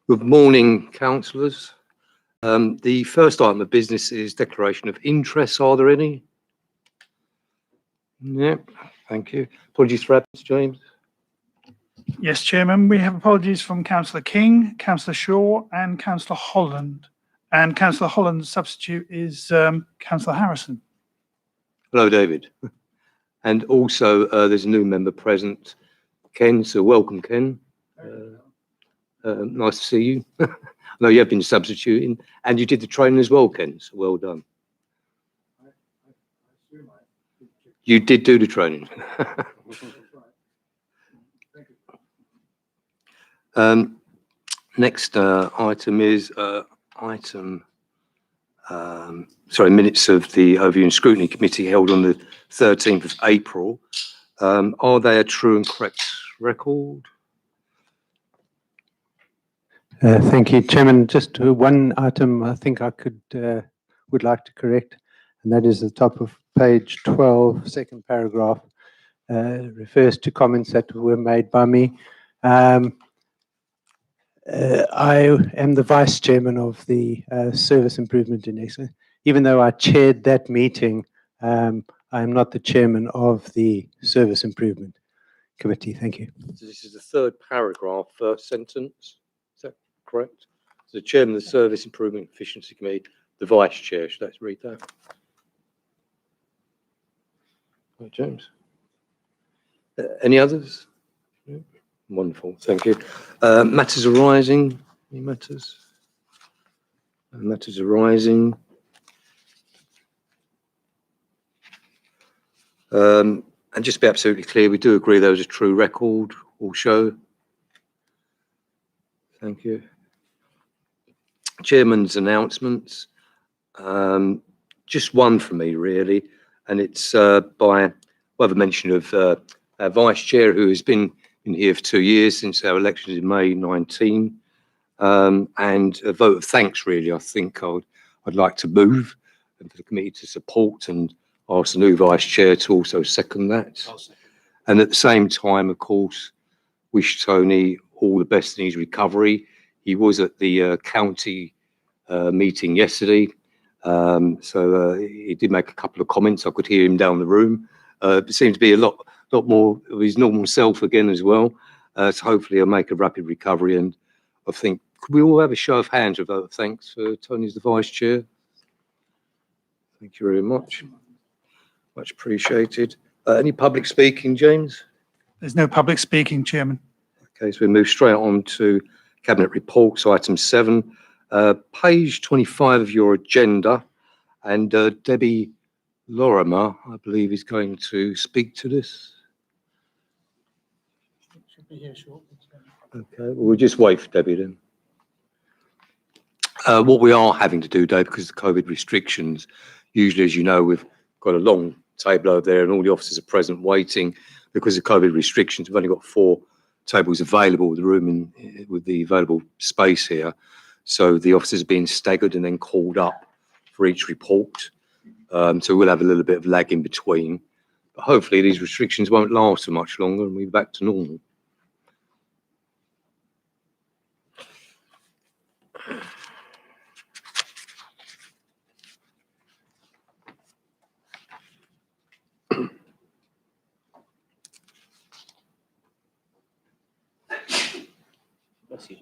Good morning, councillors. The first item of business is declaration of interest. Are there any? Yep, thank you. Apologies for absence, James. Yes, Chairman, we have apologies from Councillor King, Councillor Shaw and Councillor Holland. And Councillor Holland's substitute is Councillor Harrison. Hello, David. And also there's a new member present, Ken, so welcome, Ken. Nice to see you. I know you have been substituting and you did the training as well, Ken, so well done. You did do the training. Next item is minutes of the Overview and Scrutiny Committee held on the 13th of April. Are they a true and correct record? Thank you, Chairman. Just one item I think I would like to correct, and that is the top of page 12, second paragraph, refers to comments that were made by me. I am the Vice Chairman of the Service Improvement Index. Even though I chaired that meeting, I am not the Chairman of the Service Improvement Committee. Thank you. So this is the third paragraph, first sentence. Is that correct? The Chairman of the Service Improvement Efficiency Committee, the Vice Chair. Should I read that? Right, James. Any others? Yeah. Wonderful, thank you. Matters arising. Any matters? Matters arising. And just to be absolutely clear, we do agree there was a true record or show. Thank you. Chairman's announcements. Just one for me, really, and it's by a mention of our Vice Chair, who has been in here for 2 years since our elections in May 19, and a vote of thanks, really. I think I'd like to move and for the committee to support and ask the new Vice Chair to also second that. And at the same time, of course, wish Tony all the best in his recovery. He was at the county meeting yesterday, so he did make a couple of comments. I could hear him down the room. It seemed to be a lot more of his normal self again as well. So hopefully he'll make a rapid recovery. And I think, could we all have a show of hands of vote of thanks for Tony as the Vice Chair? Thank you very much. Much appreciated. Any public speaking, James? There's no public speaking, Chairman. Okay, so we move straight on to Cabinet Reports, item 7. Page 25 of your agenda, and Debbie Lorimer, I believe, is going to speak to this. Should be here shortly. Okay, well, we'll just wait for Debbie then. What we are having to do, Dave, because of the COVID restrictions, usually, as you know, we've got a long table over there and all the officers are present waiting. Because of COVID restrictions, we've only got 4 tables available with the room with the available space here. So the officers are being staggered and then called up for each report. So we'll have a little bit of lag in between. But hopefully these restrictions won't last for much longer and we'll be back to normal. Bless you.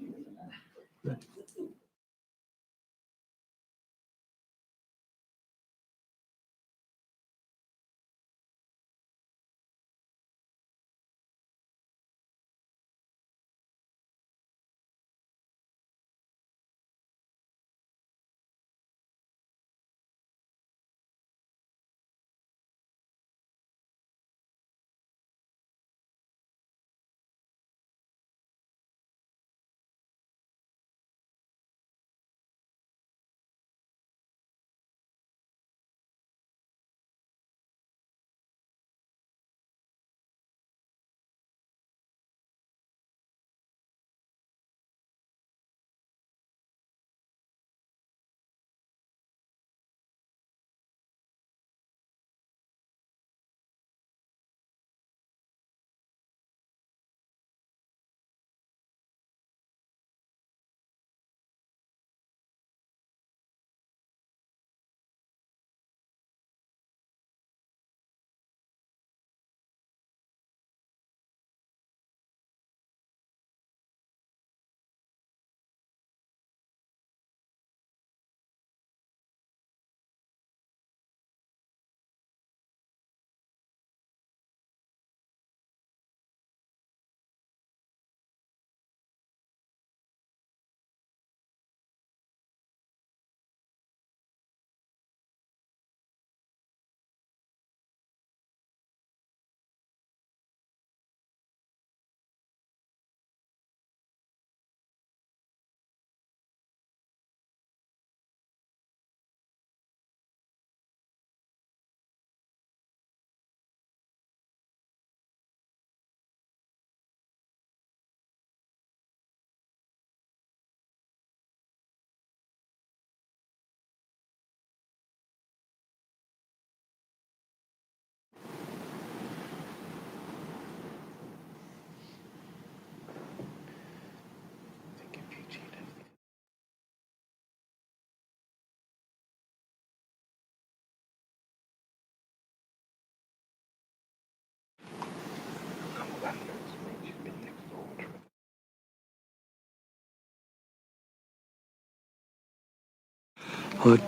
Hi,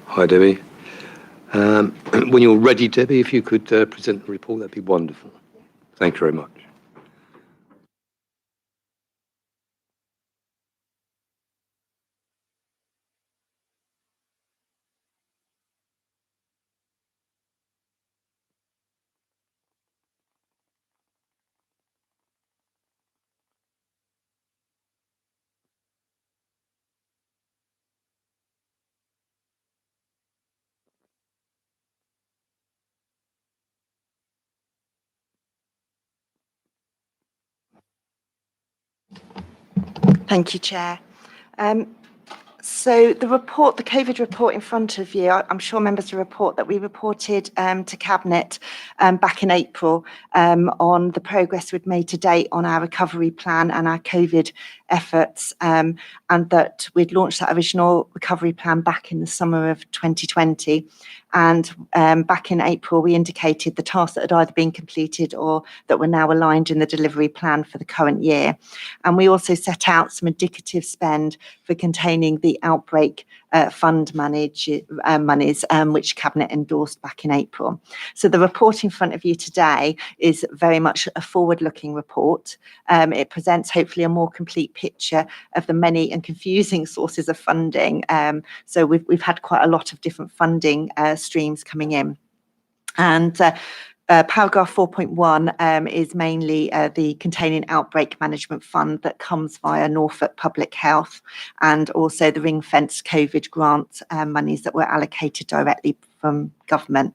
hi Debbie. When you're ready, Debbie, if you could present the report, that'd be wonderful. Thank you very much. Thank you, Chair. So the report, the COVID report in front of you, I'm sure members will report that we reported to Cabinet back in April on the progress we'd made to date on our recovery plan and our COVID efforts, and that we'd launched that original recovery plan back in the summer of 2020. And back in April, we indicated the tasks that had either been completed or that were now aligned in the delivery plan for the current year. And we also set out some indicative spend for containing the outbreak fund monies, which Cabinet endorsed back in April. So the report in front of you today is very much a forward-looking report. It presents hopefully a more complete picture of the many and confusing sources of funding. So we've had quite a lot of different funding streams coming in. And paragraph 4.1 is mainly the Containing Outbreak Management Fund that comes via Norfolk Public Health, and also the ring-fenced COVID grant monies that were allocated directly from government.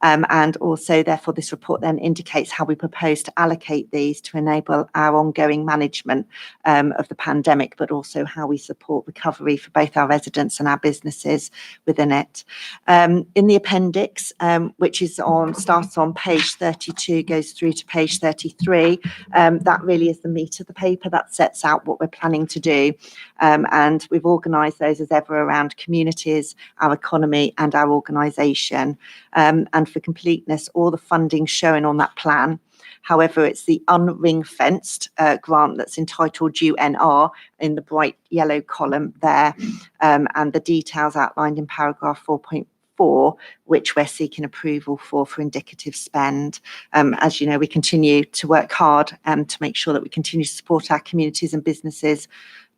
And also, therefore, this report then indicates how we propose to allocate these to enable our ongoing management of the pandemic, but also how we support recovery for both our residents and our businesses within it. In the appendix, which is starts on page 32, goes through to page 33, that really is the meat of the paper that sets out what we're planning to do. And we've organised those as ever around communities, our economy and our organisation. And for completeness, all the funding shown on that plan. However, it's the unring-fenced grant that's entitled UNR in the bright yellow column there, and the details outlined in paragraph 4.4, which we're seeking approval for indicative spend. As you know, we continue to work hard to make sure that we continue to support our communities and businesses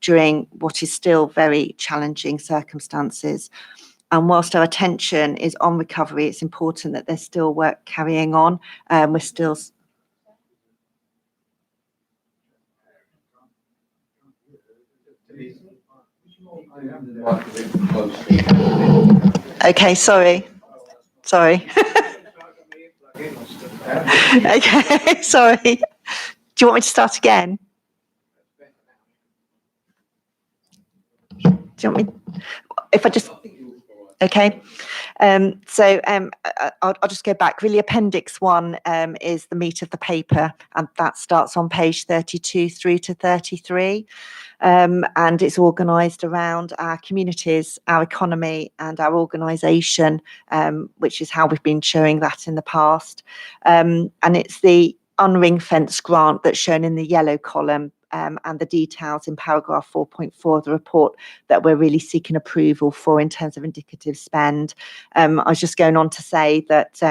during what is still very challenging circumstances. And whilst our attention is on recovery, it's important that there's still work carrying on. We're still... Okay, sorry. Okay, sorry. Do you want me to start again? Do you want me... If I just... Okay. I'll just go back. Really, Appendix 1 is the meat of the paper, and that starts on page 32 through to 33. And it's organised around our communities, our economy and our organisation, which is how we've been showing that in the past. And it's the unring-fenced grant that's shown in the yellow column, and the details in paragraph 4.4 of the report that we're really seeking approval for in terms of indicative spend. I was just going on to say that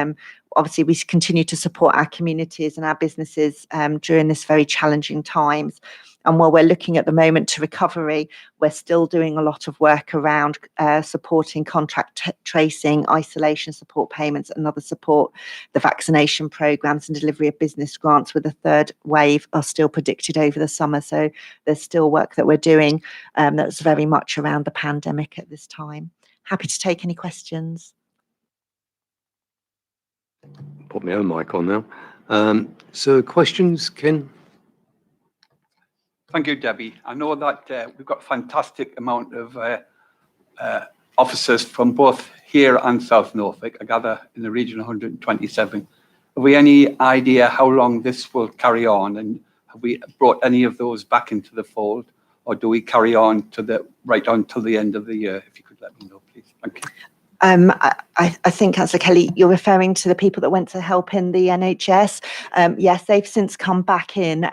obviously we continue to support our communities and our businesses during this very challenging times. And while we're looking at the moment to recovery, we're still doing a lot of work around supporting contact tracing, isolation support payments and other support. The vaccination programmes and delivery of business grants with a third wave are still predicted over the summer. So there's still work that we're doing that's very much around the pandemic at this time. Happy to take any questions. Put my own mic on now. So questions, Ken? Thank you, Debbie. I know that we've got a fantastic amount of officers from both here and South Norfolk, I gather in the region of 127. Have we any idea how long this will carry on, and have we brought any of those back into the fold, or do we carry on to right on till the end of the year? If you could let me know, please. Thank you. I think, Councillor Kelly, you're referring to the people that went to help in the NHS. Yes, they've since come back in,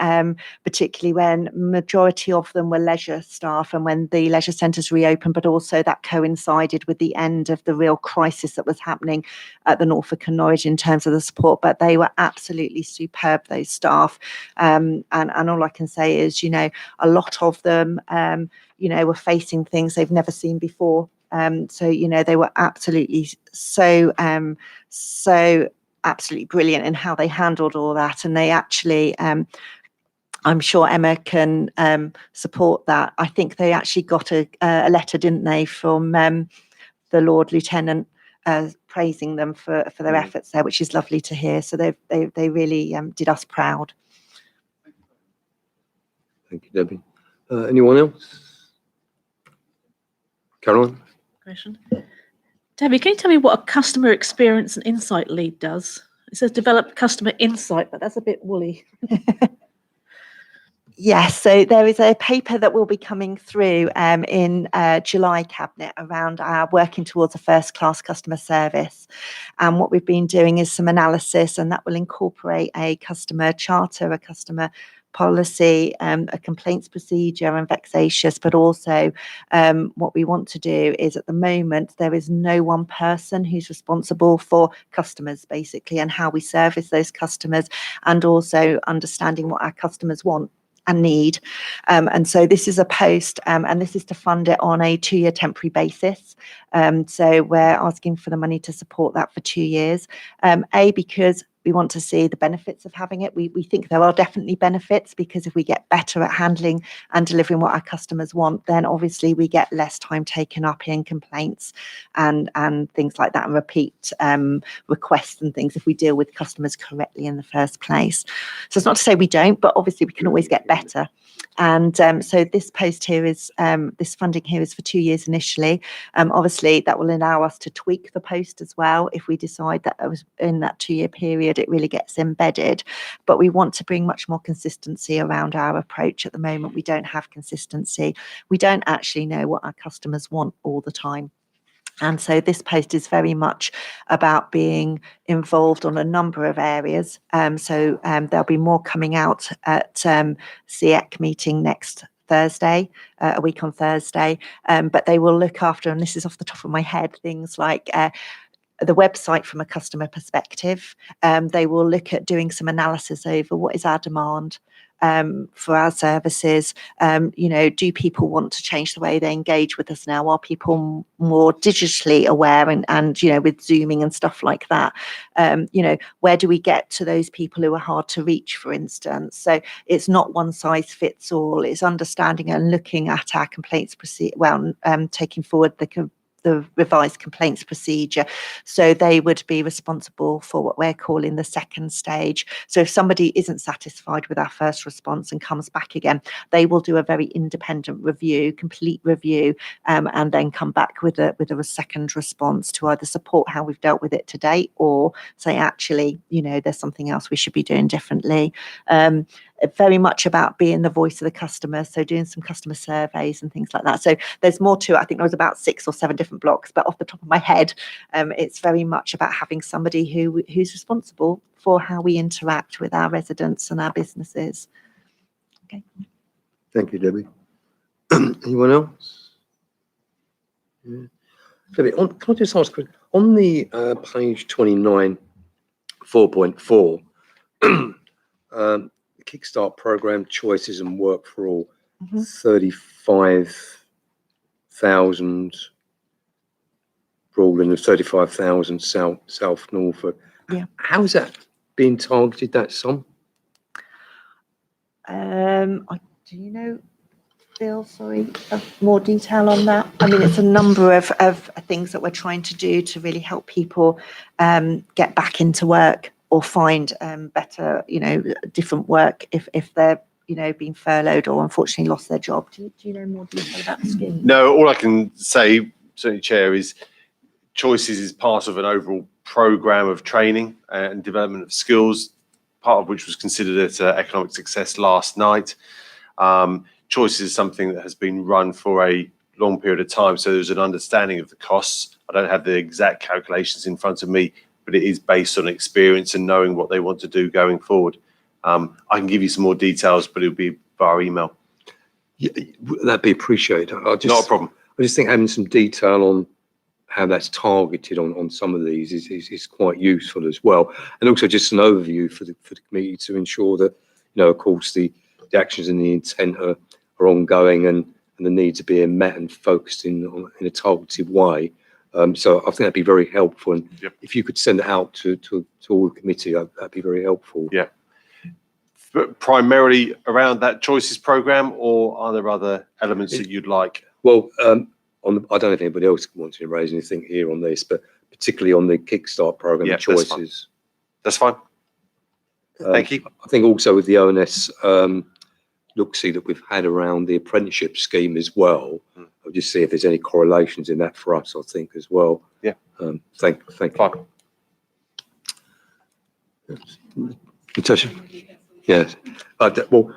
particularly when majority of them were leisure staff and when the leisure centres reopened, but also that coincided with the end of the real crisis that was happening at the Norfolk and Norwich in terms of the support. But they were absolutely superb, those staff. And all I can say is, a lot of them, were facing things they've never seen before. So, they were absolutely so absolutely brilliant in how they handled all that. And they actually, I'm sure Emma can support that. I think they actually got a letter, didn't they, from the Lord Lieutenant praising them for their efforts there, which is lovely to hear. So they really did us proud. Thank you, Debbie. Anyone else? Caroline? Question. Debbie, can you tell me what a customer experience and insight lead does? It says develop customer insight, but that's a bit woolly. Yes, so there is a paper that will be coming through in July Cabinet around our working towards a first-class customer service. And what we've been doing is some analysis, and that will incorporate a customer charter, a customer policy, a complaints procedure and vexatious, but also what we want to do is at the moment there is no one person who's responsible for customers basically and how we service those customers, and also understanding what our customers want and need. And so this is a post and this is to fund it on a 2-year temporary basis. So we're asking for the money to support that for 2 years. Because we want to see the benefits of having it. We think there are definitely benefits, because if we get better at handling and delivering what our customers want, then obviously we get less time taken up in complaints and things like that, and repeat requests and things if we deal with customers correctly in the first place. So it's not to say we don't, but obviously we can always get better. And so this post here is, this funding here is for 2 years initially. Obviously that will allow us to tweak the post as well if we decide that in that 2-year period it really gets embedded. But we want to bring much more consistency around our approach. At the moment we don't have consistency. We don't actually know what our customers want all the time. And so this post is very much about being involved on a number of areas. So there'll be more coming out at CEC meeting next Thursday, a week on Thursday. But they will look after, and this is off the top of my head, things like the website from a customer perspective. They will look at doing some analysis over what is our demand for our services. Do people want to change the way they engage with us now? Are people more digitally aware and with Zooming and stuff like that? Where do we get to those people who are hard to reach, for instance? So it's not one size fits all. It's understanding and looking at our complaints taking forward the revised complaints procedure. So they would be responsible for what we're calling the second stage. So if somebody isn't satisfied with our first response and comes back again, they will do a very independent review, complete review, and then come back with a second response to either support how we've dealt with it to date, or say, actually, there's something else we should be doing differently. Very much about being the voice of the customer, so doing some customer surveys and things like that. So there's more to it. I think there was about 6 or 7 different blocks, but off the top of my head, it's very much about having somebody who's responsible for how we interact with our residents and our businesses. Okay. Thank you, Debbie. Anyone else? Yeah. Debbie, can I just ask quick, on the page 29, 4.4, Kickstart program choices and work for all, 35,000 Broadland, 35,000 South Norfolk. Yeah. How is that being targeted, that sum? Do you know, Bill, sorry, more detail on that? I mean, it's a number of things that we're trying to do to really help people get back into work or find better, different work if they're, being furloughed or unfortunately lost their job. Do you know more detail about the scheme? No, all I can say, certainly, Chair, is Choices is part of an overall programme of training and development of skills, part of which was considered at Economic Success last night. Choices is something that has been run for a long period of time. So there's an understanding of the costs. I don't have the exact calculations in front of me, but it is based on experience and knowing what they want to do going forward. I can give you some more details, but it'll be via email. Yeah, that'd be appreciated. Not a problem. I just think having some detail on how that's targeted on some of these is quite useful as well, and also just an overview for the committee to ensure that, you know, of course, the actions and the intent are ongoing and the needs are being met and focused in a targeted way. So I think that'd be very helpful, and Yep. if you could send it out to all the committee, that'd be very helpful. Yeah. But primarily around that choices program, or are there other elements that you'd like? Well, I don't know if anybody else wants to raise anything here on this, but particularly on the Kickstart program, Yeah, choices. That's fine. Thank you. I think also with the ONS look-see that we've had around the apprenticeship scheme as well. I'll just see if there's any correlations in that for us, I think, as well. Yeah. Thank you. Fine. Natasha? Yes. Well,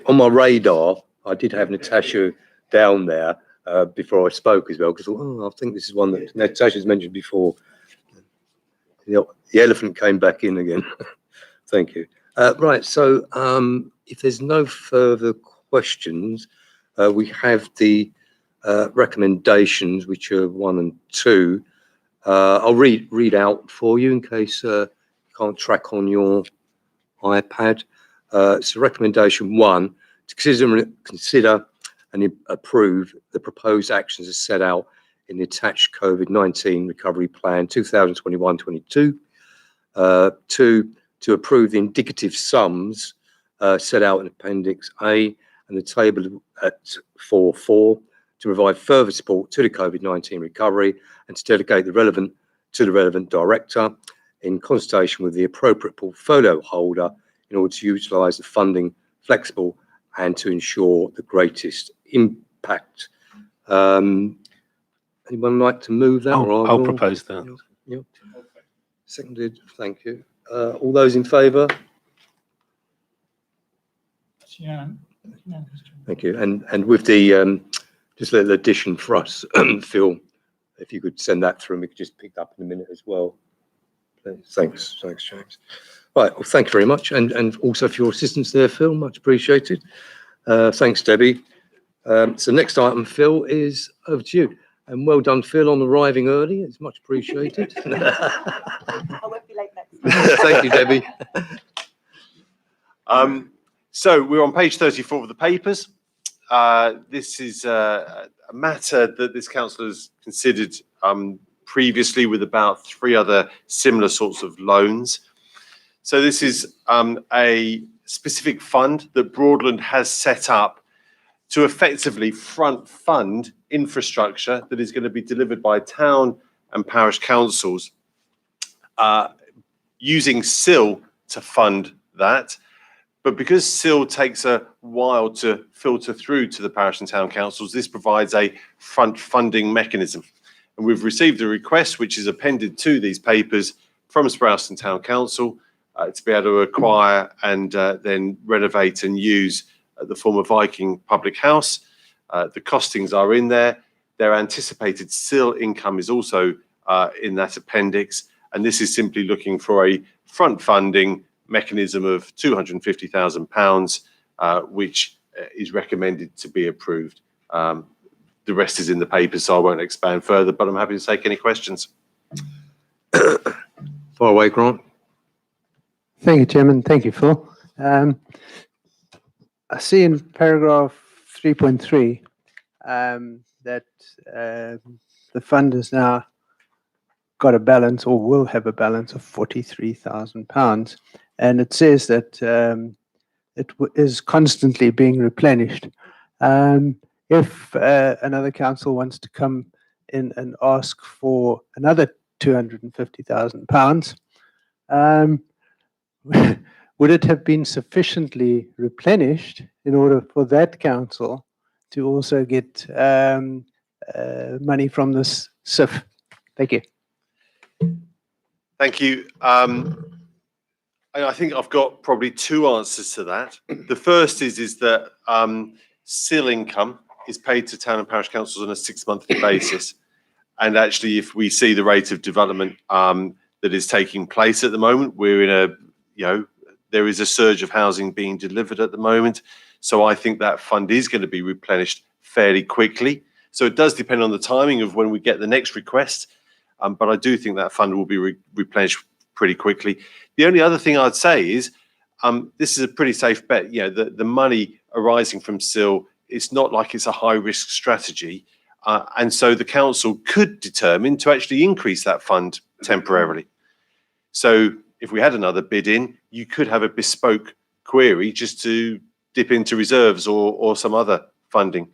on my radar, I did have Natasha down there before I spoke as well, because I think this is one that Natasha's mentioned before. The elephant came back in again. Thank you. Right, so if there's no further questions, we have the recommendations, which are 1 and 2. I'll read out for you in case you can't track on your iPad. So recommendation 1, to consider and approve the proposed actions as set out in the attached COVID-19 recovery plan 2021-22. 2, to approve the indicative sums set out in Appendix A and the table at 4.4 to provide further support to the COVID-19 recovery and to delegate the relevant director in consultation with the appropriate portfolio holder in order to utilise the funding flexible and to ensure the greatest impact. Anyone like to move that? I'll propose that. Yep. Seconded. Thank you. All those in favour? Yeah. Thank you. And with the just a little addition for us, Phil, if you could send that through, and we could just pick up in a minute as well. Thanks, James. Right. Well, thank you very much, and also for your assistance there, Phil. Much appreciated. Thanks, Debbie. So next item, Phil, is over to you. And well done, Phil, on arriving early. It's much appreciated. I won't be late next time. Thank you, Debbie. So we're on page 34 of the papers. This is a matter that this council has considered previously with about 3 other similar sorts of loans. So this is a specific fund that Broadland has set up to effectively front fund infrastructure that is going to be delivered by town and parish councils, using SIL to fund that. But because SIL takes a while to filter through to the parish and town councils, this provides a front funding mechanism. And we've received a request, which is appended to these papers, from Sprowston Town Council to be able to acquire and then renovate and use the former Viking public house. The costings are in there. Their anticipated SIL income is also in that appendix. And this is simply looking for a front funding mechanism of £250,000, which is recommended to be approved. The rest is in the paper, so I won't expand further, but I'm happy to take any questions. Far away, Grant. Thank you, Chairman. Thank you, Phil. I see in paragraph 3.3 that the fund has now got a balance, or will have a balance, of £43,000, and it says that it is constantly being replenished. If another council wants to come in and ask for another £250,000, would it have been sufficiently replenished in order for that council to also get money from this SIF? Thank you. Thank you. I think I've got probably 2 answers to that. The first is that SIL income is paid to town and parish councils on a 6-monthly basis. And actually, if we see the rate of development that is taking place at the moment, we're in a, there is a surge of housing being delivered at the moment. So I think that fund is going to be replenished fairly quickly. So it does depend on the timing of when we get the next request. But I do think that fund will be replenished pretty quickly. The only other thing I'd say is this is a pretty safe bet. The money arising from SIL, it's not like it's a high risk strategy. And so the council could determine to actually increase that fund temporarily. So if we had another bid in, you could have a bespoke query just to dip into reserves or some other funding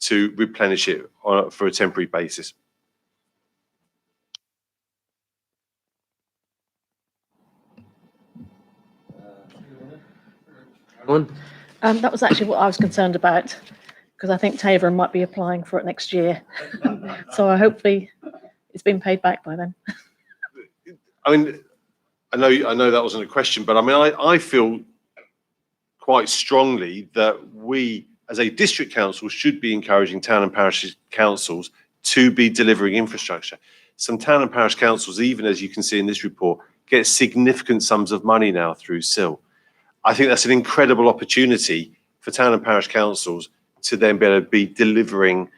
to replenish it for a temporary basis. That was actually what I was concerned about, because I think Tavern might be applying for it next year. So hopefully it's been paid back by then. I mean, I know that wasn't a question, but I mean, I feel quite strongly that we, as a district council, should be encouraging town and parish councils to be delivering infrastructure. Some town and parish councils, even as you can see in this report, get significant sums of money now through SIL. I think that's an incredible opportunity for town and parish councils to then be able to be delivering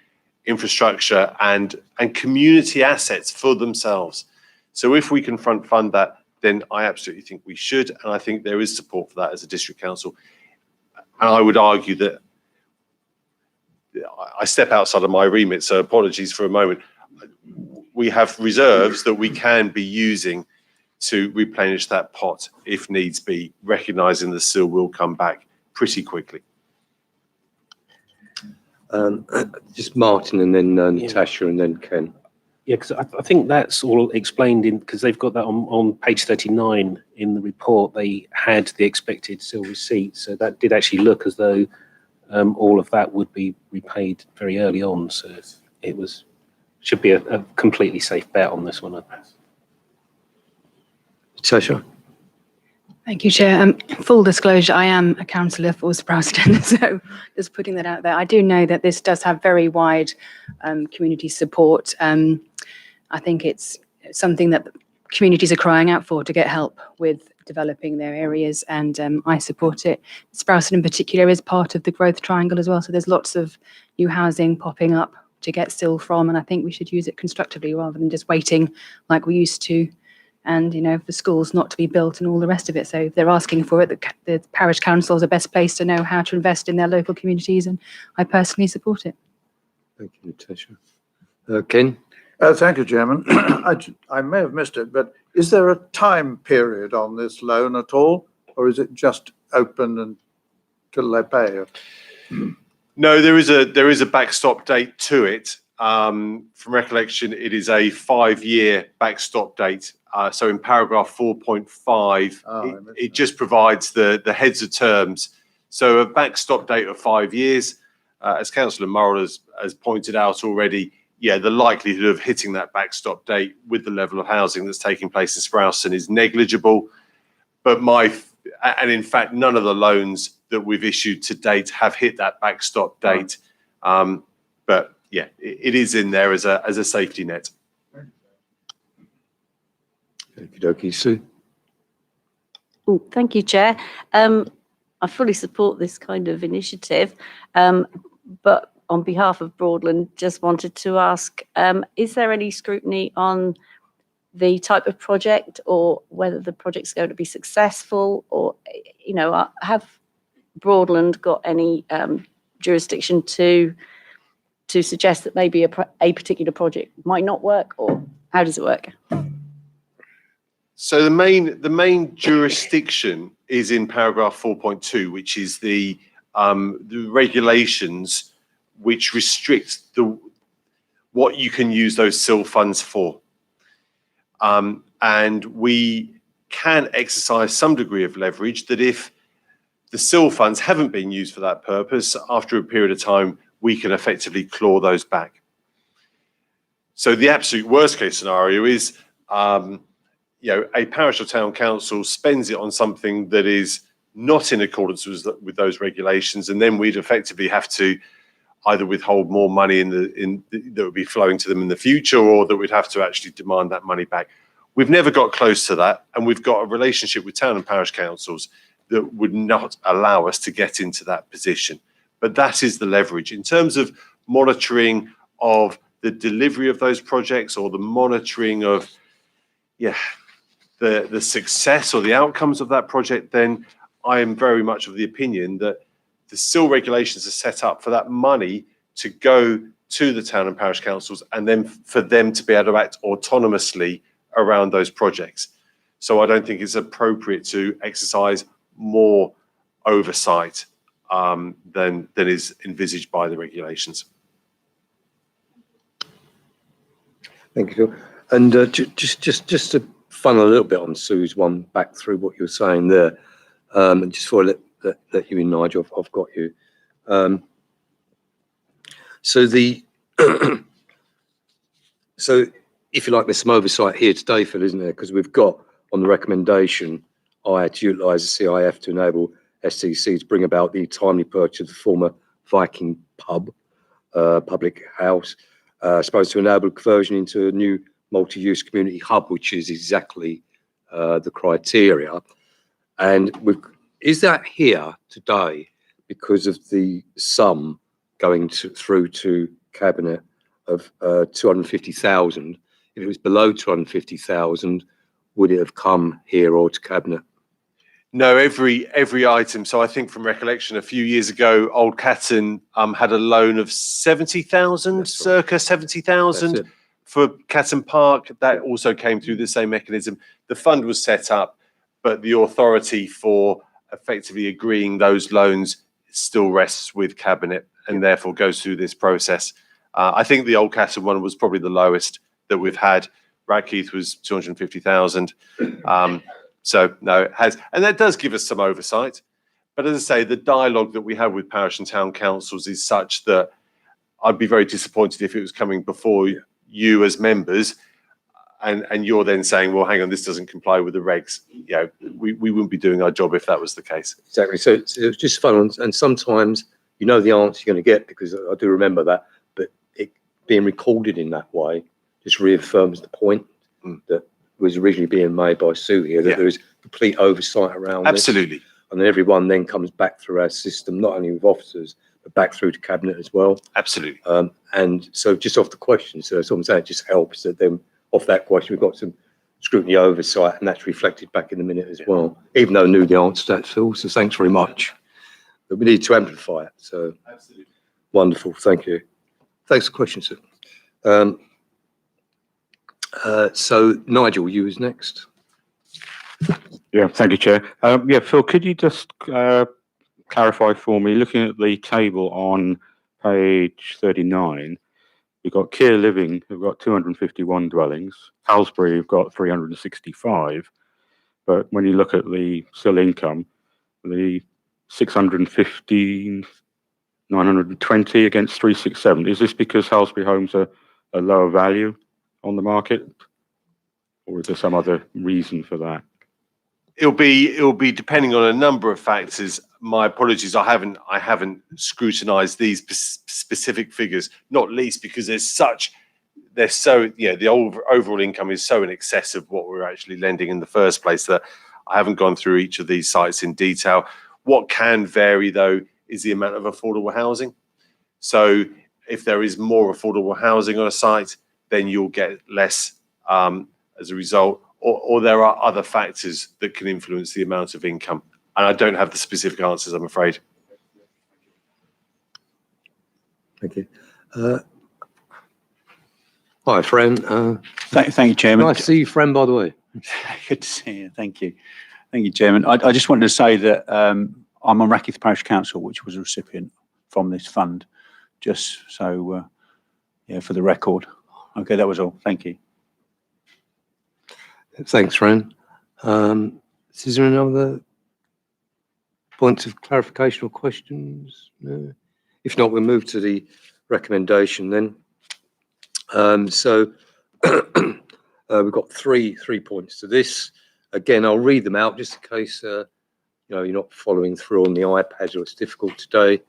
infrastructure and community assets for themselves. So if we can front fund that, then I absolutely think we should. And I think there is support for that as a district council. And I would argue that I step outside of my remit, so apologies for a moment. We have reserves that we can be using to replenish that pot if needs be, recognising the SIL will come back pretty quickly. Just Martin and then Natasha and then Ken. Yeah, because I think that's all explained in, because they've got that on page 39 in the report. They had the expected SIL receipts, so that did actually look as though all of that would be repaid very early on. So it should be a completely safe bet on this one. Natasha. Thank you, Chair. Full disclosure, I am a councillor for Broadland, so just putting that out there. I do know that this does have very wide community support. I think it's something that communities are crying out for, to get help with developing their areas, and I support it. Sprowston in particular is part of the growth triangle as well, so there's lots of new housing popping up to get SIL from, and I think we should use it constructively rather than just waiting like we used to, and for schools not to be built and all the rest of it. So if they're asking for it, the parish councils are best placed to know how to invest in their local communities, and I personally support it. Thank you, Natasha. Ken? Thank you, Chairman. I may have missed it, but is there a time period on this loan at all, or is it just open until they pay it? No, there is a backstop date to it. From recollection, it is a 5-year backstop date. So in paragraph 4.5, it just provides the heads of terms. So a backstop date of 5 years, as Councillor Murrell has pointed out already, the likelihood of hitting that backstop date with the level of housing that's taking place in Sprowston is negligible. But and in fact, none of the loans that we've issued to date have hit that backstop date. But yeah, it is in there as a safety net. Okie dokie, Sue. Thank you, Chair. I fully support this kind of initiative, but on behalf of Broadland, just wanted to ask, is there any scrutiny on the type of project, or whether the project's going to be successful, or, have Broadland got any jurisdiction to suggest that maybe a particular project might not work, or how does it work? So the main jurisdiction is in paragraph 4.2, which is the regulations which restrict what you can use those SIL funds for. And we can exercise some degree of leverage that if the SIL funds haven't been used for that purpose, after a period of time, we can effectively claw those back. So the absolute worst case scenario is, a parish or town council spends it on something that is not in accordance with those regulations, and then we'd effectively have to either withhold more money that would be flowing to them in the future, or that we'd have to actually demand that money back. We've never got close to that, and we've got a relationship with town and parish councils that would not allow us to get into that position. But that is the leverage. In terms of monitoring of the delivery of those projects, or the monitoring of the success or the outcomes of that project, then I am very much of the opinion that the SIL regulations are set up for that money to go to the town and parish councils, and then for them to be able to act autonomously around those projects. So I don't think it's appropriate to exercise more oversight than is envisaged by the regulations. Thank you, Phil. And just to funnel a little bit on Sue's one back through what you were saying there, and just before I let you in, Nigel, I've got you. So so if you like, there's some oversight here today, Phil, isn't there? Because we've got on the recommendation, I had to utilise the CIF to enable STC to bring about the timely purchase of the former Viking Pub, public house, supposed to enable conversion into a new multi-use community hub, which is exactly the criteria. And is that here today because of the sum going through to Cabinet of 250,000? If it was below 250,000, would it have come here or to Cabinet? No, every item. So I think from recollection, a few years ago, Old Catton had a loan of 70,000, circa 70,000 for Catton Park. That also came through the same mechanism. The fund was set up, but the authority for effectively agreeing those loans still rests with Cabinet, and therefore goes through this process. I think the Old Catton one was probably the lowest that we've had. Radkeith was 250,000. So no, it has, and that does give us some oversight. But as I say, the dialogue that we have with parish and town councils is such that I'd be very disappointed if it was coming before you as members, and you're then saying, well, hang on, this doesn't comply with the regs. You know, we wouldn't be doing our job if that was the case. Exactly. So it was just fun, and sometimes you know the answer you're going to get, because I do remember that, but it being recorded in that way just reaffirms the point that was originally being made by Sue here, that there is complete oversight around Absolutely. this, and then everyone then comes back through our system, not only with officers, but back through to Cabinet as well. Absolutely. And so just off the question, so that's what I'm saying, it just helps that then off that question, we've got some scrutiny oversight, and that's reflected back in the minute as well, even though I knew the answer to that, Phil, so thanks very much. But we need to amplify it, so. Absolutely. Wonderful, thank you. Thanks for the question, sir. So Nigel, you was next. Yeah, thank you, Chair. Phil, could you just clarify for me, looking at the table on page 39, you've got Keir Living, who've got 251 dwellings, Halsbury, who've got 365, but when you look at the SIL income, the 615, 920 against 367, is this because Halsbury homes are a lower value on the market, or is there some other reason for that? It'll be depending on a number of factors. My apologies, I haven't scrutinised these specific figures, not least because the overall income is so in excess of what we're actually lending in the first place that I haven't gone through each of these sites in detail. What can vary though is the amount of affordable housing. So if there is more affordable housing on a site, then you'll get less as a result, or there are other factors that can influence the amount of income. And I don't have the specific answers, I'm afraid. Thank you. Hi, friend. Thank you, Chairman. Nice to see you, friend, by the way. Good to see you. Thank you. Thank you, Chairman. I just wanted to say that I'm on Radkeith Parish Council, which was a recipient from this fund, just so, for the record. Okay, that was all. Thank you. Thanks, Fran. Is there any other points of clarification or questions? No. If not, we'll move to the recommendation then. So we've got three points to this. Again, I'll read them out just in case you're not following through on the iPad or it's difficult today.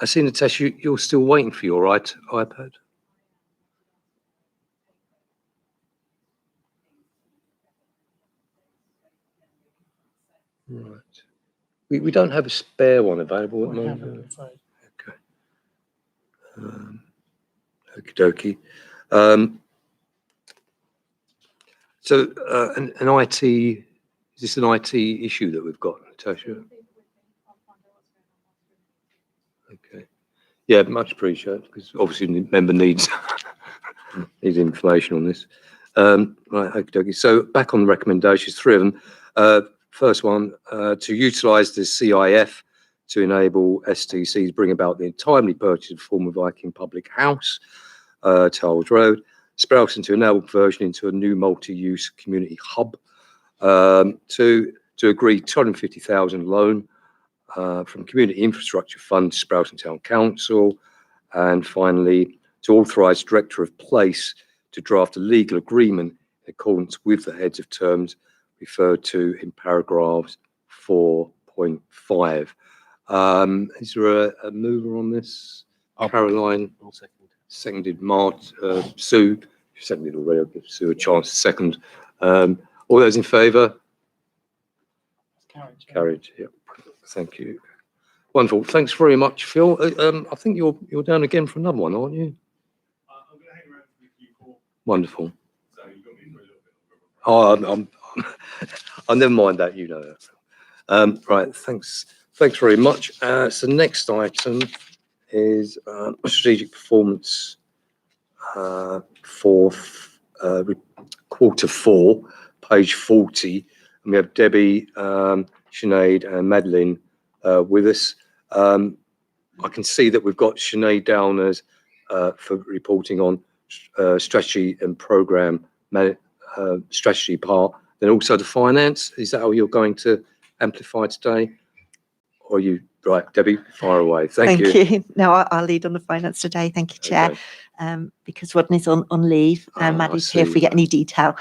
I see, Natasha, you're still waiting for your iPad. Right. We don't have a spare one available at the moment. Okay. Okie dokie. So an IT, is this an IT issue that we've got, Natasha? Okay. Yeah, much appreciated, because obviously the member needs information on this. Right, okie dokie. So back on the recommendations, 3 of them. First one, to utilise the CIF to enable STCs to bring about the timely purchase of former Viking Public House, Charles Road, Sprowson to enable conversion into a new multi-use community hub, to agree 250,000 loan from Community Infrastructure Fund to Sprowson Town Council, and finally to authorise Director of Place to draft a legal agreement in accordance with the heads of terms referred to in paragraphs 4.5. Is there a mover on this? Caroline? I'll second. Seconded. Sue? Seconded already. I'll give Sue a chance to second. All those in favour? Carried. Yep. Thank you. Wonderful. Thanks very much, Phil. I think you're down again for another one, aren't you? I'm going to hang around for Q4. Wonderful. So you've got me for a little bit longer. I'll never mind that, you know that. Right, thanks very much. So next item is strategic performance for quarter 4, page 40. And we have Debbie, Sinead and Madeline with us. I can see that we've got Sinead down as for reporting on strategy and programme strategy part, then also the finance. Is that how you're going to amplify today? Or are you, right, Debbie, fire away. Thank you. No, I'll lead on the finance today. Thank you, Chair. Okay. Because Rodney's on leave and I Maddie's here if we see. get any detail.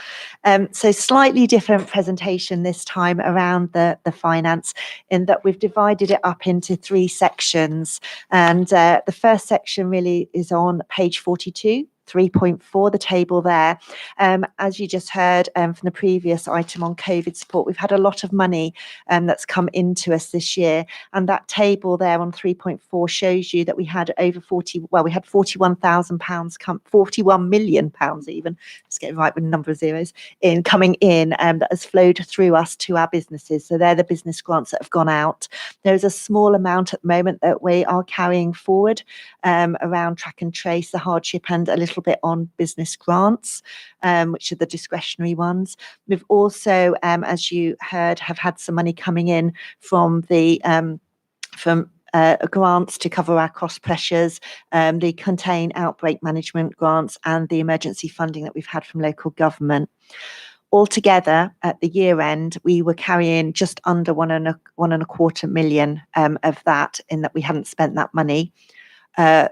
So slightly different presentation this time around the finance, in that we've divided it up into 3 sections. And the first section really is on page 42. 3.4, the table there. As you just heard from the previous item on COVID support, we've had a lot of money that's come into us this year. And that table there on 3.4 shows you that we had over 41,000 pounds, 41 million pounds even, let's get it right with a number of zeros, coming in that has flowed through us to our businesses. So they're the business grants that have gone out. There's a small amount at the moment that we are carrying forward around track and trace, the hardship, and a little bit on business grants, which are the discretionary ones. We've also, as you heard, have had some money coming in from the grants to cover our cost pressures, the contain outbreak management grants, and the emergency funding that we've had from local government. Altogether, at the year end, we were carrying just under 1.25 million of that, in that we hadn't spent that money.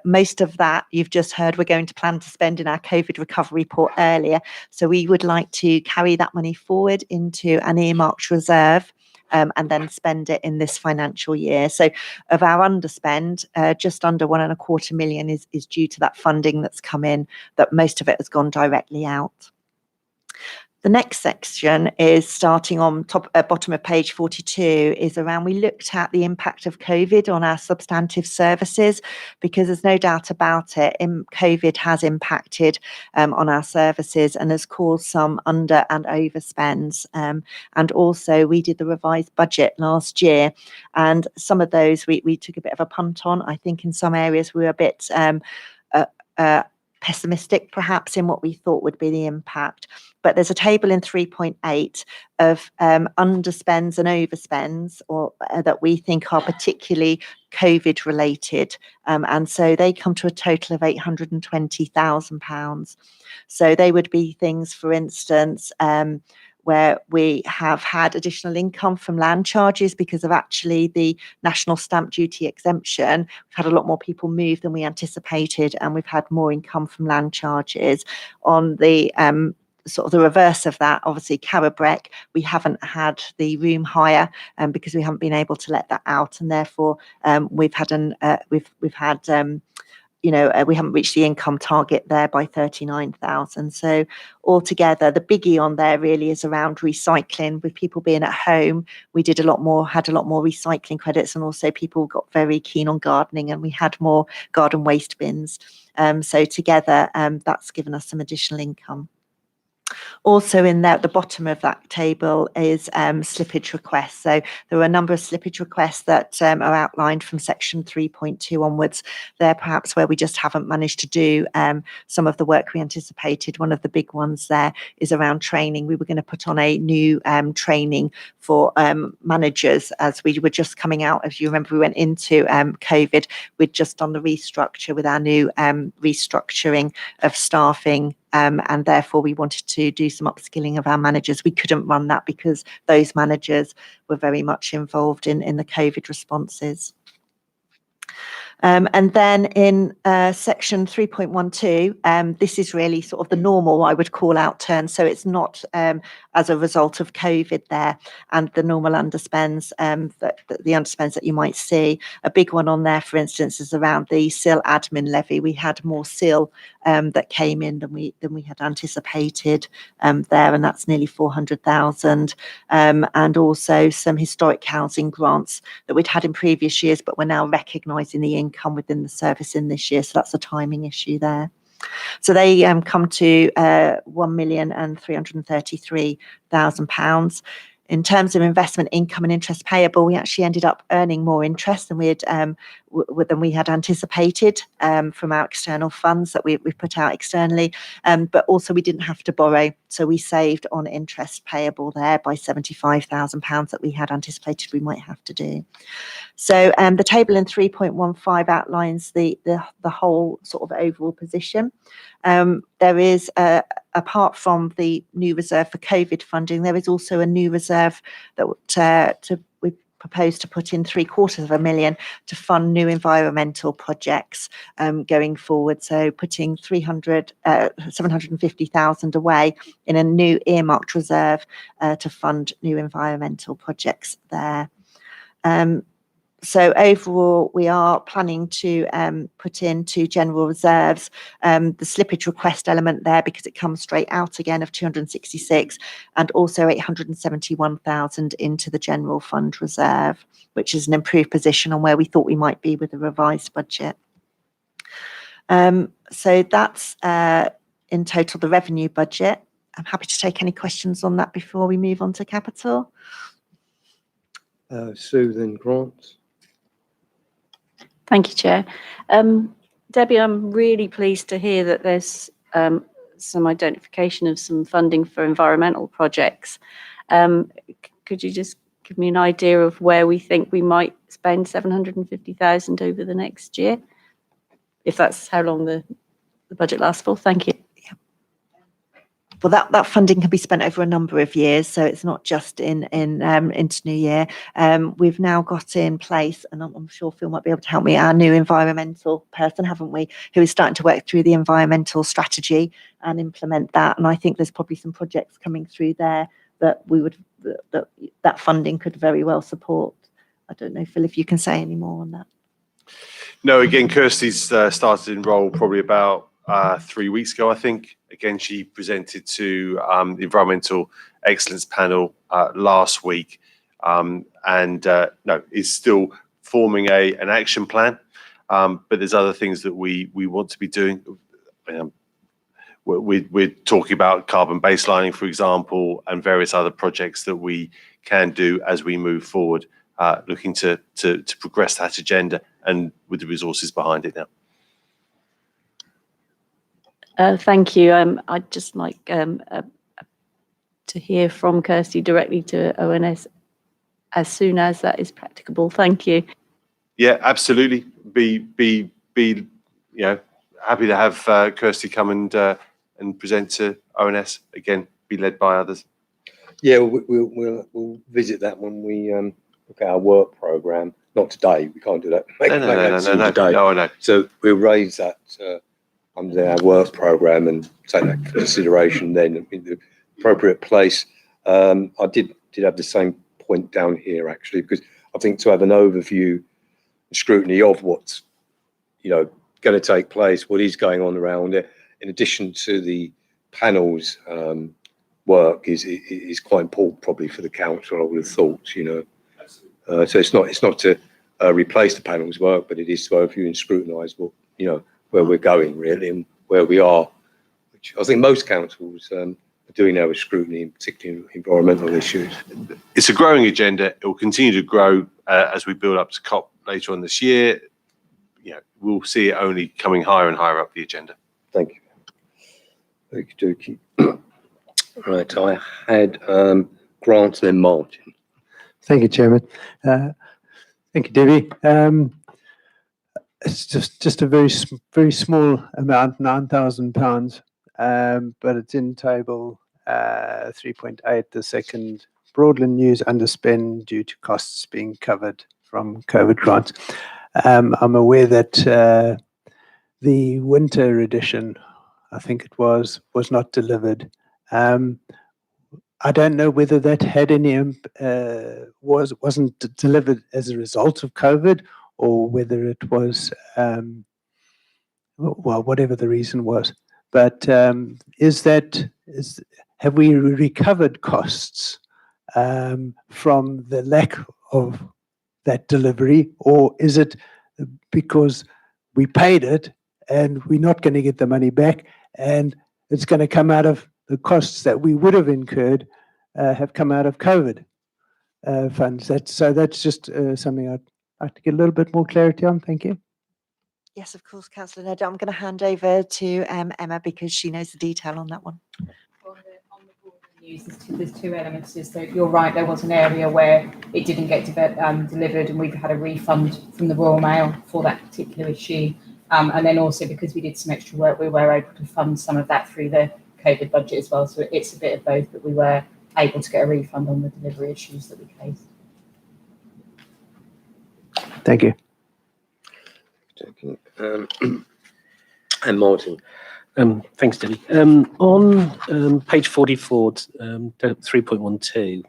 Most of that you've just heard we're going to plan to spend in our COVID recovery report earlier. So we would like to carry that money forward into an earmarked reserve and then spend it in this financial year. So of our underspend, just under 1.25 million is due to that funding that's come in, that most of it has gone directly out. The next section is starting on bottom of page 42, is around, we looked at the impact of COVID on our substantive services, because there's no doubt about it, COVID has impacted on our services and has caused some under and overspends. And also we did the revised budget last year, and some of those we took a bit of a punt on. I think in some areas we were a bit pessimistic perhaps in what we thought would be the impact. But there's a table in 3.8 of underspends and overspends, or that we think are particularly COVID related, and so they come to a total of £820,000. So they would be things, for instance, where we have had additional income from land charges because of actually the national stamp duty exemption. We've had a lot more people move than we anticipated, and we've had more income from land charges. On the sort of the reverse of that, obviously Carrabrek, we haven't had the room hire because we haven't been able to let that out, and therefore we've had we haven't reached the income target there by 39,000. So altogether, the biggie on there really is around recycling. With people being at home, we had a lot more recycling credits, and also people got very keen on gardening, and we had more garden waste bins. So together, that's given us some additional income. Also in there at the bottom of that table is slippage requests. So there are a number of slippage requests that are outlined from section 3.2 onwards. They're perhaps where we just haven't managed to do some of the work we anticipated. One of the big ones there is around training. We were going to put on a new training for managers as we were just coming out. As you remember, we went into COVID. We'd just done the restructure with our new restructuring of staffing. And therefore, we wanted to do some upskilling of our managers. We couldn't run that because those managers were very much involved in the COVID responses. And then in section 3.12, this is really sort of the normal, I would call out turn. So it's not as a result of COVID there and the normal underspends, the underspends that you might see. A big one on there, for instance, is around the SIL admin levy. We had more SIL that came in than we had anticipated there, and that's nearly 400,000. And also some historic housing grants that we'd had in previous years, but we're now recognising the income within the service in this year. So that's a timing issue there. So they come to £1,333,000. In terms of investment income and interest payable, we actually ended up earning more interest than we had anticipated from our external funds that we put out externally. But also we didn't have to borrow, so we saved on interest payable there by £75,000 that we had anticipated we might have to do. So the table in 3.15 outlines the whole sort of overall position. There is, apart from the new reserve for COVID funding, there is also a new reserve that we propose to put in £750,000 to fund new environmental projects going forward. So putting 750,000 away in a new earmarked reserve to fund new environmental projects there. So overall, we are planning to put into general reserves the slippage request element there because it comes straight out again of 266, and also 871,000 into the general fund reserve, which is an improved position on where we thought we might be with the revised budget. So that's in total the revenue budget. I'm happy to take any questions on that before we move on to capital. Sue, then grants. Thank you, Chair. Debbie, I'm really pleased to hear that there's some identification of some funding for environmental projects. Could you just give me an idea of where we think we might spend 750,000 over the next year, if that's how long the budget lasts for? Thank you. Well, that funding can be spent over a number of years, so it's not just into New Year. We've now got in place, and I'm sure Phil might be able to help me, our new environmental person, haven't we, who is starting to work through the environmental strategy and implement that. And I think there's probably some projects coming through there that that funding could very well support. I don't know, Phil, if you can say any more on that. No, again, Kirsty's started in role probably about 3 weeks ago, I think. Again, she presented to the Environmental Excellence Panel last week, is still forming an action plan. But there's other things that we want to be doing. We're talking about carbon baselining, for example, and various other projects that we can do as we move forward, looking to progress that agenda and with the resources behind it now. Thank you. I'd just like to hear from Kirsty directly to ONS as soon as that is practicable. Thank you. Yeah, absolutely. Be happy to have Kirsty come and present to ONS. Again, be led by others. Yeah, we'll visit that when we look at our work programme. Not today. We can't do that. No, I know. So we'll raise that under our work programme and take that into consideration then in the appropriate place. I did have the same point down here actually, because I think to have an overview and scrutiny of what's going to take place, what is going on around it, in addition to the panels work is quite important probably for the council, I would have thought, so it's not to replace the panels work, but it is to overview and scrutinise what where we're going really and where we are, which I think most councils are doing now with scrutiny, particularly environmental issues. It's a growing agenda. It will continue to grow as we build up to COP later on this year. We'll see it only coming higher and higher up the agenda. Thank you. Okey dokey. Right, I had Grant then Martin. Thank you, Chairman. Thank you, Debbie. It's just a very small amount, £9,000, but it's in table 3.8, the second Broadland news underspend due to costs being covered from COVID grants. I'm aware that the winter edition, I think it was not delivered. I don't know whether that had any wasn't delivered as a result of COVID, or whether it was whatever the reason was. But have we recovered costs from the lack of that delivery, or is it because we paid it and we're not going to get the money back, and it's going to come out of the costs that we would have incurred have come out of COVID funds? That's just something I'd like to get a little bit more clarity on. Thank you. Yes, of course, Councillor Ned. I'm going to hand over to Emma because she knows the detail on that one. On the Broadland news, there's two elements. So you're right, there was an area where it didn't get delivered, and we've had a refund from the Royal Mail for that particular issue. And then also because we did some extra work, we were able to fund some of that through the COVID budget as well. So it's a bit of both, but we were able to get a refund on the delivery issues that we faced. Thank you. And Martin. Thanks, Debbie. On page 44, 3.12,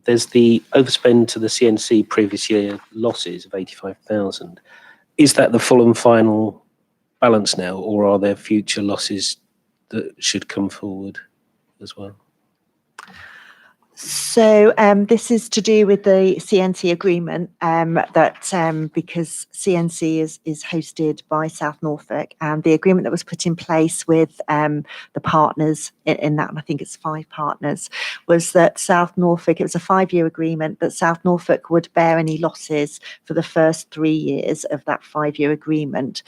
there's the overspend to the CNC previous year losses of 85,000. Is that the full and final balance now, or are there future losses that should come forward as well? So this is to do with the CNC agreement that because CNC is hosted by South Norfolk, and the agreement that was put in place with the partners in that, and I think it's 5 partners, was that South Norfolk, it was a 5-year agreement, that South Norfolk would bear any losses for the first 3 years of that 5-year agreement,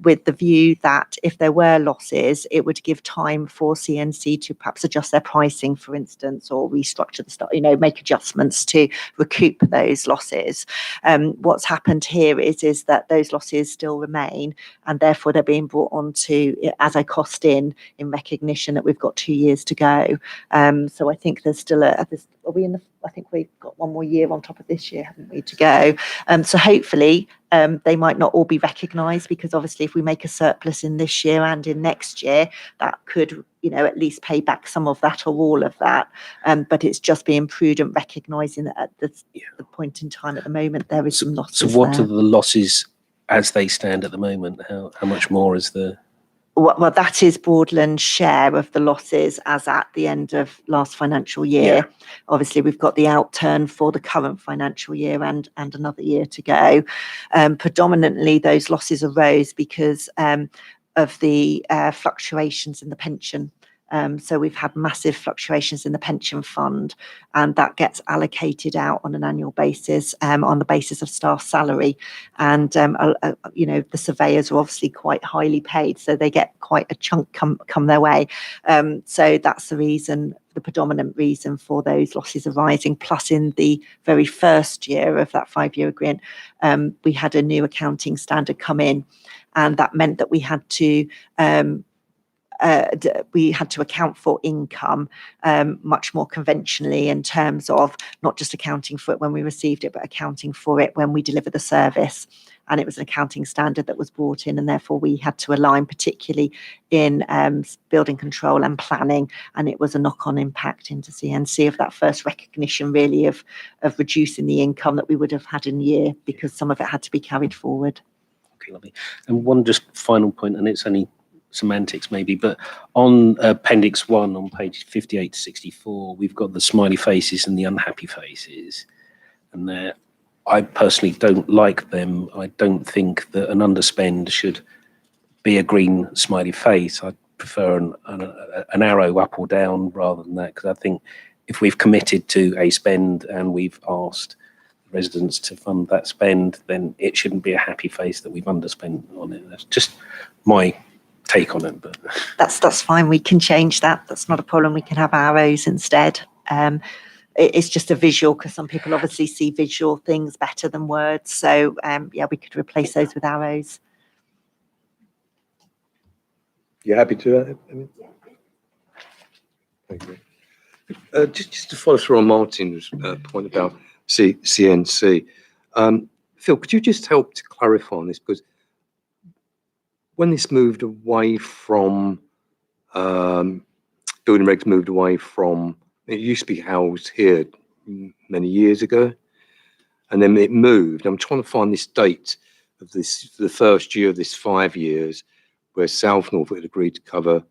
with the view that if there were losses, it would give time for CNC to perhaps adjust their pricing, for instance, or restructure the stock, make adjustments to recoup those losses. What's happened here is that those losses still remain, and therefore they're being brought onto as a cost in recognition that we've got 2 years to go. So I think there's still I think we've got 1 more year on top of this year, haven't we, to go. So hopefully they might not all be recognised, because obviously if we make a surplus in this year and in next year, that could at least pay back some of that or all of that. But it's just being prudent, recognising that at the point in time at the moment there is some losses. So what are the losses as they stand at the moment? How much more is there? Well, that is Broadland's share of the losses as at the end of last financial year. Yeah. Obviously, we've got the outturn for the current financial year and another year to go. Predominantly, those losses arose because of the fluctuations in the pension. So we've had massive fluctuations in the pension fund, and that gets allocated out on an annual basis on the basis of staff salary. And, the surveyors are obviously quite highly paid, so they get quite a chunk come their way. So that's the predominant reason for those losses arising. Plus, in the very first year of that 5-year agreement, we had a new accounting standard come in, and that meant that we had to account for income much more conventionally, in terms of not just accounting for it when we received it, but accounting for it when we deliver the service. and it was an accounting standard that was brought in, and therefore we had to align, particularly in building control and planning, and it was a knock-on impact into CNC of that first recognition really of reducing the income that we would have had in the year, because some of it had to be carried forward. Okay, lovely. And one just final point, and it's only semantics maybe, but on Appendix 1 on page 58 to 64, we've got the smiley faces and the unhappy faces. And I personally don't like them. I don't think that an underspend should be a green smiley face. I prefer an arrow up or down rather than that, because I think if we've committed to a spend and we've asked residents to fund that spend, then it shouldn't be a happy face that we've underspent on it. That's just my take on it. But that's fine. We can change that. That's not a problem. We can have arrows instead. It's just a visual, because some people obviously see visual things better than words. So yeah, we could replace those with arrows. You happy to? Thank you. Just to follow through on Martin's point about CNC, Phil, could you just help to clarify on this? Because when this moved away from building regs, moved away from, it used to be housed here many years ago, and then it moved. I'm trying to find this date of this, the first year of this 5 years, where South Norfolk had agreed to cover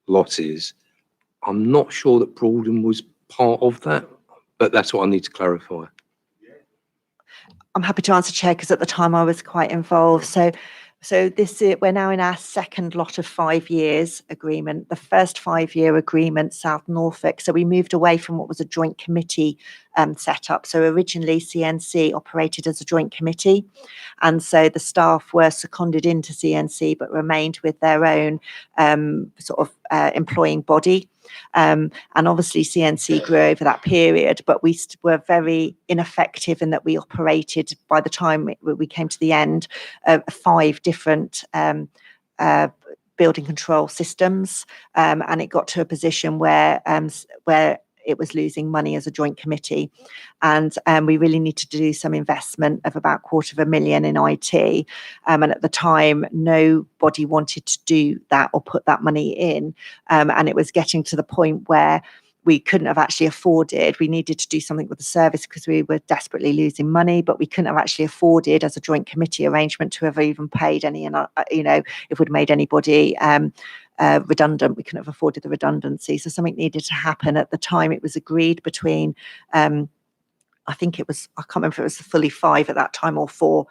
losses. I'm not sure that Broadland was part of that, but that's what I need to clarify. I'm happy to answer, Chair, because at the time I was quite involved. So this is, we're now in our second lot of 5 years agreement. The first 5-year agreement, South Norfolk. So we moved away from what was a joint committee setup. So originally CNC operated as a joint committee, and so the staff were seconded into CNC but remained with their own employing body. And obviously CNC grew over that period, but we were very ineffective in that we operated, by the time we came to the end, 5 different building control systems, and it got to a position where it was losing money as a joint committee, and we really needed to do some investment of about £250,000 in IT, and at the time nobody wanted to do that or put that money in, and it was getting to the point where we couldn't have actually afforded. We needed to do something with the service because we were desperately losing money, but we couldn't have actually afforded, as a joint committee arrangement, to have even paid any, and if we'd made anybody redundant, we couldn't have afforded the redundancy. So something needed to happen. At the time, it was agreed between, I think it was, I can't remember if it was fully 5 at that time or 4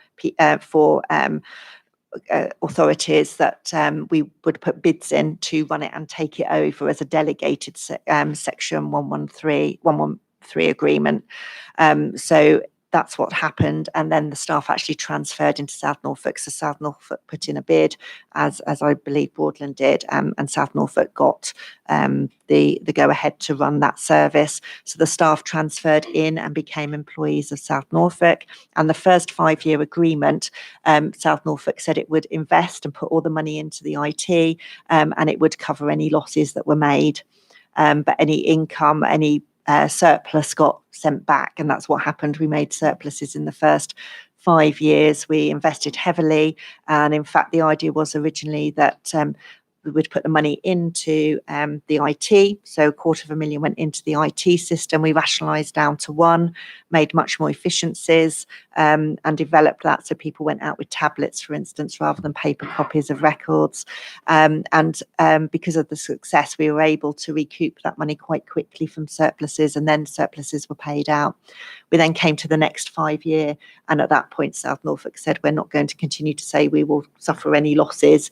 authorities, that we would put bids in to run it and take it over as a delegated section 113 agreement. So that's what happened, and then the staff actually transferred into South Norfolk. So South Norfolk put in a bid, as I believe Broadland did, and South Norfolk got the go-ahead to run that service. So the staff transferred in and became employees of South Norfolk. And the first 5-year agreement, South Norfolk said it would invest and put all the money into the IT, and it would cover any losses that were made. But any income, any surplus got sent back, and that's what happened. We made surpluses in the first 5 years. We invested heavily, and in fact the idea was originally that we would put the money into the IT. So £250,000 went into the IT system. We rationalised down to 1, made much more efficiencies, and developed that. So people went out with tablets, for instance, rather than paper copies of records. And because of the success, we were able to recoup that money quite quickly from surpluses, and then surpluses were paid out. We then came to the next 5-year, and at that point, South Norfolk said, we're not going to continue to say we will suffer any losses.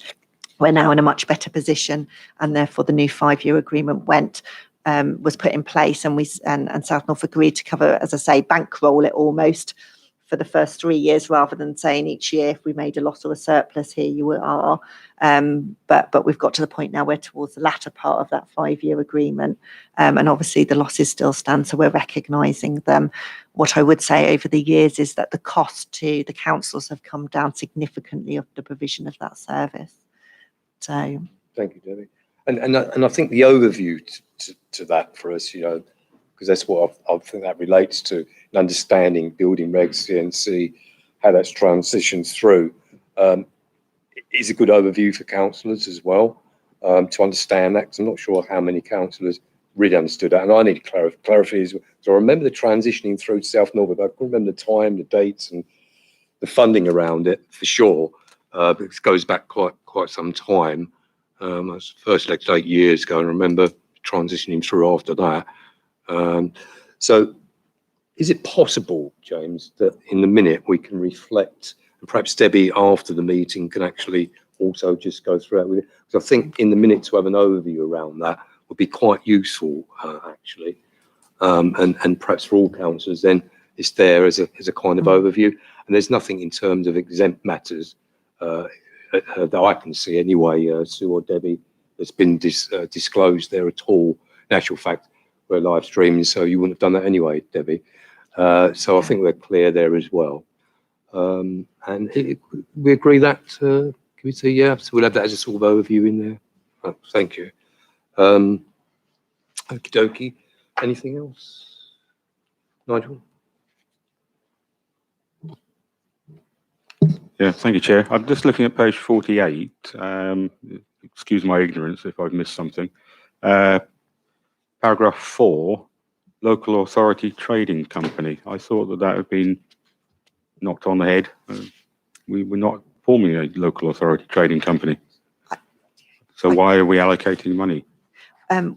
We're now in a much better position, and therefore the new 5-year agreement was put in place, and South Norfolk agreed to cover, as I say, bankroll it almost for the first 3 years, rather than saying each year if we made a loss or a surplus, here you are. But we've got to the point now where towards the latter part of that 5-year agreement, and obviously the losses still stand, so we're recognising them. What I would say over the years is that the cost to the councils have come down significantly of the provision of that service. So thank you, Debbie. And I think the overview to that for us, because that's what I think that relates to, understanding building regs, CNC, how that's transitioned through, is a good overview for councillors as well, to understand that, because I'm not sure how many councillors really understood that, and I need clarification. So I remember the transitioning through to South Norfolk, but I couldn't remember the time, the dates, and the funding around it for sure. It goes back quite some time. I was first elected 8 years ago, and I remember transitioning through after that. So is it possible, James, that in the minute we can reflect, and perhaps Debbie after the meeting can actually also just go through it with it? Because I think in the minute to have an overview around that would be quite useful, actually. And perhaps for all councillors then it's there as a kind of overview. And there's nothing in terms of exempt matters that I can see anyway, Sue or Debbie, that's been disclosed there at all. In actual fact, we're live streaming, so you wouldn't have done that anyway, Debbie. So I think we're clear there as well. And we agree that, can we say, yeah, so we'll have that as a sort of overview in there. Oh, thank you. Okie dokie. Anything else? Nigel? Yeah, thank you, Chair. I'm just looking at page 48. Excuse my ignorance if I've missed something. Paragraph 4, local authority trading company. I thought that that had been knocked on the head. We're not forming a local authority trading company. So why are we allocating money?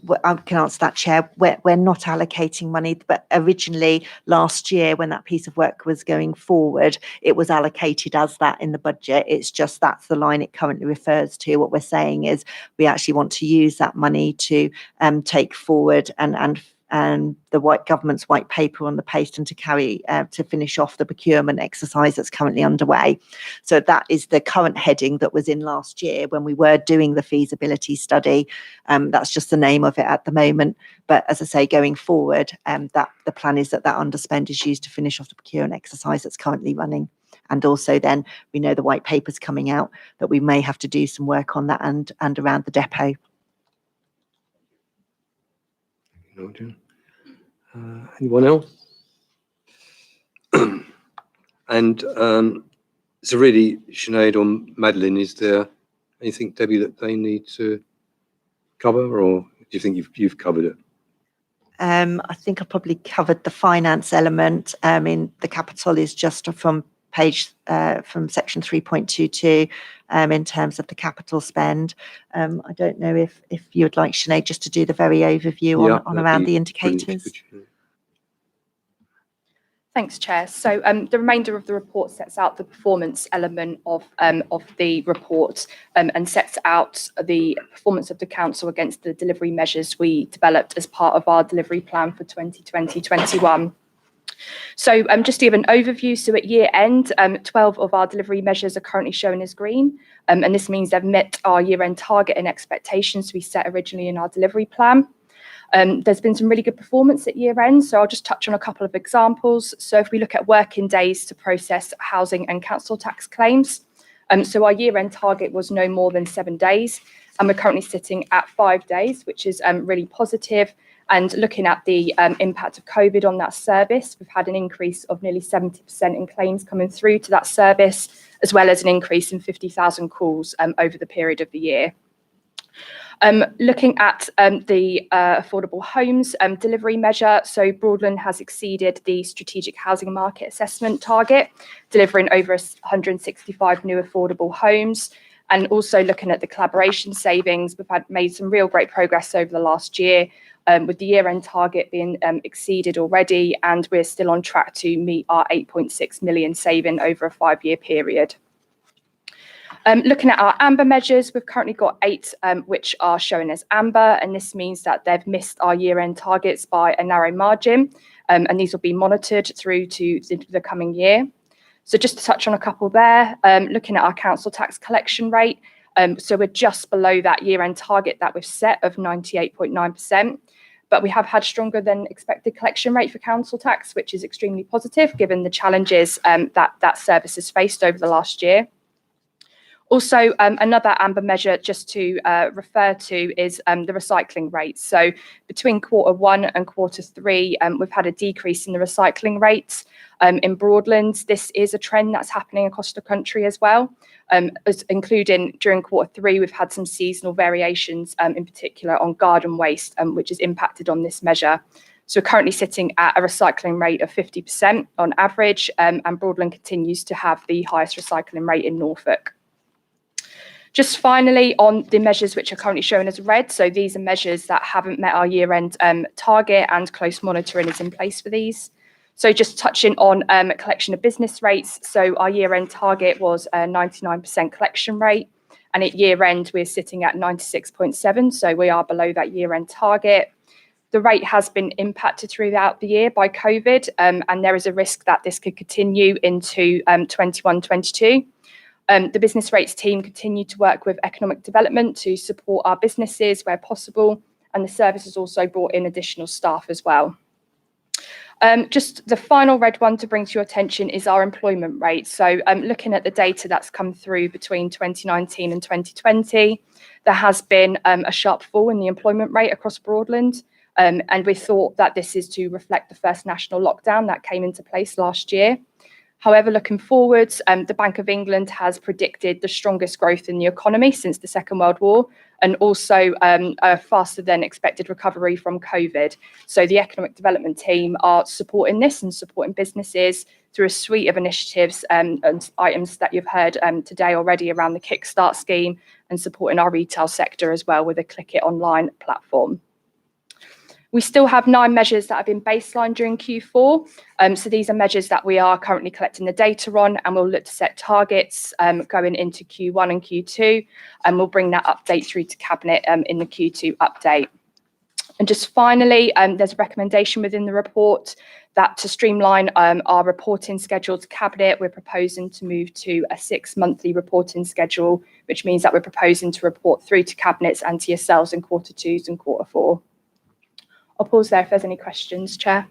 Well, I can answer that, Chair. We're not allocating money, but originally last year when that piece of work was going forward, it was allocated as that in the budget. It's just that's the line it currently refers to. What we're saying is we actually want to use that money to take forward and the government's white paper on the paste and to carry to finish off the procurement exercise that's currently underway. So that is the current heading that was in last year when we were doing the feasibility study. That's just the name of it at the moment. But as I say, going forward, that the plan is that underspend is used to finish off the procurement exercise that's currently running. And also then we know the white paper's coming out, that we may have to do some work on that and around the depot. Anyone else? And so really, Sinead or Madeline, is there anything, Debbie, that they need to cover, or do you think you've covered it? I think I probably covered the finance element. In the capital is just from page from section 3.22 in terms of the capital spend. I don't know if you would like, Sinead, just to do the very overview on around the indicators. Thanks, Chair. So the remainder of the report sets out the performance element of the report and sets out the performance of the council against the delivery measures we developed as part of our delivery plan for 2020-21. So just to give an overview, so at year end, 12 of our delivery measures are currently shown as green, and this means they've met our year end target and expectations we set originally in our delivery plan. There's been some really good performance at year end, so I'll just touch on a couple of examples. So if we look at working days to process housing and council tax claims, so our year end target was no more than 7 days, and we're currently sitting at 5 days, which is really positive. And looking at the impact of COVID on that service, we've had an increase of nearly 70% in claims coming through to that service, as well as an increase in 50,000 calls over the period of the year. Looking at the affordable homes delivery measure, so Broadland has exceeded the strategic housing market assessment target, delivering over 165 new affordable homes. And also looking at the collaboration savings, we've made some real great progress over the last year, with the year-end target being exceeded already, and we're still on track to meet our 8.6 million saving over a 5-year period. Looking at our amber measures, we've currently got 8 which are shown as amber, and this means that they've missed our year-end targets by a narrow margin, and these will be monitored through to the coming year. So just to touch on a couple there, looking at our council tax collection rate, so we're just below that year-end target that we've set of 98.9%, but we have had stronger than expected collection rate for council tax, which is extremely positive given the challenges that service has faced over the last year. Also, another amber measure just to refer to is the recycling rate. So between Q1 and Q3, we've had a decrease in the recycling rates. In Broadland, this is a trend that's happening across the country as well, including during Q3, we've had some seasonal variations, in particular on garden waste, which has impacted on this measure. So we're currently sitting at a recycling rate of 50% on average, and Broadland continues to have the highest recycling rate in Norfolk. Just finally, on the measures which are currently shown as red, so these are measures that haven't met our year-end target, and close monitoring is in place for these. So just touching on collection of business rates, so our year-end target was a 99% collection rate, and at year-end we're sitting at 96.7, so we are below that year-end target. The rate has been impacted throughout the year by COVID, and there is a risk that this could continue into 21-22. The business rates team continue to work with economic development to support our businesses where possible, and the service has also brought in additional staff as well. Just the final red one to bring to your attention is our employment rate. So looking at the data that's come through between 2019 and 2020, there has been a sharp fall in the employment rate across Broadland. And we thought that this is to reflect the first national lockdown that came into place last year. However, looking forwards, the Bank of England has predicted the strongest growth in the economy since the Second World War, and also a faster than expected recovery from COVID. So the economic development team are supporting this and supporting businesses through a suite of initiatives and items that you've heard today already around the Kickstart scheme, and supporting our retail sector as well with a Click It Online platform. We still have 9 measures that have been baselined during Q4. So these are measures that we are currently collecting the data on, and we'll look to set targets going into Q1 and Q2, and we'll bring that update through to Cabinet in the Q2 update. And just finally, there's a recommendation within the report that to streamline our reporting schedule to Cabinet, we're proposing to move to a 6-monthly reporting schedule, which means that we're proposing to report through to Cabinets and to yourselves in Q2 and Q4. I'll pause there if there's any questions, Chair.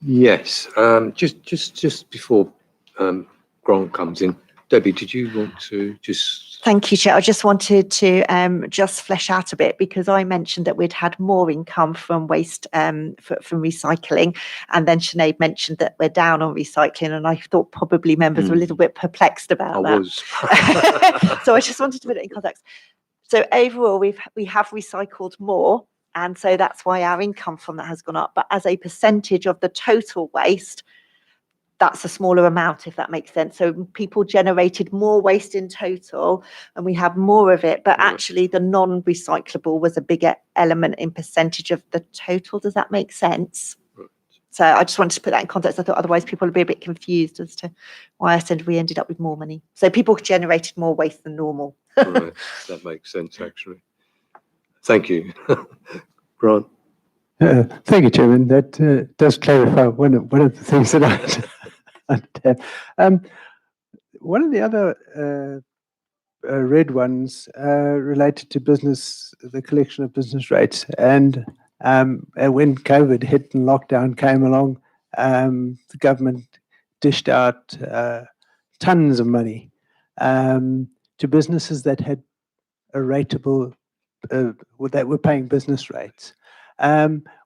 Yes, just before Grant comes in, Debbie, did you want to just... Thank you, Chair. I just wanted to just flesh out a bit, because I mentioned that we'd had more income from waste, from recycling, and then Sinead mentioned that we're down on recycling, and I thought probably members were a little bit perplexed about that. Was. So I just wanted to put it in context. So overall, we have recycled more, and so that's why our income from that has gone up. But as a percentage of the total waste, that's a smaller amount, if that makes sense. So people generated more waste in total, and we have more of it. But actually, the non-recyclable was a bigger element in percentage of the total. Does that make sense? So I just wanted to put that in context. I thought otherwise people would be a bit confused as to why I said we ended up with more money. So people generated more waste than normal. Right. That makes sense, actually. Thank you. Grant. Thank you, Chairman. That does clarify one of the things that I understand. One of the other red ones related to business, the collection of business rates. And when COVID hit and lockdown came along, the government dished out tons of money to businesses that had a rateable, that were paying business rates.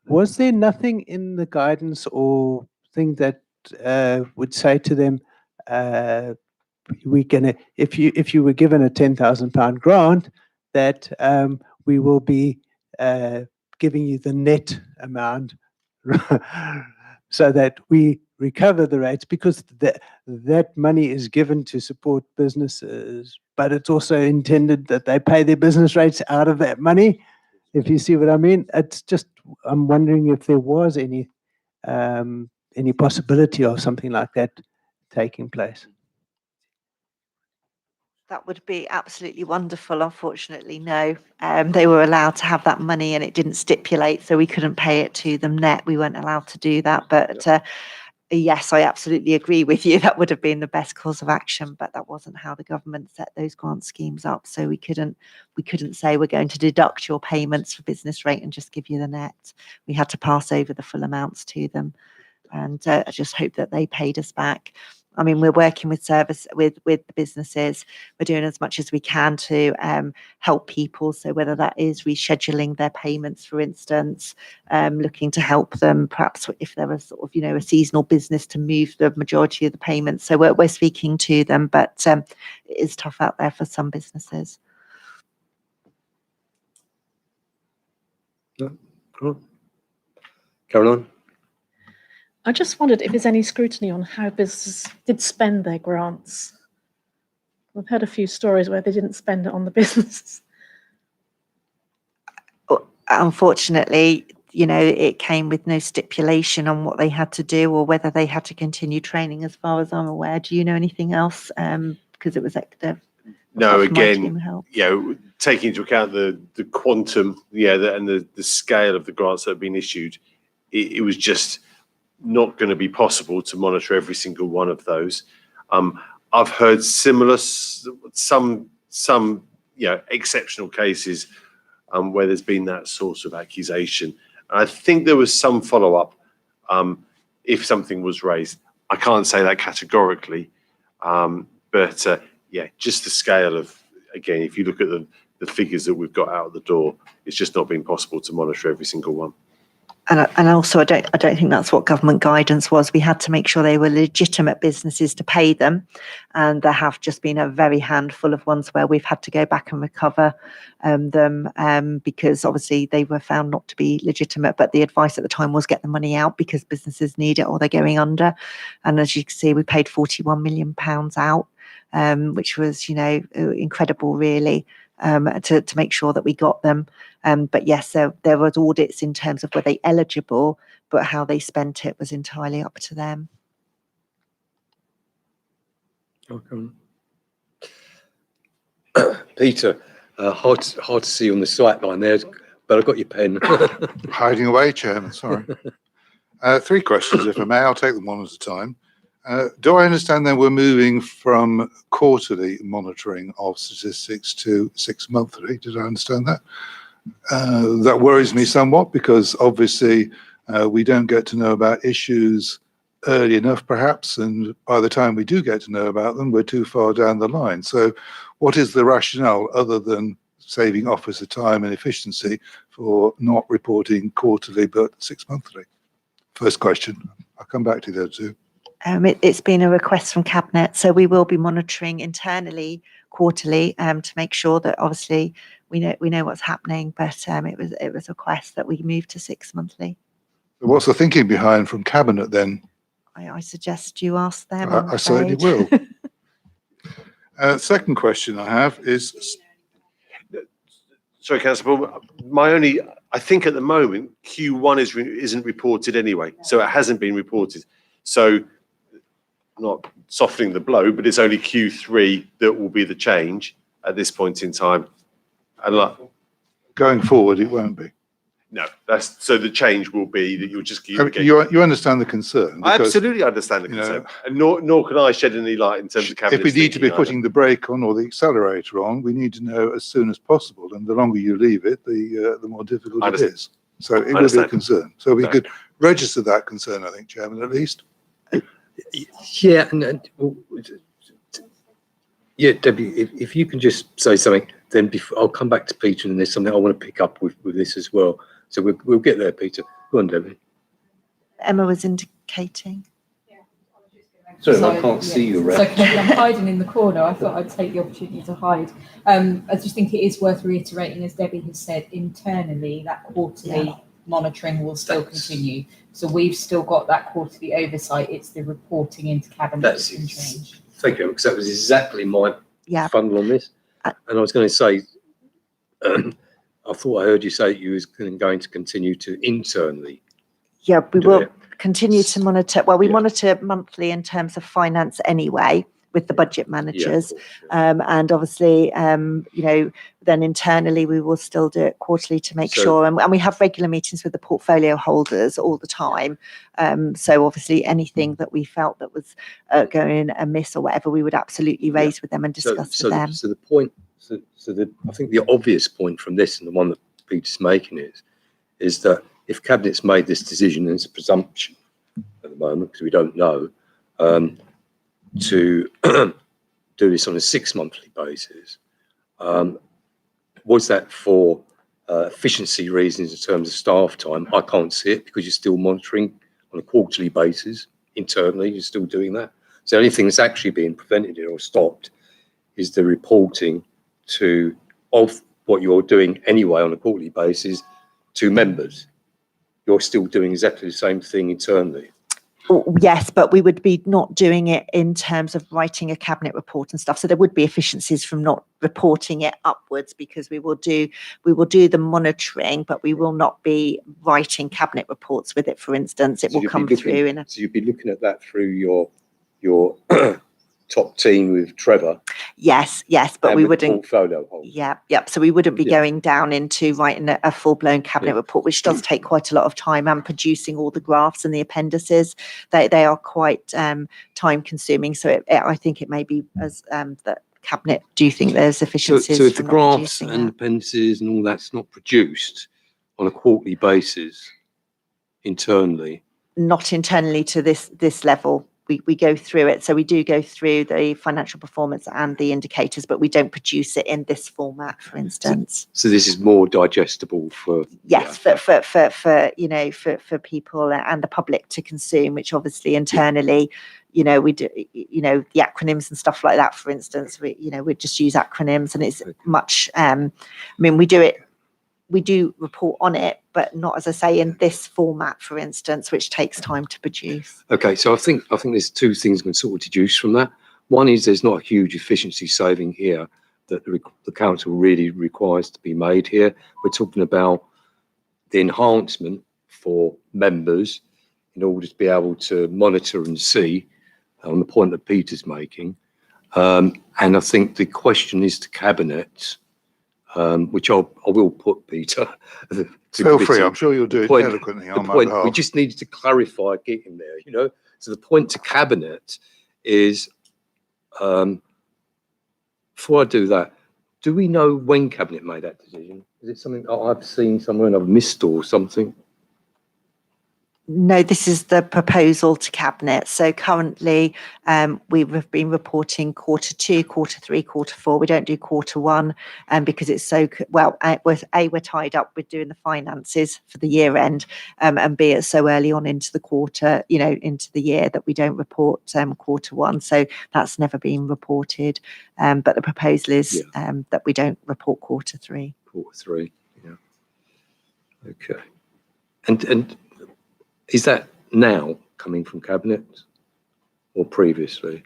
Was there nothing in the guidance or thing that would say to them, we're gonna, if you were given a £10,000 grant, that we will be giving you the net amount so that we recover the rates, because that money is given to support businesses, but it's also intended that they pay their business rates out of that money, if you see what I mean. It's just, I'm wondering if there was any possibility of something like that taking place. That would be absolutely wonderful. Unfortunately, no. They were allowed to have that money, and it didn't stipulate, so we couldn't pay it to them net. We weren't allowed to do that. But yes, I absolutely agree with you. That would have been the best course of action, but that wasn't how the government set those grant schemes up. So we couldn't say we're going to deduct your payments for business rate and just give you the net. We had to pass over the full amounts to them, and I just hope that they paid us back. I mean, we're working with the businesses. We're doing as much as we can to help people. So whether that is rescheduling their payments, for instance, looking to help them, perhaps if there was sort of, a seasonal business, to move the majority of the payments. So we're speaking to them, but it is tough out there for some businesses. Cool. Caroline? I just wondered if there's any scrutiny on how businesses did spend their grants. I've heard a few stories where they didn't spend it on the businesses. Unfortunately, it came with no stipulation on what they had to do or whether they had to continue training, as far as I'm aware. Do you know anything else? Because it was active. No, again, taking into account the quantum, and the scale of the grants that have been issued, it was just not going to be possible to monitor every single one of those. I've heard similar, some exceptional cases where there's been that sort of accusation. And I think there was some follow-up if something was raised. I can't say that categorically, but just the scale of, again, if you look at the figures that we've got out the door, it's just not been possible to monitor every single one. And also, I don't think that's what government guidance was. We had to make sure they were legitimate businesses to pay them, and there have just been a very handful of ones where we've had to go back and recover them because obviously they were found not to be legitimate. But the advice at the time was get the money out because businesses need it or they're going under. And as you can see, we paid £41 million out, which was incredible, really. To make sure that we got them. But yes, there was audits in terms of were they eligible, but how they spent it was entirely up to them. Okay. Peter, hard to see you on the sideline there, but I've got your pen. Hiding away, Chairman, sorry. 3 questions, if I may. I'll take them one at a time. Do I understand then we're moving from quarterly monitoring of statistics to 6 monthly? Did I understand that? That worries me somewhat because obviously we don't get to know about issues early enough, perhaps, and by the time we do get to know about them, we're too far down the line. So what is the rationale other than saving officer time and efficiency for not reporting quarterly but 6 monthly? First question. I'll come back to the other two. It's been a request from Cabinet, so we will be monitoring internally quarterly to make sure that obviously we know what's happening. But it was a request that we move to 6 monthly. What's the thinking behind from Cabinet then? I suggest you ask them. I certainly will. Second question I have is. Sorry, Councillor, I think at the moment Q1 isn't reported anyway, so it hasn't been reported. So not softening the blow, but it's only Q3 that will be the change at this point in time. And going forward, it won't be. No, so the change will be that you'll just keep. You understand the concern. I absolutely understand the concern, and nor can I shed any light in terms of Cabinet. If we need to be putting the brake on or the accelerator on, we need to know as soon as possible. And the longer you leave it, the more difficult it is. So it will be a concern. So we could register that concern, I think, Chairman, at least. Yeah, Debbie, if you can just say something, then I'll come back to Peter, and there's something I want to pick up with this as well. So we'll get there, Peter. Go on, Debbie. Emma was indicating. Sorry, I can't see you, Red. So I'm hiding in the corner. I thought I'd take the opportunity to hide. I just think it is worth reiterating, as Debbie has said, internally that quarterly monitoring will still continue. So we've still got that quarterly oversight. It's the reporting into Cabinet that's been changed. Thank you, because that was exactly my funnel on this. And I was going to say, I thought I heard you say you was going to continue to internally. Yeah, we will continue to monitor. Well, we monitor monthly in terms of finance anyway with the budget managers. And obviously, then internally we will still do it quarterly to make sure. And we have regular meetings with the portfolio holders all the time. So obviously anything that we felt that was going amiss or whatever, we would absolutely raise with them and discuss with them. So the point, I think the obvious point from this, and the one that Peter's making is that if Cabinet's made this decision, and it's a presumption at the moment because we don't know, to do this on a 6 monthly basis. Was that for efficiency reasons in terms of staff time? I can't see it because you're still monitoring on a quarterly basis internally. You're still doing that. So the only thing that's actually being prevented or stopped is the reporting of what you're doing anyway on a quarterly basis to members. You're still doing exactly the same thing internally. Yes, but we would be not doing it in terms of writing a cabinet report and stuff. So there would be efficiencies from not reporting it upwards, because we will do the monitoring, but we will not be writing cabinet reports with it. For instance, it will come through in a. So you'd be looking at that through your top team with Trevor. Yes, but we wouldn't. Portfolio hold. Yeah. So we wouldn't be going down into writing a full-blown cabinet report, which does take quite a lot of time, and producing all the graphs and the appendices. They are quite time-consuming. So I think it may be as that cabinet. Do you think there's efficiencies? So if the from not graphs producing and that? appendices and all that's not produced on a quarterly basis internally, Not internally to this level. We go through it. So we do go through the financial performance and the indicators, but we don't produce it in this format, for instance. so this is more digestible for for people and the public to consume, which obviously internally, we do, the acronyms and stuff like that, for instance, we just use acronyms, and it's much, we do report on it, but not, as I say, in this format, for instance, which takes time to produce. Okay, so I think there's two things we can sort of deduce from that. One is there's not a huge efficiency saving here that the council really requires to be made here. We're talking about the enhancement for members in order to be able to monitor and see on the point that Peter's making. And I think the question is to Cabinet, which I will put, Peter. Feel free, I'm sure you'll do it eloquently on my behalf. We just needed to clarify getting there, So the point to Cabinet is, before I do that, do we know when Cabinet made that decision? Is it something I've seen somewhere and I've missed or something? No, this is the proposal to Cabinet. So currently, we've been reporting quarter 2, quarter 3, quarter 4. We don't do quarter 1, because it's so we're tied up with doing the finances for the year end, and B, it's so early on into the quarter, into the year, that we don't report quarter 1. So that's never been reported. But the proposal is that we don't report quarter 3. Quarter 3, yeah. Okay. And is that now coming from Cabinet or previously,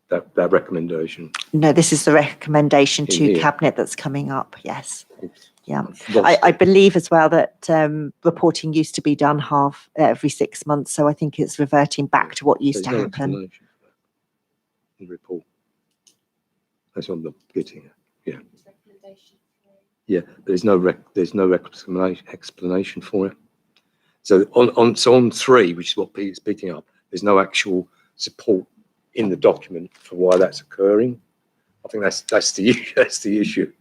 that recommendation? No, this is the recommendation to Cabinet that's coming up, yes. Yeah. I believe as well that reporting used to be done every 6 months, so I think it's reverting back to what used to happen. The report. That's what I'm getting at, yeah. Yeah, there's no explanation for it. So on 3, which is what Peter's picking up, there's no actual support in the document for why that's occurring. I think that's the issue.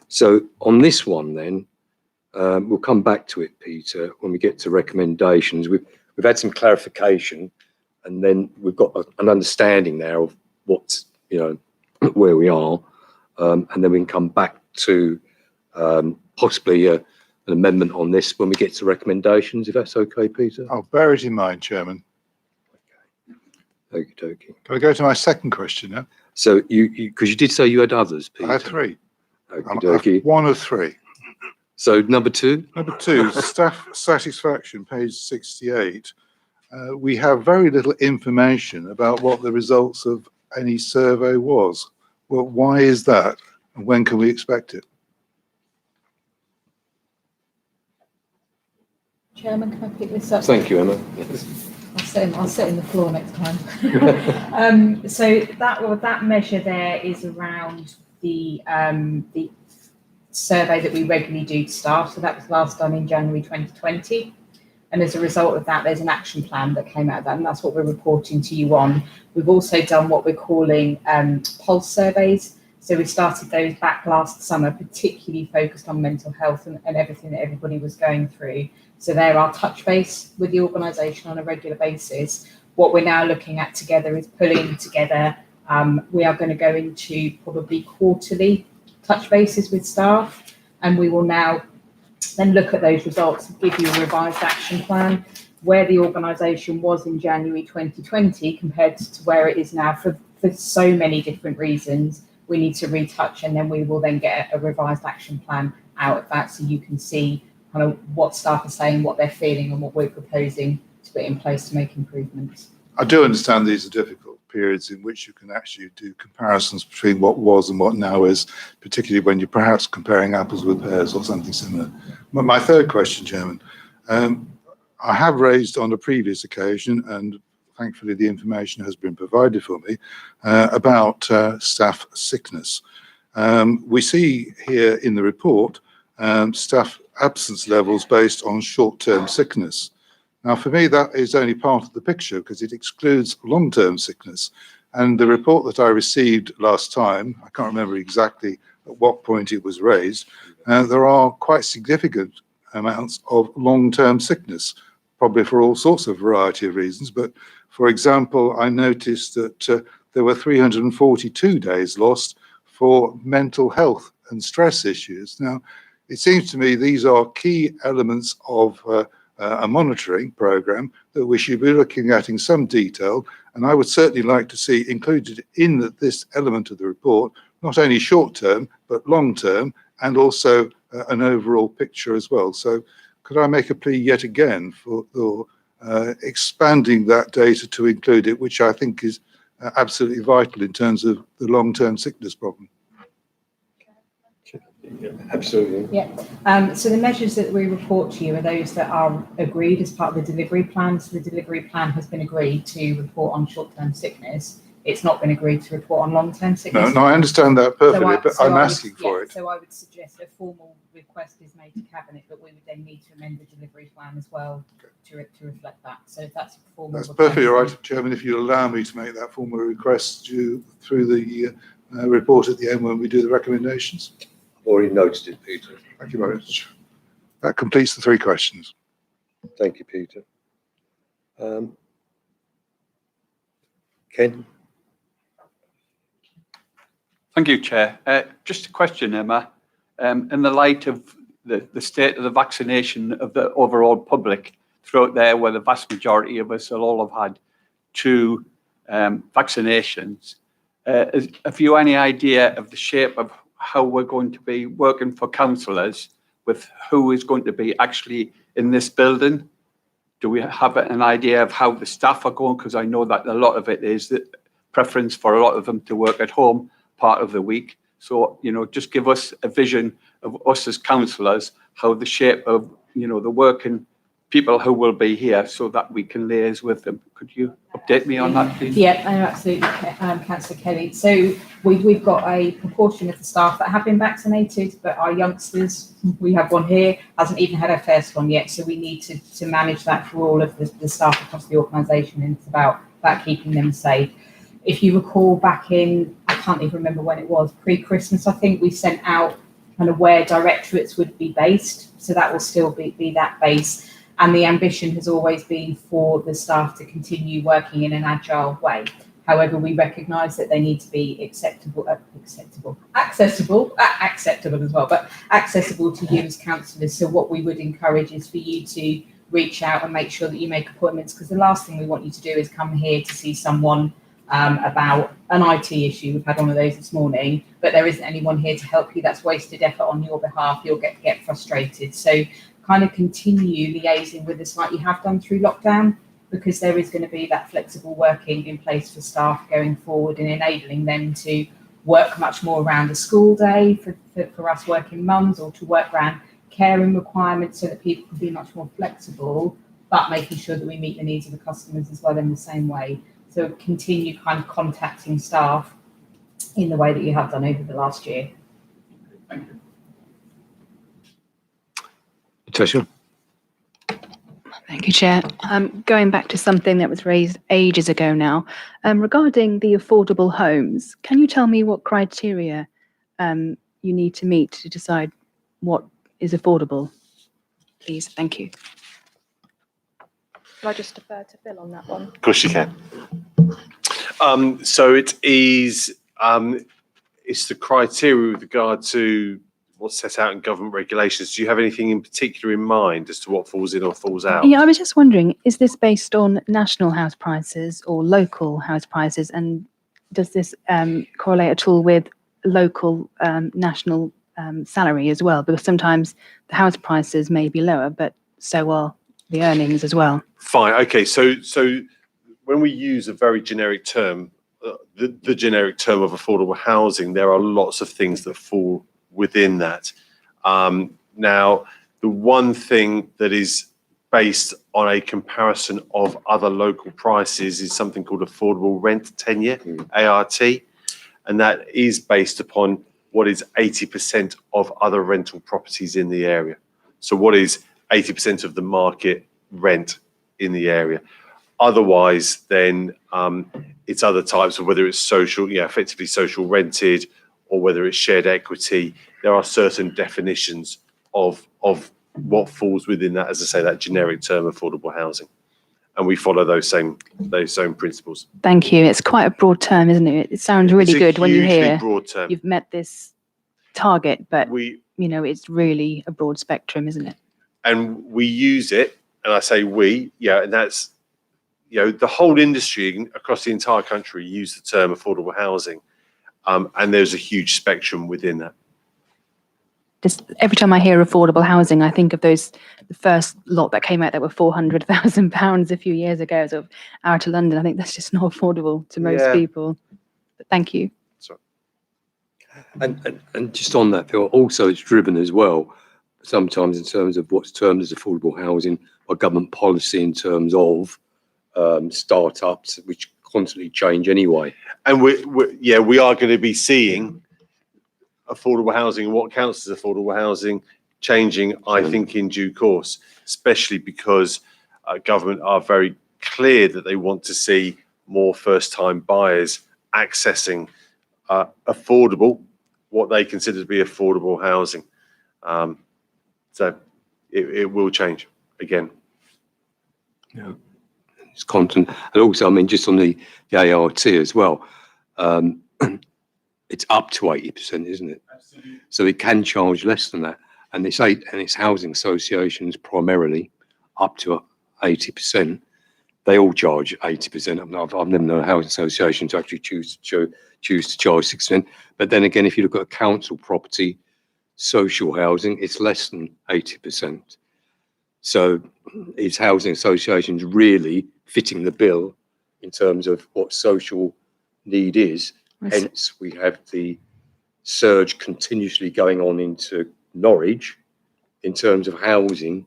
So on this one, then we'll come back to it, Peter, when we get to recommendations. We've had some clarification, and then we've got an understanding now of what's where we are, and then we can come back to possibly an amendment on this when we get to recommendations, if that's okay, Peter. I'll bear it in mind, Chairman. Okie dokie. Can we go to my second question now? So because you did say you had others, Peter. I had 3. Okie dokie. 1 of 3. So number 2? Number 2, staff satisfaction, page 68. We have very little information about what the results of any survey was. Well, why is that? And when can we expect it? Chairman, can I pick this up? Thank you, Emma. Yes. I'll sit in the floor next time. So that measure there is around the survey that we regularly do to staff. So that was last done in January 2020. And as a result of that, there's an action plan that came out of that, and that's what we're reporting to you on. We've also done what we're calling pulse surveys. So we started those back last summer, particularly focused on mental health and everything that everybody was going through. So they're our touch base with the organisation on a regular basis. what we're now looking at together is pulling together. We are going to go into probably quarterly touch bases with staff, and we will now then look at those results and give you a revised action plan where the organisation was in January 2020 compared to where it is now for so many different reasons. We need to retouch, and then we will then get a revised action plan out of that, so you can see kind of what staff are saying, what they're feeling, and what we're proposing to put in place to make improvements. I do understand these are difficult periods in which you can actually do comparisons between what was and what now is, particularly when you're perhaps comparing apples with pears or something similar. But my third question, Chairman, I have raised on a previous occasion, and thankfully the information has been provided for me, about staff sickness. We see here in the report staff absence levels based on short-term sickness. Now, for me, that is only part of the picture because it excludes long-term sickness. And the report that I received last time, I can't remember exactly at what point it was raised, there are quite significant amounts of long-term sickness, probably for all sorts of variety of reasons. But for example, I noticed that there were 342 days lost for mental health and stress issues. Now, it seems to me these are key elements of a monitoring program that we should be looking at in some detail. And I would certainly like to see included in this element of the report, not only short-term, but long-term, and also an overall picture as well. So could I make a plea yet again for expanding that data to include it, which I think is absolutely vital in terms of the long-term sickness problem? Yeah, absolutely. Yeah. So the measures that we report to you are those that are agreed as part of the delivery plan. So the delivery plan has been agreed to report on short-term sickness. It's not been agreed to report on long-term sickness. No, I understand that perfectly, but I'm asking for it. So I would suggest a formal request is made to Cabinet, but we would then need to amend the delivery plan as well to reflect that. So if that's a formal That's request, perfectly right, Chairman, if you allow me to make that formal request through the report at the end when we do the recommendations. I've already noted it, Peter. Thank you very much. That completes the three questions. Thank you, Peter. Ken? Thank you, Chair. Just a question, Emma. In the light of the state of the vaccination of the overall public throughout there, where the vast majority of us will all have had 2 vaccinations, have you any idea of the shape of how we're going to be working for councillors with who is going to be actually in this building? Do we have an idea of how the staff are going? Because I know that a lot of it is the preference for a lot of them to work at home part of the week. So, you know, just give us a vision of us as councillors, how the shape of, you know, the working people who will be here so that we can liaise with them. Could you update me on that, please? Yeah, absolutely, Councillor Kelly. So we've got a proportion of the staff that have been vaccinated, but our youngsters, we have one here, hasn't even had her first one yet. So we need to manage that for all of the staff across the organisation, and it's about keeping them safe. If you recall back in, I can't even remember when it was, pre-Christmas, I think we sent out kind of where directorates would be based. So that will still be that base. And the ambition has always been for the staff to continue working in an agile way. However, we recognise that they need to be accessible as well, but accessible to you as councillors. So what we would encourage is for you to reach out and make sure that you make appointments, because the last thing we want you to do is come here to see someone about an IT issue. We've had one of those this morning, but there isn't anyone here to help you. That's wasted effort on your behalf. You'll get frustrated. So kind of continue liaising with us like you have done through lockdown, because there is going to be that flexible working in place for staff going forward and enabling them to work much more around the school day for us working mums, or to work around caring requirements so that people can be much more flexible, but making sure that we meet the needs of the customers as well in the same way. So continue kind of contacting staff in the way that you have done over the last year. Thank you. Natasha? Thank you, Chair. Going back to something that was raised ages ago now, regarding the affordable homes, can you tell me what criteria you need to meet to decide what is affordable, please? Thank you. Can I just defer to Phil on that one? Of course you can. So it is, it's the criteria with regard to what's set out in government regulations. Do you have anything in particular in mind as to what falls in or falls out? Yeah, I was just wondering, is this based on national house prices or local house prices? And does this correlate at all with local national salary as well? Because sometimes the house prices may be lower, but so are the earnings as well. Fine. Okay. So when we use a very generic term, the generic term of affordable housing, there are lots of things that fall within that. Now, the one thing that is based on a comparison of other local prices is something called affordable rent tenure, ART, and that is based upon what is 80% of other rental properties in the area. So what is 80% of the market rent in the area? Otherwise, then it's other types of whether it's social, effectively social rented, or whether it's shared equity. There are certain definitions of what falls within that, as I say, that generic term, affordable housing, and we follow those same principles. Thank you. It's quite a broad term, isn't it? It sounds really good when you hear broad term. you've met this target, but it's really a broad spectrum, isn't it? And we use it, and I say we, and that's the whole industry across the entire country use the term affordable housing. And there's a huge spectrum within that. Just every time I hear affordable housing, I think of the first lot that came out that were £400,000 a few years ago, sort of out of London. I think that's just not affordable to most people. But thank you. Sorry. And just on that, Phil, also it's driven as well, sometimes in terms of what's termed as affordable housing by government policy in terms of startups, which constantly change anyway. And we are going to be seeing affordable housing and what counts as affordable housing changing, I think, in due course, especially because government are very clear that they want to see more first-time buyers accessing affordable, what they consider to be affordable housing. So it will change again. Yeah. It's constant. And also, I mean, just on the ART as well, it's up to 80%, isn't it? Absolutely. So it can charge less than that. And it's housing associations primarily up to 80%. They all charge 80%. I've never known a housing association to actually choose to charge 6%. But then again, if you look at a council property, social housing, it's less than 80%. So is housing associations really fitting the bill in terms of what social need is? Hence, we have the surge continuously going on into Norwich in terms of housing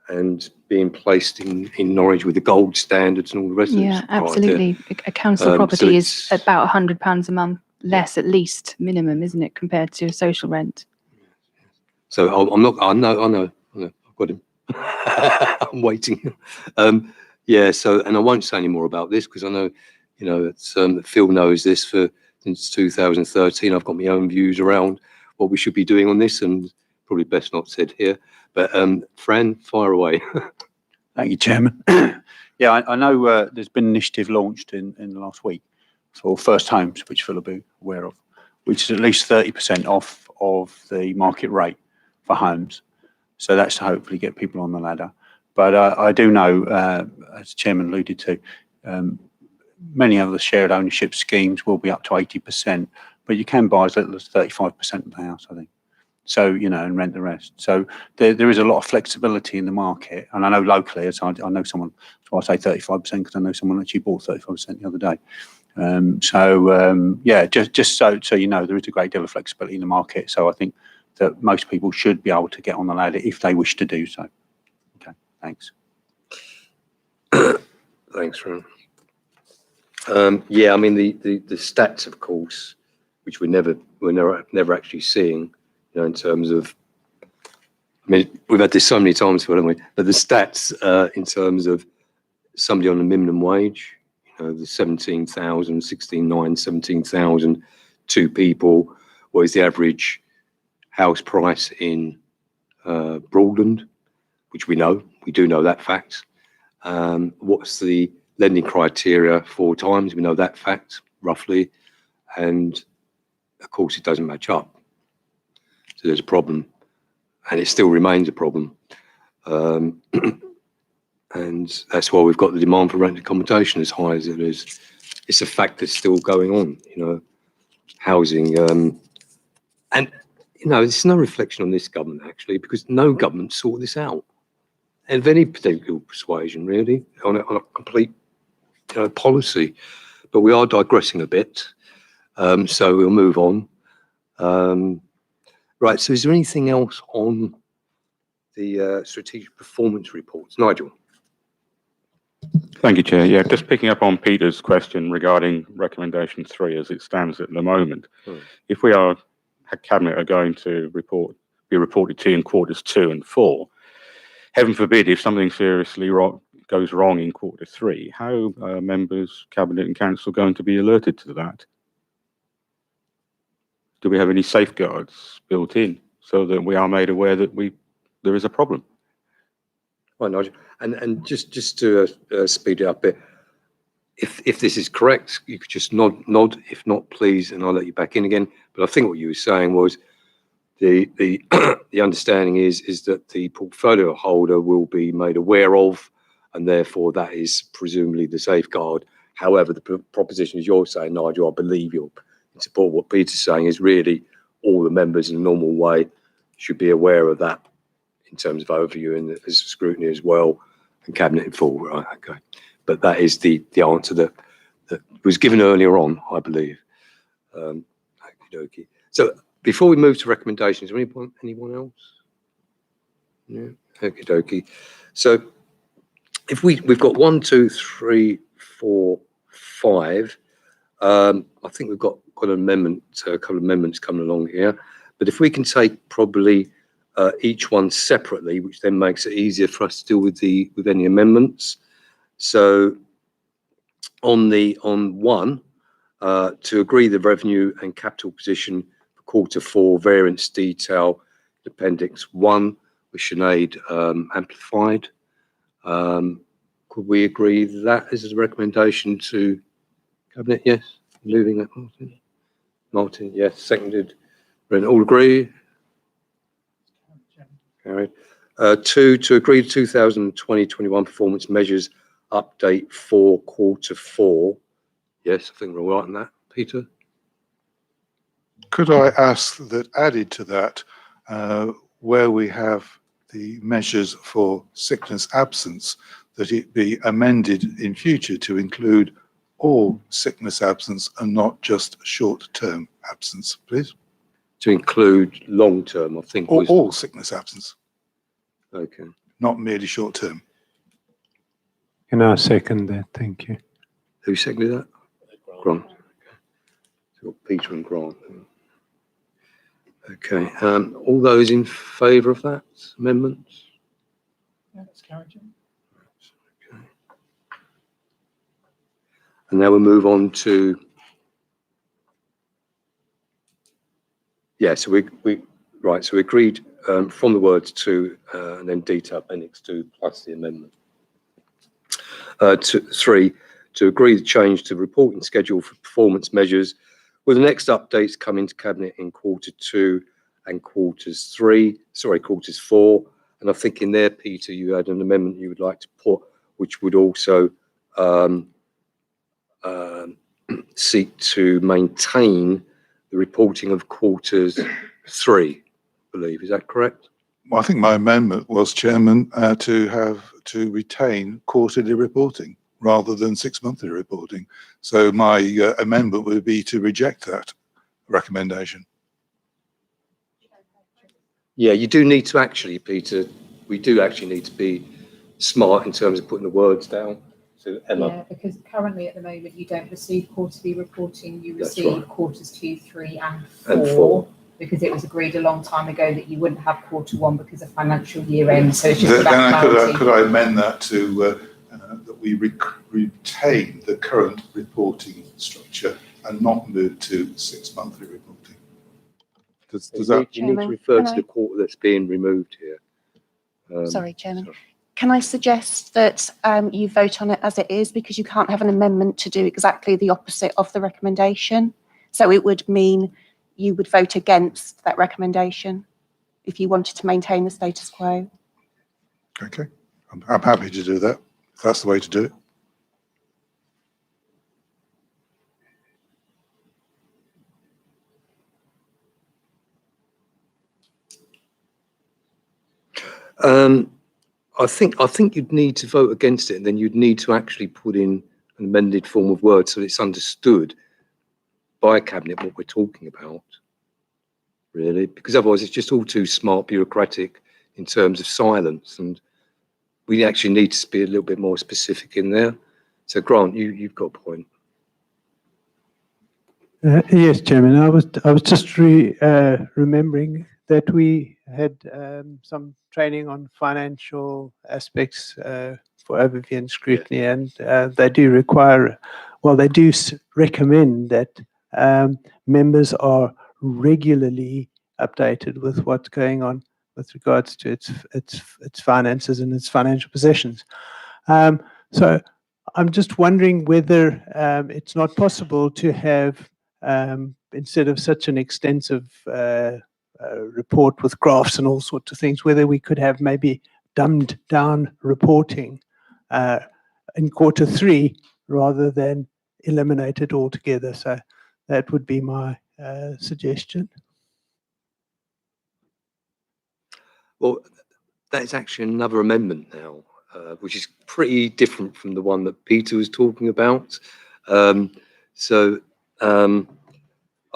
and being placed in Norwich with the gold standards and all the rest of it. Yeah, absolutely. A council property is about £100 a month less, at least minimum, isn't it, compared to social rent? So I'm not. I know. I've got him. I'm waiting. So, and I won't say any more about this because I know, it's, Phil knows this since 2013. I've got my own views around what we should be doing on this, and probably best not said here. But Fran, fire away. Thank you, Chairman. I know there's been an initiative launched in the last week for first homes, which Phil will be aware of, which is at least 30% off of the market rate for homes. So that's to hopefully get people on the ladder. But I do know, as the Chairman alluded to, many of the shared ownership schemes will be up to 80%, but you can buy as little as 35% of the house, I think. So, and rent the rest. So there is a lot of flexibility in the market. And I know locally, as I know someone, that's why I say 35%, because I know someone actually bought 35% the other day. Just so you know, there is a great deal of flexibility in the market. So I think that most people should be able to get on the ladder if they wish to do so. Okay, thanks. Thanks, Ron. I mean the stats, of course, which we're never actually seeing, in terms of. I mean, we've had this so many times, haven't we? But the stats in terms of somebody on the minimum wage, the 17,000, 16,900, 17,000, two people. What is the average house price in Broadland, which we do know that fact. What's the lending criteria 4 times? We know that fact roughly, and of course it doesn't match up. So there's a problem, and it still remains a problem. And that's why we've got the demand for rented accommodation as high as it is. It's a fact that's still going on, housing. And, it's no reflection on this government, actually, because no government sorted this out. And of any particular persuasion, really, on a complete policy. But we are digressing a bit, so we'll move on. Right, so is there anything else on the strategic performance reports? Nigel? Thank you, Chair. Yeah, just picking up on Peter's question regarding recommendation 3 as it stands at the moment. If we Cabinet are going to be reported to in quarters 2 and 4, heaven forbid if something seriously goes wrong in quarter 3, how are members, Cabinet and Council going to be alerted to that? Do we have any safeguards built in so that we are made aware that there is a problem? Right, Nigel. And just to speed it up a bit, if this is correct, you could just nod. If not, please, and I'll let you back in again. But I think what you were saying was the the understanding is that the portfolio holder will be made aware of, and therefore that is presumably the safeguard. However, the proposition, as you're saying, Nigel, I believe you're in support of what Peter's saying, is really all the members in a normal way should be aware of that in terms of overview and as scrutiny as well, and Cabinet in full, right? Okay. But that is the answer that was given earlier on, I believe. Okie dokie. So before we move to recommendations, anyone else? Yeah, okie dokie. So if we've got 1, 2, 3, 4, 5. I think we've got an amendment, a couple of amendments coming along here. But if we can take probably each one separately, which then makes it easier for us to deal with any amendments. So on 1, to agree the revenue and capital position for quarter 4 variance detail, appendix 1 with Sinead amplified. Could we agree that as a recommendation to Cabinet? Yes. Moving that, Martin. Martin, yes. Seconded. All agree? Carried. 2, to agree to 2020-21 performance measures update for quarter 4. Yes, I think we're all right on that. Peter? Could I ask that added to that, where we have the measures for sickness absence, that it be amended in future to include all sickness absence and not just short-term absence, please? To include long-term, I think. All sickness absence. Okay. Not merely short-term. Can I second that? Thank you. Who seconded that? Grant. Okay. So Peter and Grant. Okay. All those in favour of that amendment? Yeah, that's carried. Okay. And now we'll move on to. Yeah, so we agreed from the words 2 and then detail appendix 2 plus the amendment. 3, to agree the change to reporting schedule for performance measures, with the next updates coming to Cabinet in quarter 2 and quarters 4. And I think in there, Peter, you had an amendment you would like to put, which would also seek to maintain the reporting of quarters 3, I believe. Is that correct? Well, I think my amendment was, Chairman, to retain quarterly reporting rather than 6-monthly reporting. So my amendment would be to reject that recommendation. Yeah, you do need to actually, Peter, we do actually need to be smart in terms of putting the words down. So Emma. Yeah, because currently at the moment you don't receive quarterly reporting, you That's receive right. quarters 2, 3 and 4. Because it was agreed a long time ago that you wouldn't have quarter 1 because of financial year end. So it's just about clarity. Could I amend that to that we retain the current reporting structure and not move to 6-monthly reporting? You need to refer to the quarter that's being removed here. Sorry, Chairman. Sorry. Can I suggest that you vote on it as it is, because you can't have an amendment to do exactly the opposite of the recommendation? So it would mean you would vote against that recommendation if you wanted to maintain the status quo. Okay, I'm happy to do that, if that's the way to do it. I think you'd need to vote against it, and then you'd need to actually put in an amended form of word so it's understood by Cabinet what we're talking about, really, because otherwise it's just all too smart bureaucratic in terms of silence, and we actually need to be a little bit more specific in there. So Grant, you've got a point. Yes, Chairman. I was just remembering that we had some training on financial aspects for overview and scrutiny, and they do require, well, they do recommend that members are regularly updated with what's going on with regards to its finances and its financial positions. So I'm just wondering whether it's not possible to have, instead of such an extensive report with graphs and all sorts of things, whether we could have maybe dumbed down reporting in Q3 rather than eliminate it altogether. So that would be my suggestion. Well, that is actually another amendment now, which is pretty different from the one that Peter was talking about. I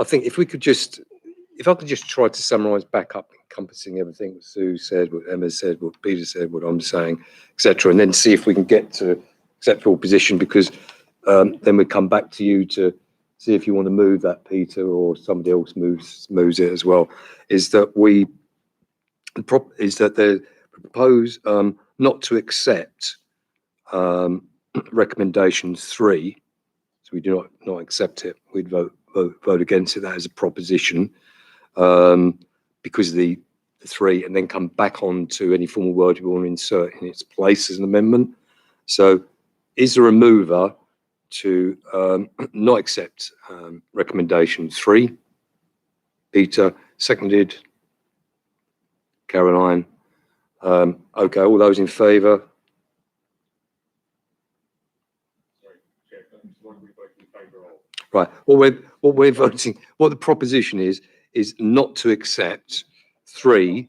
think if I could just try to summarise back up, encompassing everything what Sue said, what Emma said, what Peter said, what I'm saying, etc., and then see if we can get to acceptable position, because then we come back to you to see if you want to move that, Peter, or somebody else moves it as well. Is that they propose not to accept recommendation 3, so we do not accept it. We'd vote against it. That is a proposition, because of the 3, and then come back on to any formal word we want to insert in its place as an amendment. So, is there a mover to not accept recommendation 3? Peter, seconded. Caroline. Okay, all those in favour? Right. What we're voting, what the proposition is not to accept 3.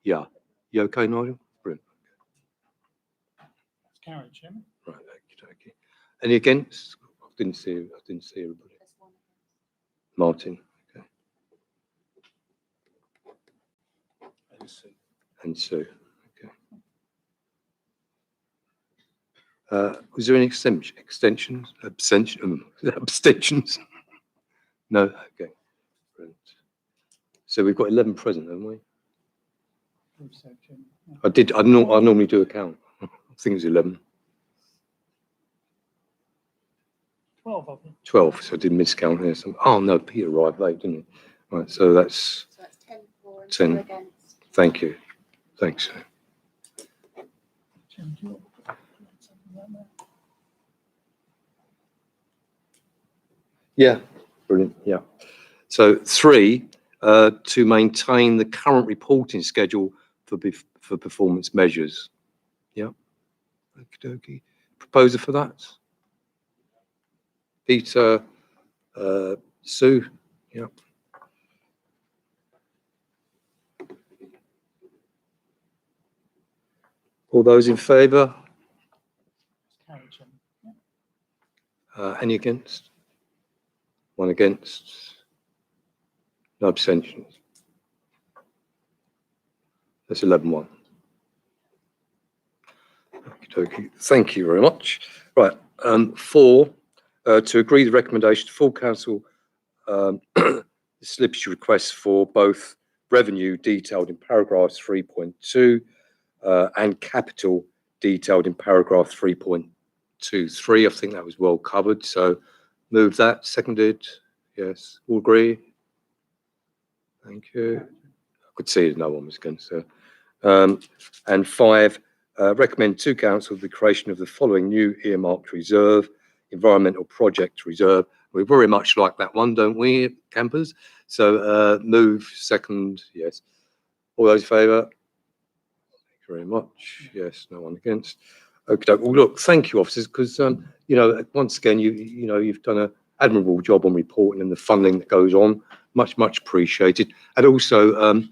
Yeah. You okay, Nigel? Brilliant. Carried, Chairman. Right. Okay. Any against? I didn't see everybody. Martin. Okay. And Sue. Okay. Was there any abstentions? Abstentions? No. Okay. Brilliant. So we've got 11 present, haven't we? I normally do a count. I think it's 11. 12 of them. 12, so I did miscount there. So, oh no, Peter arrived late, didn't he? Right, so that's 10. Thank you. Thanks. Yeah, brilliant. Yeah. So 3, to maintain the current reporting schedule for performance measures. Yeah. Okie dokie. Proposer for that? Peter, Sue? Yeah. All those in favour? Any against? One against? No abstentions? That's 11-1. Okey-dokey. Thank you very much. Right, 4, to agree the recommendation to full council, the slippage requests for both revenue detailed in paragraph 3.2 and capital detailed in paragraph 3.23. I think that was well covered. So move that. Seconded. Yes. All agree? Thank you. I could see no one was against. And 5, recommend to council the creation of the following new earmarked reserve, environmental project reserve. We very much like that one, don't we, campers? So move, second, yes. All those in favour? Thank you very much. Yes, no one against. Okay, well, look, thank you, officers, because you know, once again, you've done an admirable job on reporting and the funding that goes on. Much appreciated, and also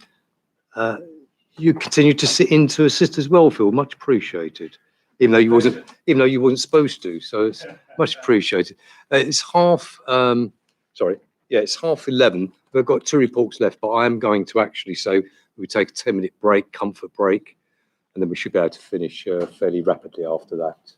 you continue to sit in to assist as well, Phil. Much appreciated, even though you wasn't supposed to. So it's much appreciated. It's half. Sorry, yeah, it's 11:30. We've got 2 reports left, but I am going to actually say we take a 10-minute break, comfort break, and then we should be able to finish fairly rapidly after that.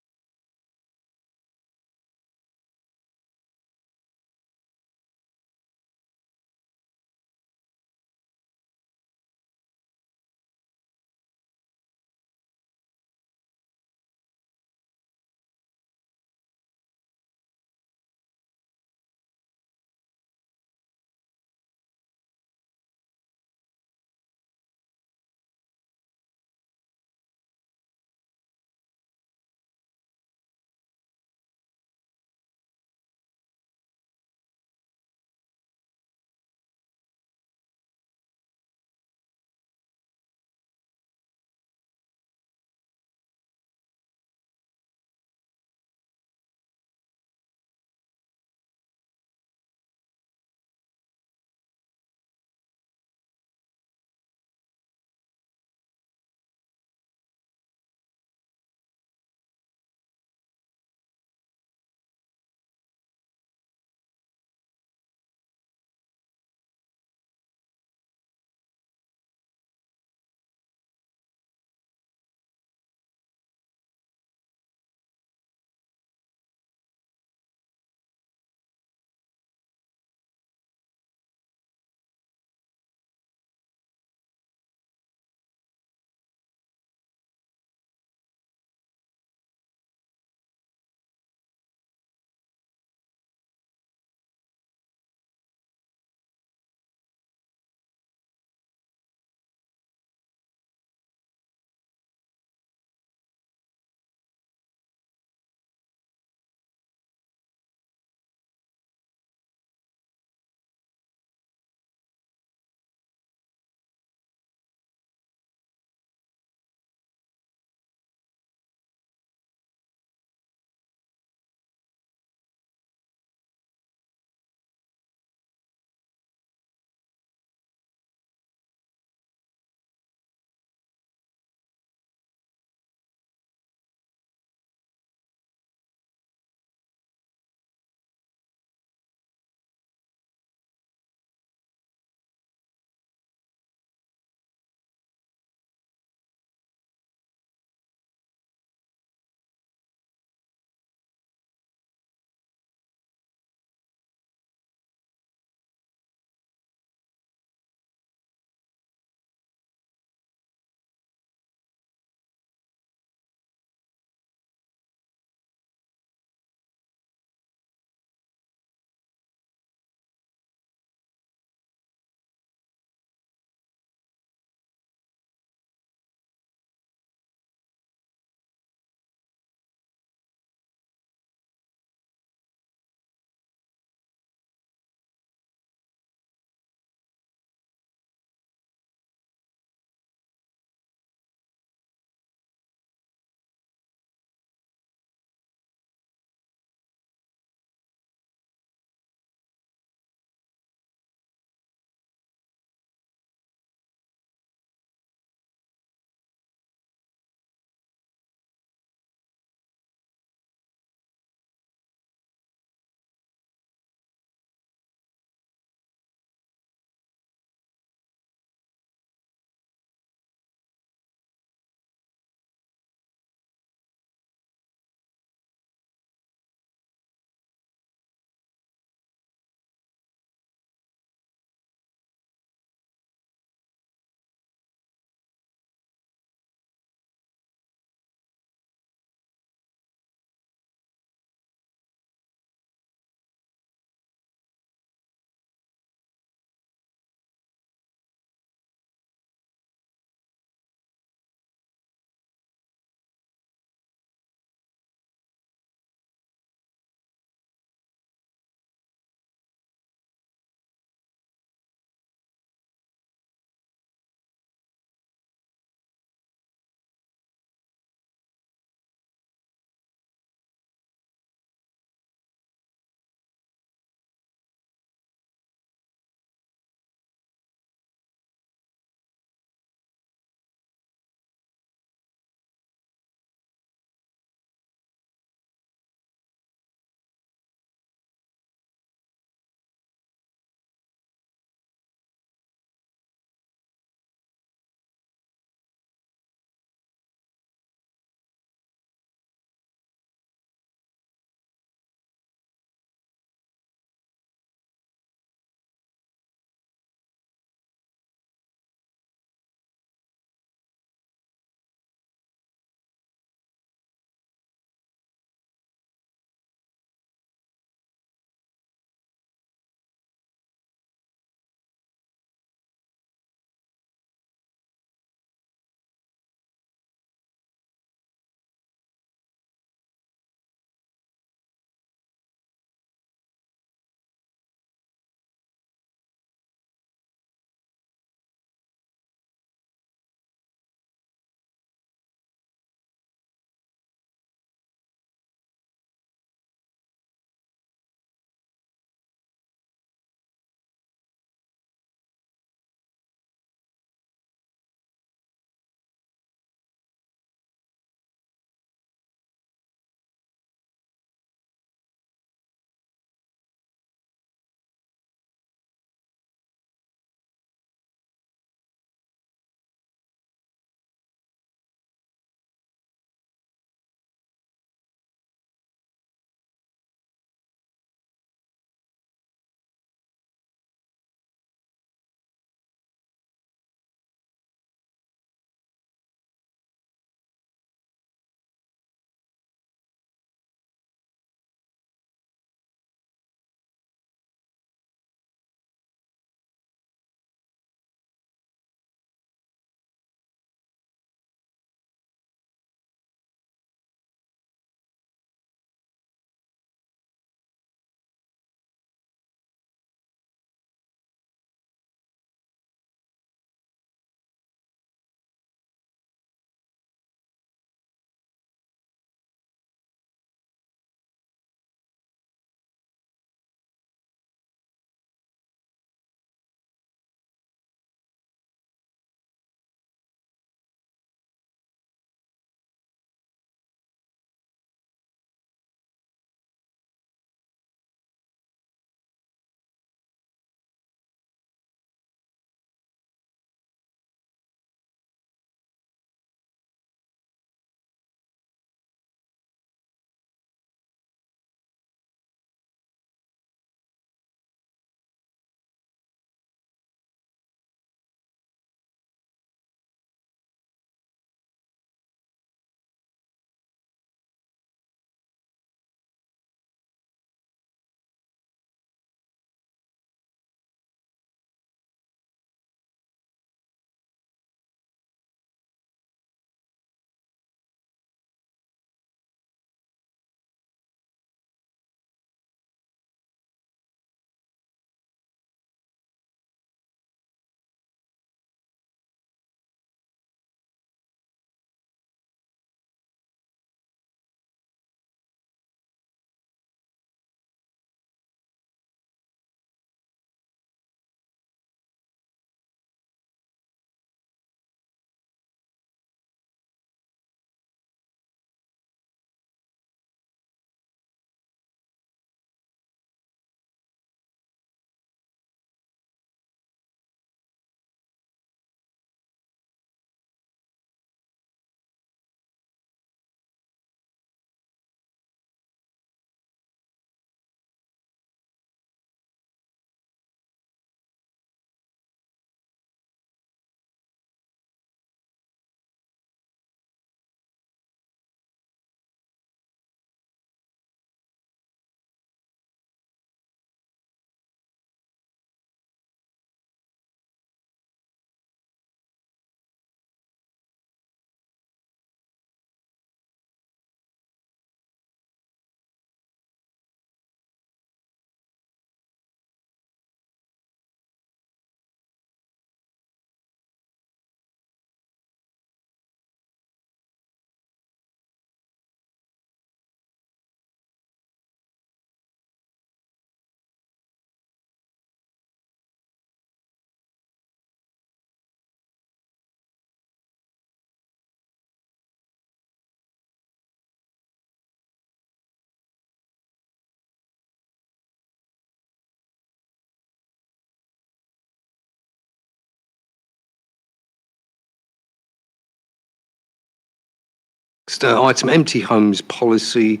Next item, empty homes policy,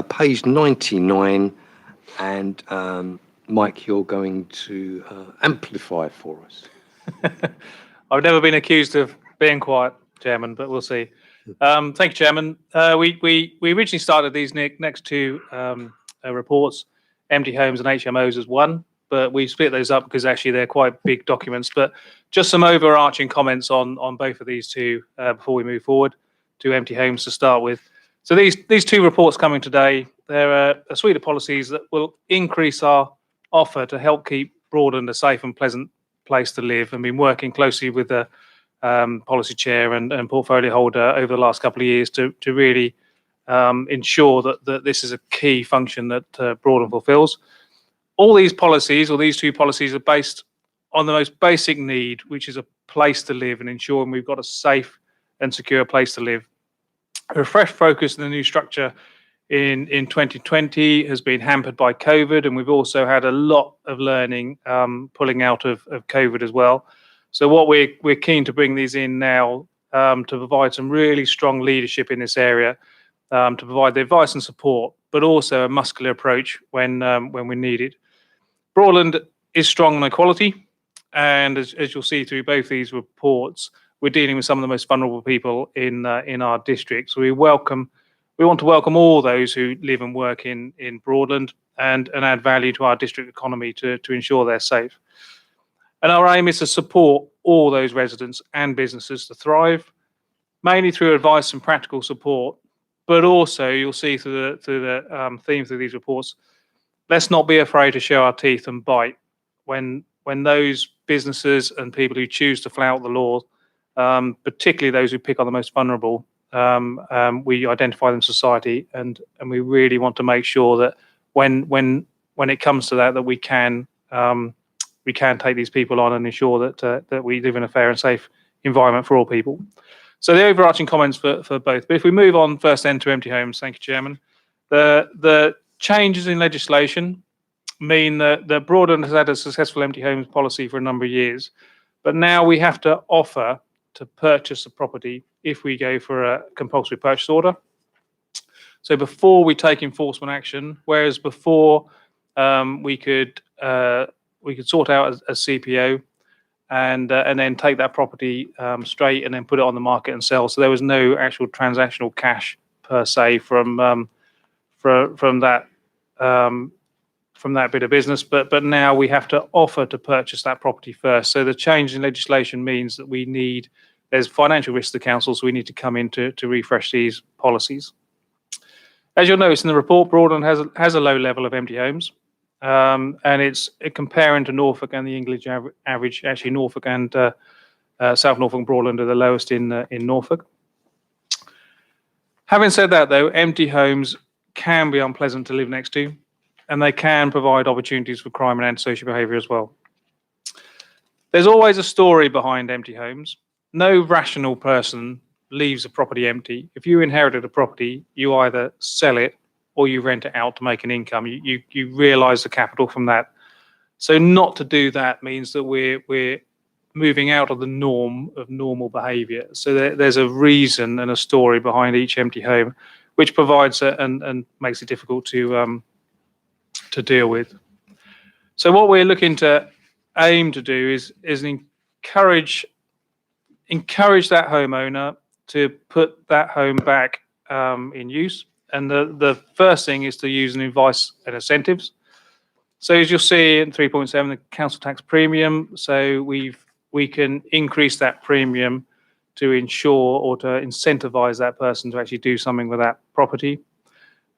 page 99. And Mike, you're going to amplify for us. I've never been accused of being quiet, Chairman, but we'll see. Thank you, Chairman. We originally started these next two reports, empty homes and HMOs, as one, but we split those up because actually they're quite big documents. But just some overarching comments on both of these two before we move forward to empty homes to start with. So these two reports coming today, they're a suite of policies that will increase our offer to help keep Broadland a safe and pleasant place to live, and been working closely with the policy chair and portfolio holder over the last couple of years to really ensure that this is a key function that Broadland fulfills. All these policies, or these two policies, are based on the most basic need, which is a place to live and ensuring we've got a safe and secure place to live. A refreshed focus in the new structure in 2020 has been hampered by COVID, and we've also had a lot of learning pulling out of COVID as well. So what we're keen to bring these in now to provide some really strong leadership in this area, to provide the advice and support, but also a muscular approach when we need it. Broadland is strong on equality, and as you'll see through both these reports, we're dealing with some of the most vulnerable people in our district. So we want to welcome all those who live and work in Broadland and add value to our district economy to ensure they're safe. And our aim is to support all those residents and businesses to thrive, mainly through advice and practical support, but also you'll see through the theme through these reports, let's not be afraid to show our teeth and bite when those businesses and people who choose to flout the law, particularly those who pick on the most vulnerable, we identify them in society, and we really want to make sure that when it comes to that we can take these people on and ensure that we live in a fair and safe environment for all people. So the overarching comments for both. But if we move on first then to empty homes, thank you, Chairman. The changes in legislation mean that Broadland has had a successful empty homes policy for a number of years, but now we have to offer to purchase a property if we go for a compulsory purchase order. So before we take enforcement action, whereas before we could sort out a CPO and then take that property straight and then put it on the market and sell. So there was no actual transactional cash per se from that bit of business, but now we have to offer to purchase that property first. So the change in legislation means that there's financial risk to council, so we need to come in to refresh these policies. As you'll notice in the report, Broadland has a low level of empty homes, and it's comparing to Norfolk and the English average. Actually, Norfolk and South Norfolk and Broadland are the lowest in Norfolk. Having said that, though, empty homes can be unpleasant to live next to, and they can provide opportunities for crime and antisocial behaviour as well. There's always a story behind empty homes. No rational person leaves a property empty. If you inherited a property, you either sell it or you rent it out to make an income. You realise the capital from that. So not to do that means that we're moving out of the norm of normal behaviour. So there's a reason and a story behind each empty home, which provides and makes it difficult to deal with. So what we're looking to aim to do is encourage that homeowner to put that home back in use. And the first thing is to use an advice and incentives. So as you'll see in 3.7, the council tax premium. So we can increase that premium to ensure or to incentivise that person to actually do something with that property.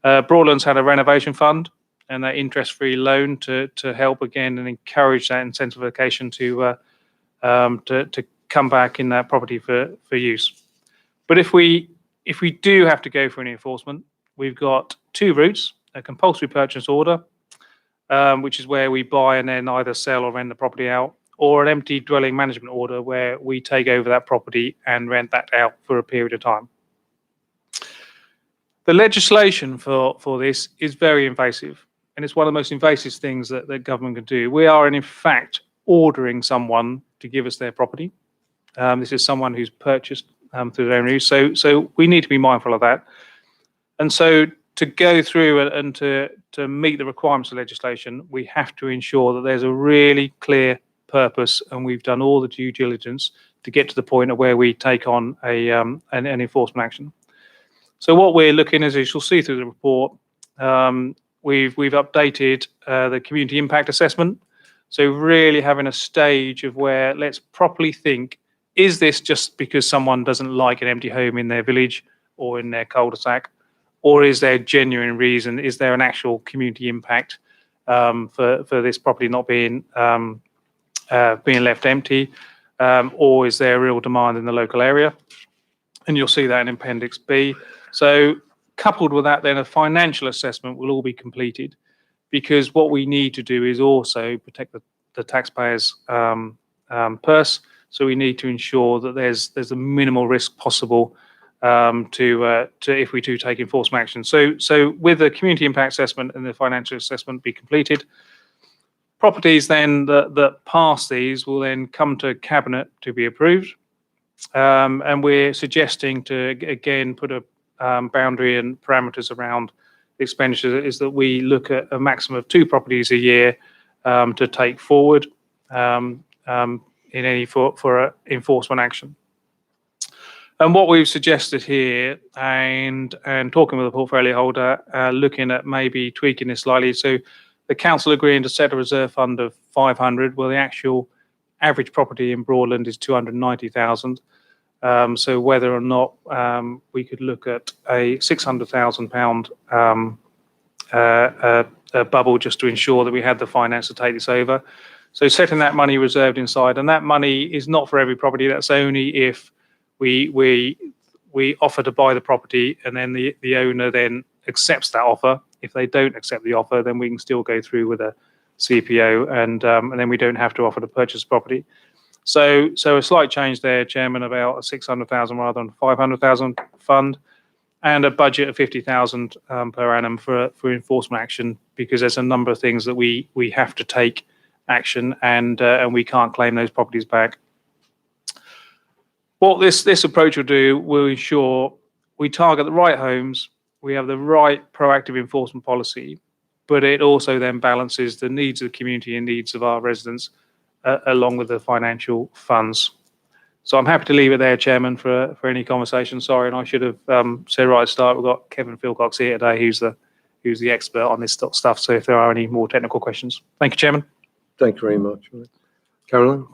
Broadland's had a renovation fund and that interest-free loan to help again and encourage that incentivization to come back in that property for use. But if we do have to go for an enforcement, we've got two routes: a compulsory purchase order, which is where we buy and then either sell or rent the property out, or an empty dwelling management order where we take over that property and rent that out for a period of time. The legislation for this is very invasive, and it's one of the most invasive things that the government can do. We are in fact ordering someone to give us their property. This is someone who's purchased through their own use. So we need to be mindful of that. And so to go through and to meet the requirements of legislation, we have to ensure that there's a really clear purpose, and we've done all the due diligence to get to the point of where we take on an enforcement action. So what we're looking at, as you'll see through the report, we've updated the community impact assessment. So really having a stage of where let's properly think, is this just because someone doesn't like an empty home in their village or in their cul-de-sac? Or is there a genuine reason? Is there an actual community impact for this property not being left empty? Or is there a real demand in the local area? And you'll see that in Appendix B. So coupled with that, then a financial assessment will all be completed, because what we need to do is also protect the taxpayers' purse. So we need to ensure that there's a minimal risk possible to if we do take enforcement action. So with the community impact assessment and the financial assessment be completed, properties then that pass these will then come to Cabinet to be approved. And we're suggesting to, again, put a boundary and parameters around the expenditure, is that we look at a maximum of 2 properties a year to take forward in any for enforcement action. And what we've suggested here, and talking with the portfolio holder, looking at maybe tweaking this slightly. So the council agreeing to set a reserve fund of 500. Well, the actual average property in Broadland is 290,000. So whether or not we could look at a £600,000 bubble just to ensure that we had the finance to take this over. So setting that money reserved inside, and that money is not for every property. That's only if we offer to buy the property and then the owner then accepts that offer. If they don't accept the offer, then we can still go through with a CPO, and then we don't have to offer to purchase property. So a slight change there, Chairman, about a 600,000 rather than 500,000 fund, and a budget of 50,000 per annum for enforcement action, because there's a number of things that we have to take action, and we can't claim those properties back. What this approach will do will ensure we target the right homes, we have the right proactive enforcement policy, but it also then balances the needs of the community and needs of our residents along with the financial funds. So I'm happy to leave it there, Chairman, for any conversation. Sorry, and I should have said right at the start, we've got Kevin Philcox here today, who's the expert on this stuff. So if there are any more technical questions. Thank you, Chairman. Thank you very much. Caroline?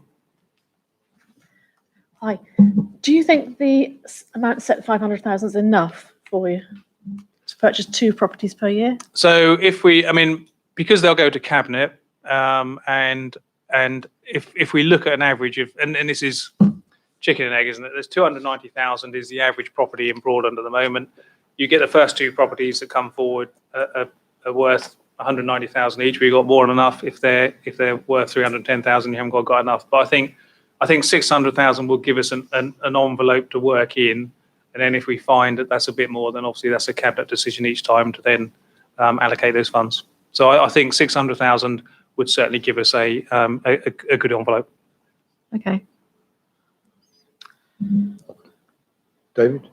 Hi. Do you think the amount set at 500,000 is enough for you to purchase 2 properties per year? So because they'll go to Cabinet, and if we look at an average of, and this is chicken and egg, isn't it? There's 290,000 is the average property in Broadland at the moment. You get the first 2 properties that come forward are worth 190,000 each. We've got more than enough. If they're worth 310,000, you haven't got enough. But I think 600,000 will give us an envelope to work in, and then if we find that that's a bit more, then obviously that's a Cabinet decision each time to then allocate those funds. So I think 600,000 would certainly give us a good envelope. Okay. David?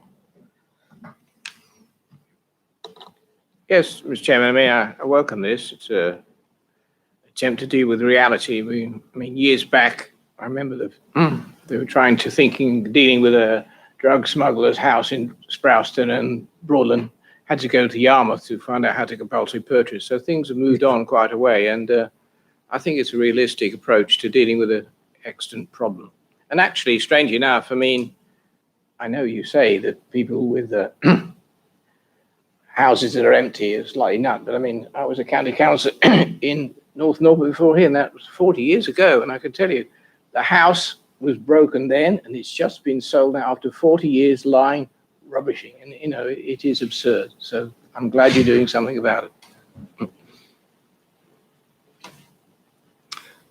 Yes, Mr. Chairman, I welcome this. It's an attempt to deal with reality. Years back, I remember they were dealing with a drug smuggler's house in Sprouston, and Broadland had to go to Yarmouth to find out how to compulsory purchase. So things have moved on quite a way, and I think it's a realistic approach to dealing with an extant problem. And actually, strangely enough, I know you say that people with houses that are empty are slightly nut, but I was a county councillor in North Norfolk before here, and that was 40 years ago, and I can tell you, the house was broken then, and it's just been sold now after 40 years lying rubbishing. And, it is absurd. So I'm glad you're doing something about it.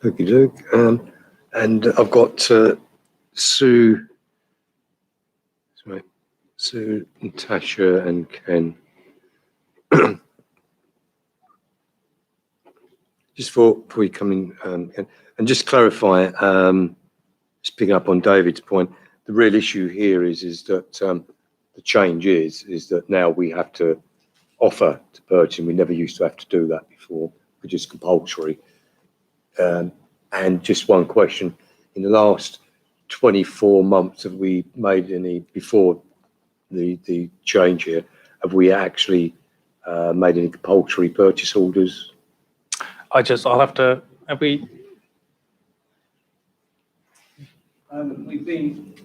Okie doke. And I've got Sue, Natasha, and Ken. Just before we come in, Ken, and just clarify, just picking up on David's point, the real issue here is that the change is that now we have to offer to purchase. We never used to have to do that before, which is compulsory. And just one question: in the last 24 months, have we made any, before the change here, have we actually made any compulsory purchase orders? I'll have to, have we? We've been.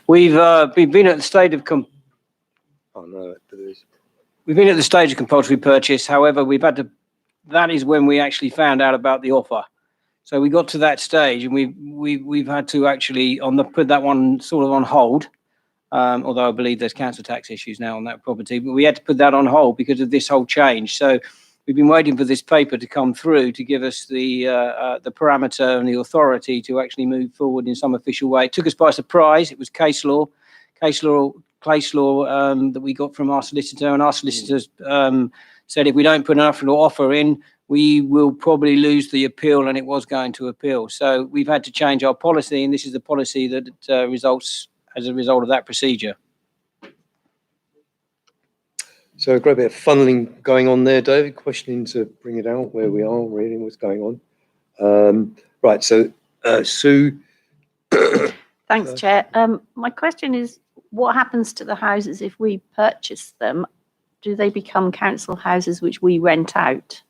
We've been at the stage of Oh no, it is. we've been at the stage of compulsory purchase. However, we've had to. That is when we actually found out about the offer. So we got to that stage, and we've had to actually put that one sort of on hold. Although I believe there's council tax issues now on that property, but we had to put that on hold because of this whole change. So we've been waiting for this paper to come through to give us the parameter and the authority to actually move forward in some official way. It took us by surprise. It was case law that we got from our solicitor, and our solicitors said if we don't put enough offer in, we will probably lose the appeal, and it was going to appeal. So we've had to change our policy, and this is the policy that results as a result of that procedure. So a great bit of funneling going on there, David. Questioning to bring it out where we are, reading what's going on. Right, so Sue. Thanks, Chair. My question is, what happens to the houses if we purchase them? Do they become council houses which we rent out?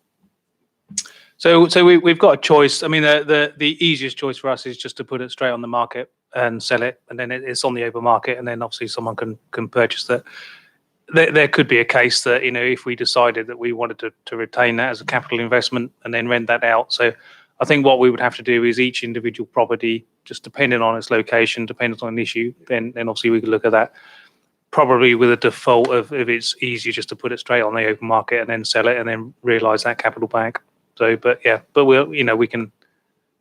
So we've got a choice. I mean, the easiest choice for us is just to put it straight on the market and sell it, and then it's on the open market, and then obviously someone can purchase that. There could be a case that, if we decided that we wanted to retain that as a capital investment and then rent that out. So I think what we would have to do is each individual property, just depending on its location, depending on an issue, then obviously we could look at that. Probably with a default of if it's easier just to put it straight on the open market and then sell it and then realise that capital back. So, but we can.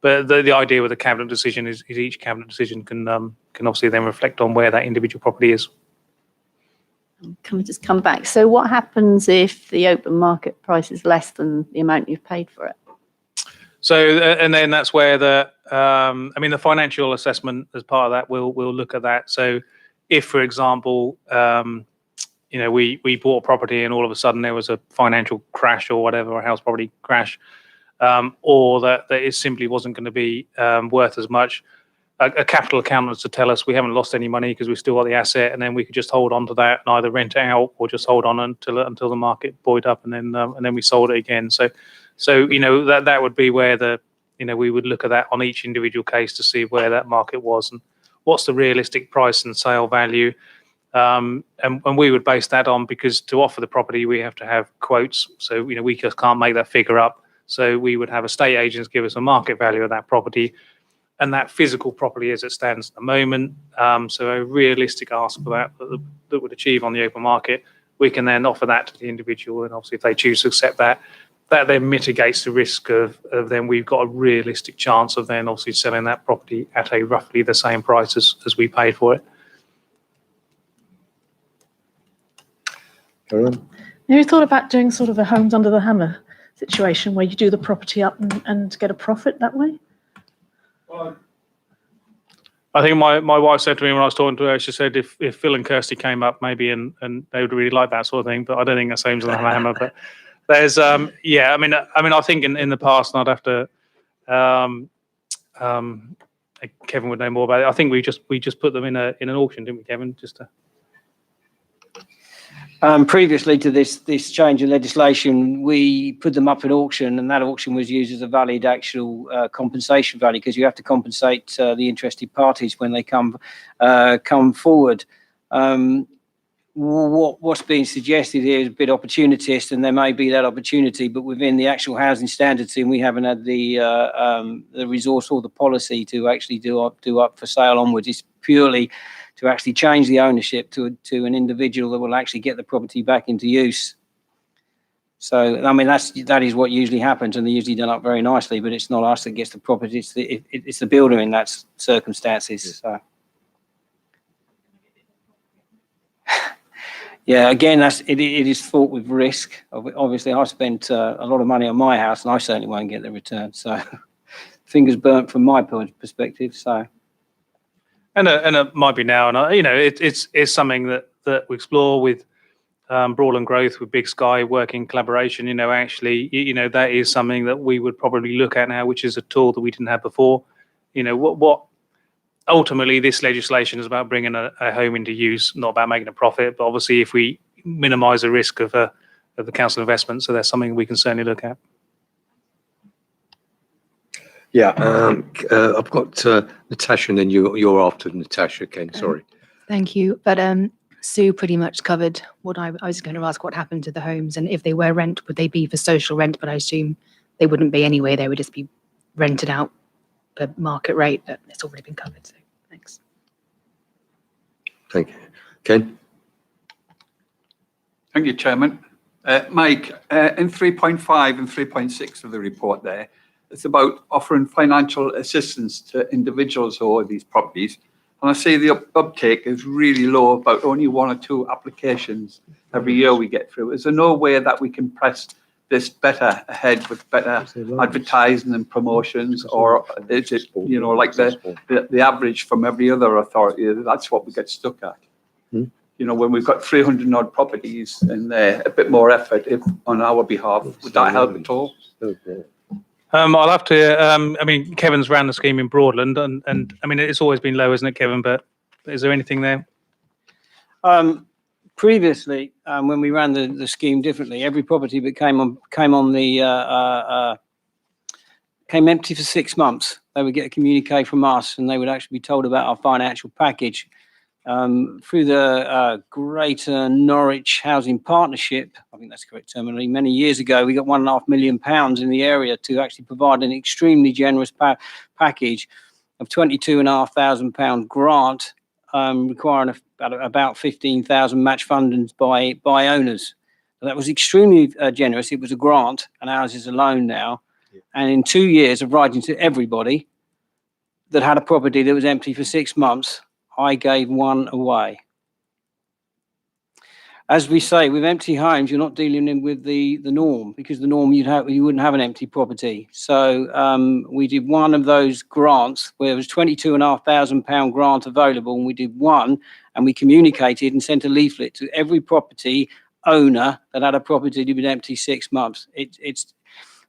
But the idea with the cabinet decision is each cabinet decision can obviously then reflect on where that individual property is. Can we just come back? So what happens if the open market price is less than the amount you've paid for it? So, and then that's where the financial assessment as part of that, we'll look at that. So if, for example, we bought a property and all of a sudden there was a financial crash or whatever, a house property crash, or that it simply wasn't going to be worth as much, a capital accountant to tell us we haven't lost any money because we've still got the asset, and then we could just hold on to that and either rent it out or just hold on until the market buoyed up, and then we sold it again. So that would be where we would look at that on each individual case to see where that market was and what's the realistic price and sale value. And we would base that on, because to offer the property we have to have quotes. So we just can't make that figure up. So we would have estate agents give us a market value of that property, and that physical property as it stands at the moment. So a realistic ask for that would achieve on the open market. We can then offer that to the individual, and obviously if they choose to accept that then mitigates the risk of then we've got a realistic chance of then obviously selling that property at a roughly the same price as we paid for it. Have you thought about doing sort of a homes under the hammer situation where you do the property up and get a profit that way? Well, I think my wife said to me when I was talking to her, she said if Phil and Kirsty came up maybe and they would really like that sort of thing, but I don't think that's homes under the hammer. But there's I think in the past, and I'd have to Kevin would know more about it. I think we just put them in an auction, didn't we, Kevin? Just to Previously to this change in legislation, we put them up at auction, and that auction was used as a valid actual compensation value, because you have to compensate the interested parties when they come forward. What's being suggested here is a bit opportunist, and there may be that opportunity, but within the actual housing standards team, we haven't had the resource or the policy to actually do up for sale onwards. It's purely to actually change the ownership to an individual that will actually get the property back into use. So, that is what usually happens, and they're usually done up very nicely, but it's not us that gets the property, it's the builder in that circumstances. So. Yeah, again, it is fraught with risk. Obviously, I spent a lot of money on my house, and I certainly won't get the return. So, fingers burnt from my perspective. So, and it might be now, and it's something that we explore with Broadland Growth, with Big Sky working collaboration. That is something that we would probably look at now, which is a tool that we didn't have before. What ultimately this legislation is about, bringing a home into use, not about making a profit. But obviously, if we minimise the risk of the council investment, so that's something we can certainly look at. Yeah, I've got Natasha, and then you're after Natasha, Ken. Sorry. Thank you. But Sue pretty much covered what I was going to ask, what happened to the homes, and if they were rent, would they be for social rent? But I assume they wouldn't be anyway. They would just be rented out per market rate, but it's already been covered. So thanks. Thank you. Ken? Thank you, Chairman. Mike, in 3.5 and 3.6 of the report there, it's about offering financial assistance to individuals who own these properties. And I see the uptake is really low, about only 1 or 2 applications every year we get through. Is there no way that we can press this better ahead with better advertising and promotions, or is it, like the average from every other authority? That's what we get stuck at. When we've got 300 odd properties and a bit more effort on our behalf, would that help at all? I'll have to. Kevin's ran the scheme in Broadland, and it's always been low, isn't it, Kevin? But is there anything there? Previously, when we ran the scheme differently, every property that came empty for 6 months, they would get a communique from us, and they would actually be told about our financial package. Through the Greater Norwich Housing Partnership, I think that's the correct terminology, many years ago, we got £1.5 million in the area to actually provide an extremely generous package of £22,500 grant, requiring about 15,000 match fundings by owners. So that was extremely generous. It was a grant, and ours is a loan now. Yeah. And in 2 years of writing to everybody that had a property that was empty for 6 months, I gave one away. As we say, with empty homes, you're not dealing with the norm, because the norm you wouldn't have an empty property. So we did one of those grants where there was £22,500 grant available, and we did one, and we communicated and sent a leaflet to every property owner that had a property that had been empty 6 months. It's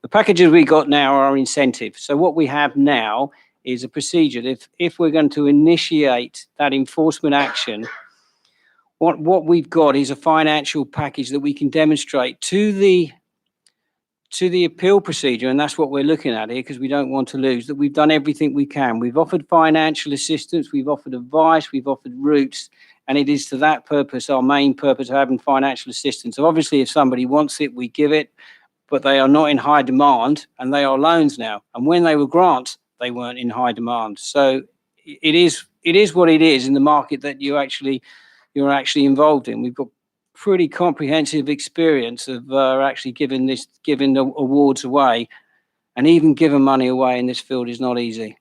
the packages we got now are incentive. So what we have now is a procedure. If we're going to initiate that enforcement action, what we've got is a financial package that we can demonstrate to the appeal procedure, and that's what we're looking at here, because we don't want to lose, that we've done everything we can. We've offered financial assistance, we've offered advice, we've offered routes, and it is to that purpose, our main purpose, of having financial assistance. So obviously, if somebody wants it, we give it, but they are not in high demand, and they are loans now. And when they were grants, they weren't in high demand. So it is what it is in the market that you're actually involved in. We've got pretty comprehensive experience of actually giving the awards away, and even giving money away in this field is not easy.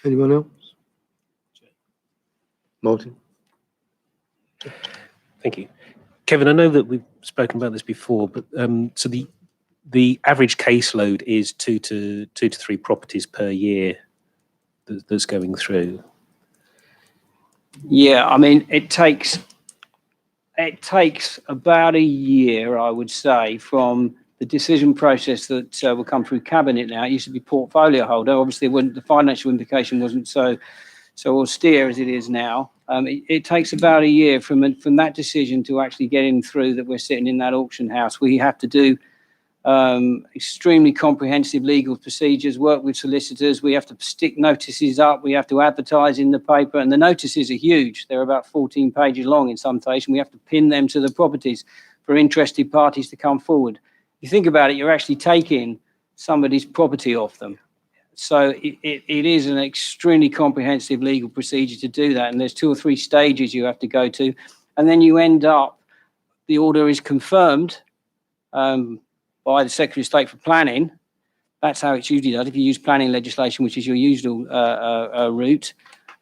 Anyone else? Martin? Thank you. Kevin, I know that we've spoken about this before, but so the average caseload is 2 to 3 properties per year that's going through. Yeah, it takes about a year, I would say, from the decision process that will come through cabinet now. It used to be portfolio holder. Obviously, the financial implication wasn't so austere as it is now. It takes about a year from that decision to actually getting through that we're sitting in that auction house. We have to do extremely comprehensive legal procedures, work with solicitors. We have to stick notices up. We have to advertise in the paper, and the notices are huge. They're about 14 pages long in some cases, and we have to pin them to the properties for interested parties to come forward. You think about it, you're actually taking somebody's property off them. So it is an extremely comprehensive legal procedure to do that, and there's 2 or 3 stages you have to go to, and then you end up, the order is confirmed by the Secretary of State for Planning. That's how it's usually done, if you use planning legislation, which is your usual route.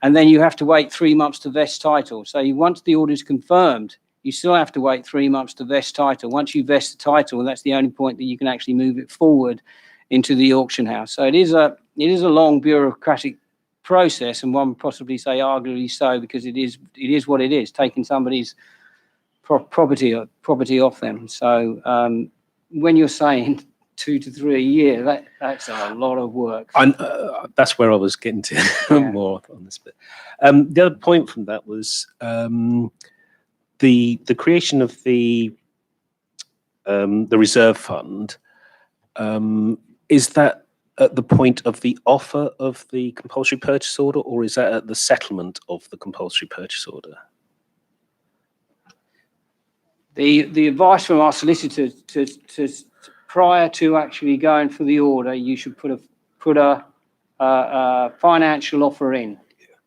and then you have to wait 3 months to vest title. So once the order is confirmed, you still have to wait 3 months to vest title. Once you vest the title, that's the only point that you can actually move it forward into the auction house. So it is a long bureaucratic process, and one would possibly say arguably so, because it is what it is, taking somebody's property off them. So when you're saying 2 to 3 a year, that's a lot of work. And that's where I was getting to more on this bit. The other point from that was the creation of the reserve fund. Is that at the point of the offer of the compulsory purchase order, or is that at the settlement of the compulsory purchase order? The advice from our solicitor to prior to actually going for the order, you should put a financial offer in.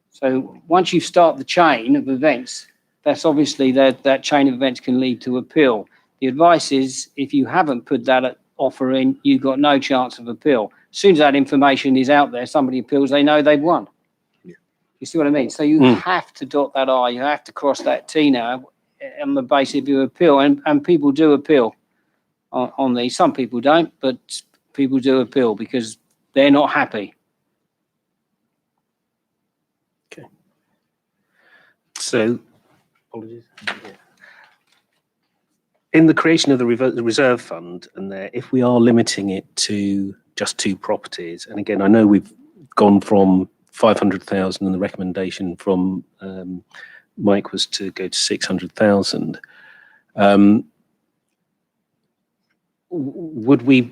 So once you start the chain of events, that's obviously that chain of events can lead to appeal. The advice is, if you haven't put that offer in, you've got no chance of appeal. As soon as that information is out there, somebody appeals, they know they've won. Yeah. You see what I mean? So you have to dot that I, you have to cross that T now on the basis of your appeal. And people do appeal on these. Some people don't, but people do appeal because they're not happy. Okay. So, apologies. Yeah. In the creation of the reserve fund, and there, if we are limiting it to just 2 properties, and again, I know we've gone from 500,000, and the recommendation from Mike was to go to 600,000. Would we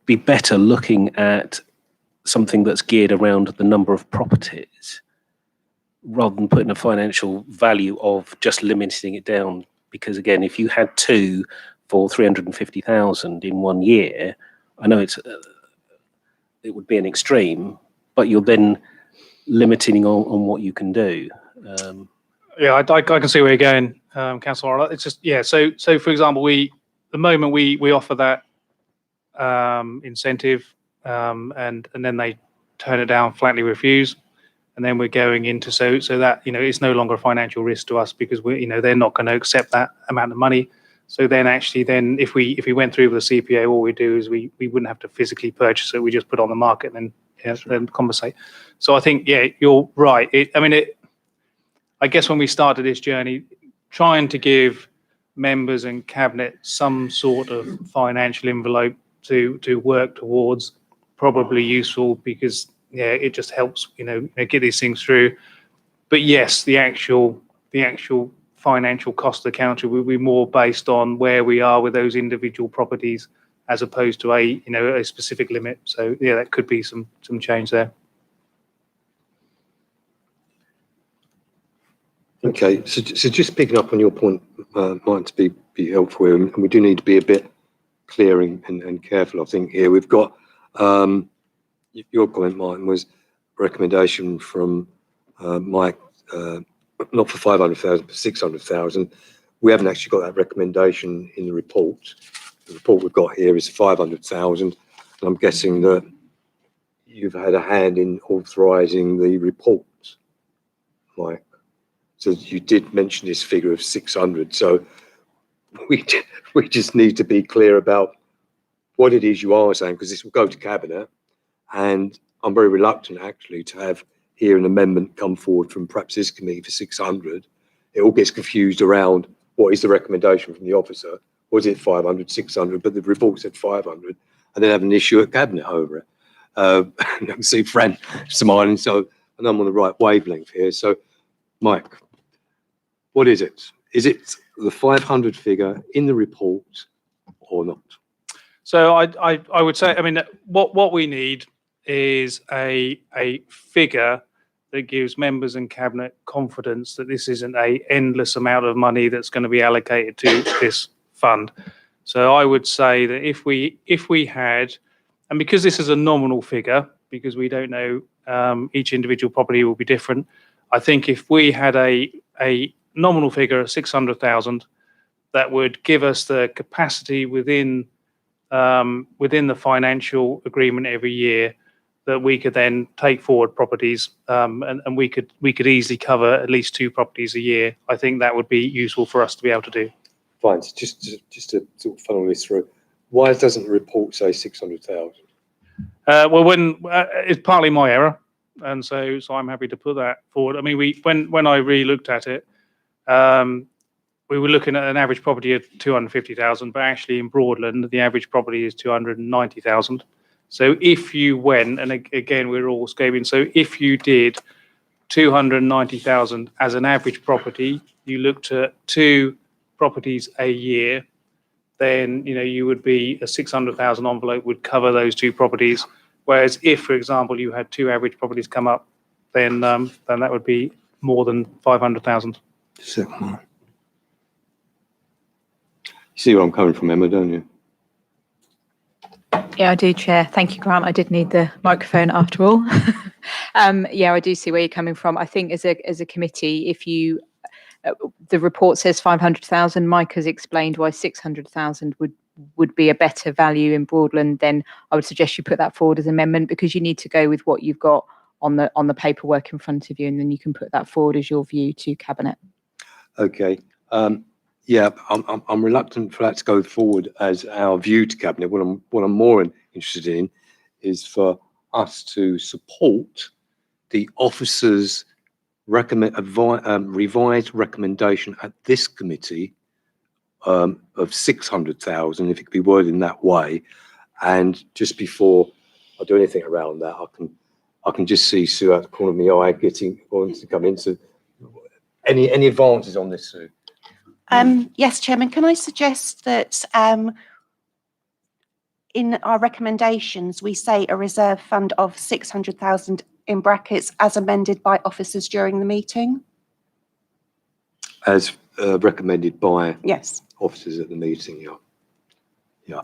be better looking at something that's geared around the number of properties, rather than putting a financial value of just limiting it down? Because again, if you had 2 for 350,000 in 1 year, I know it would be an extreme, but you're then limiting on what you can do. Yeah, I can see where you're going, Councillor. It's just, yeah. So for example, the moment we offer that incentive, and then they turn it down, flatly refuse, and then we're going into so that it's no longer a financial risk to us, because they're not going to accept that amount of money. So then actually if we went through with the CPA, all we do is we wouldn't have to physically purchase it. We just put it on the market and then conversate. So I think, yeah, you're right. I guess when we started this journey, trying to give members and cabinet some sort of financial envelope to work towards, probably useful, because it just helps get these things through. But yes, the actual financial cost of the county will be more based on where we are with those individual properties, as opposed to a specific limit. So yeah, that could be some change there. Okay, so just picking up on your point, might be helpful here, and we do need to be a bit clear and careful. I think here we've got your comment, Martin, was recommendation from Mike, not for 500,000, but 600,000. We haven't actually got that recommendation in the report. The report we've got here is 500,000, and I'm guessing that you've had a hand in authorising the report, Mike. So you did mention this figure of 600. So we just need to be clear about what it is you are saying, because this will go to cabinet, and I'm very reluctant actually to have here an amendment come forward from perhaps this committee for 600. It all gets confused around what is the recommendation from the officer. Was it 500, 600? But the report said 500, and then have an issue at cabinet over it. I can see Fran smiling, and I'm on the right wavelength here. So, Mike, what is it? Is it the 500 figure in the report or not? So I would say, what we need is a figure that gives members and cabinet confidence that this isn't a endless amount of money that's going to be allocated to this fund. So I would say that if we had, and because this is a nominal figure, because we don't know, each individual property will be different. I think if we had a nominal figure of 600,000, that would give us the capacity within the financial agreement every year that we could then take forward properties, and we could easily cover at least 2 properties a year. I think that would be useful for us to be able to do. Fine. So just to sort of funnel this through, why doesn't the report say 600,000? Well, it's partly my error, and so I'm happy to put that forward. I mean, when I really looked at it, we were looking at an average property of 250,000, but actually in Broadland, the average property is 290,000. So if you went, and again, we're all scoping, so if you did 290,000 as an average property, you looked at 2 properties a year, then you would be a 600,000 envelope would cover those 2 properties. Whereas if, for example, you had 2 average properties come up, then that would be more than 500,000. Second one. You see where I'm coming from, Emma, don't you? Yeah, I do, Chair. Thank you, Grant. I did need the microphone after all. Yeah, I do see where you're coming from. I think as a committee, if you the report says 500,000, Mike has explained why 600,000 would be a better value in Broadland, then I would suggest you put that forward as an amendment, because you need to go with what you've got on the paperwork in front of you, and then you can put that forward as your view to Cabinet. Okay. Yeah, I'm reluctant for that to go forward as our view to Cabinet. What I'm more interested in is for us to support the officers' revised recommendation at this committee of 600,000, if it could be worded in that way. And just before I do anything around that, I can just see Sue out the corner of my eye wanting to come into any advances on this, Sue. Yes, Chairman, can I suggest that in our recommendations, we say a reserve fund of 600,000 in brackets as amended by officers during the meeting? As recommended by Yes. officers at the meeting, yeah. Yeah.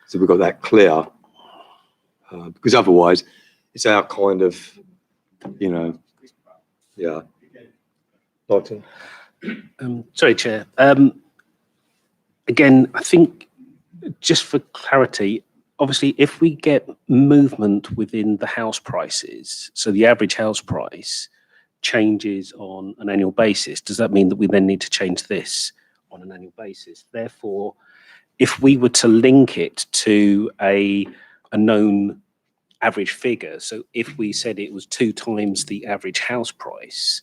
So we've got that clear, because otherwise it's our kind of, yeah. Martin? Sorry, Chair. Again, I think just for clarity, obviously, if we get movement within the house prices, so the average house price changes on an annual basis, does that mean that we then need to change this on an annual basis? Therefore, if we were to link it to a known average figure, so if we said it was 2 times the average house price,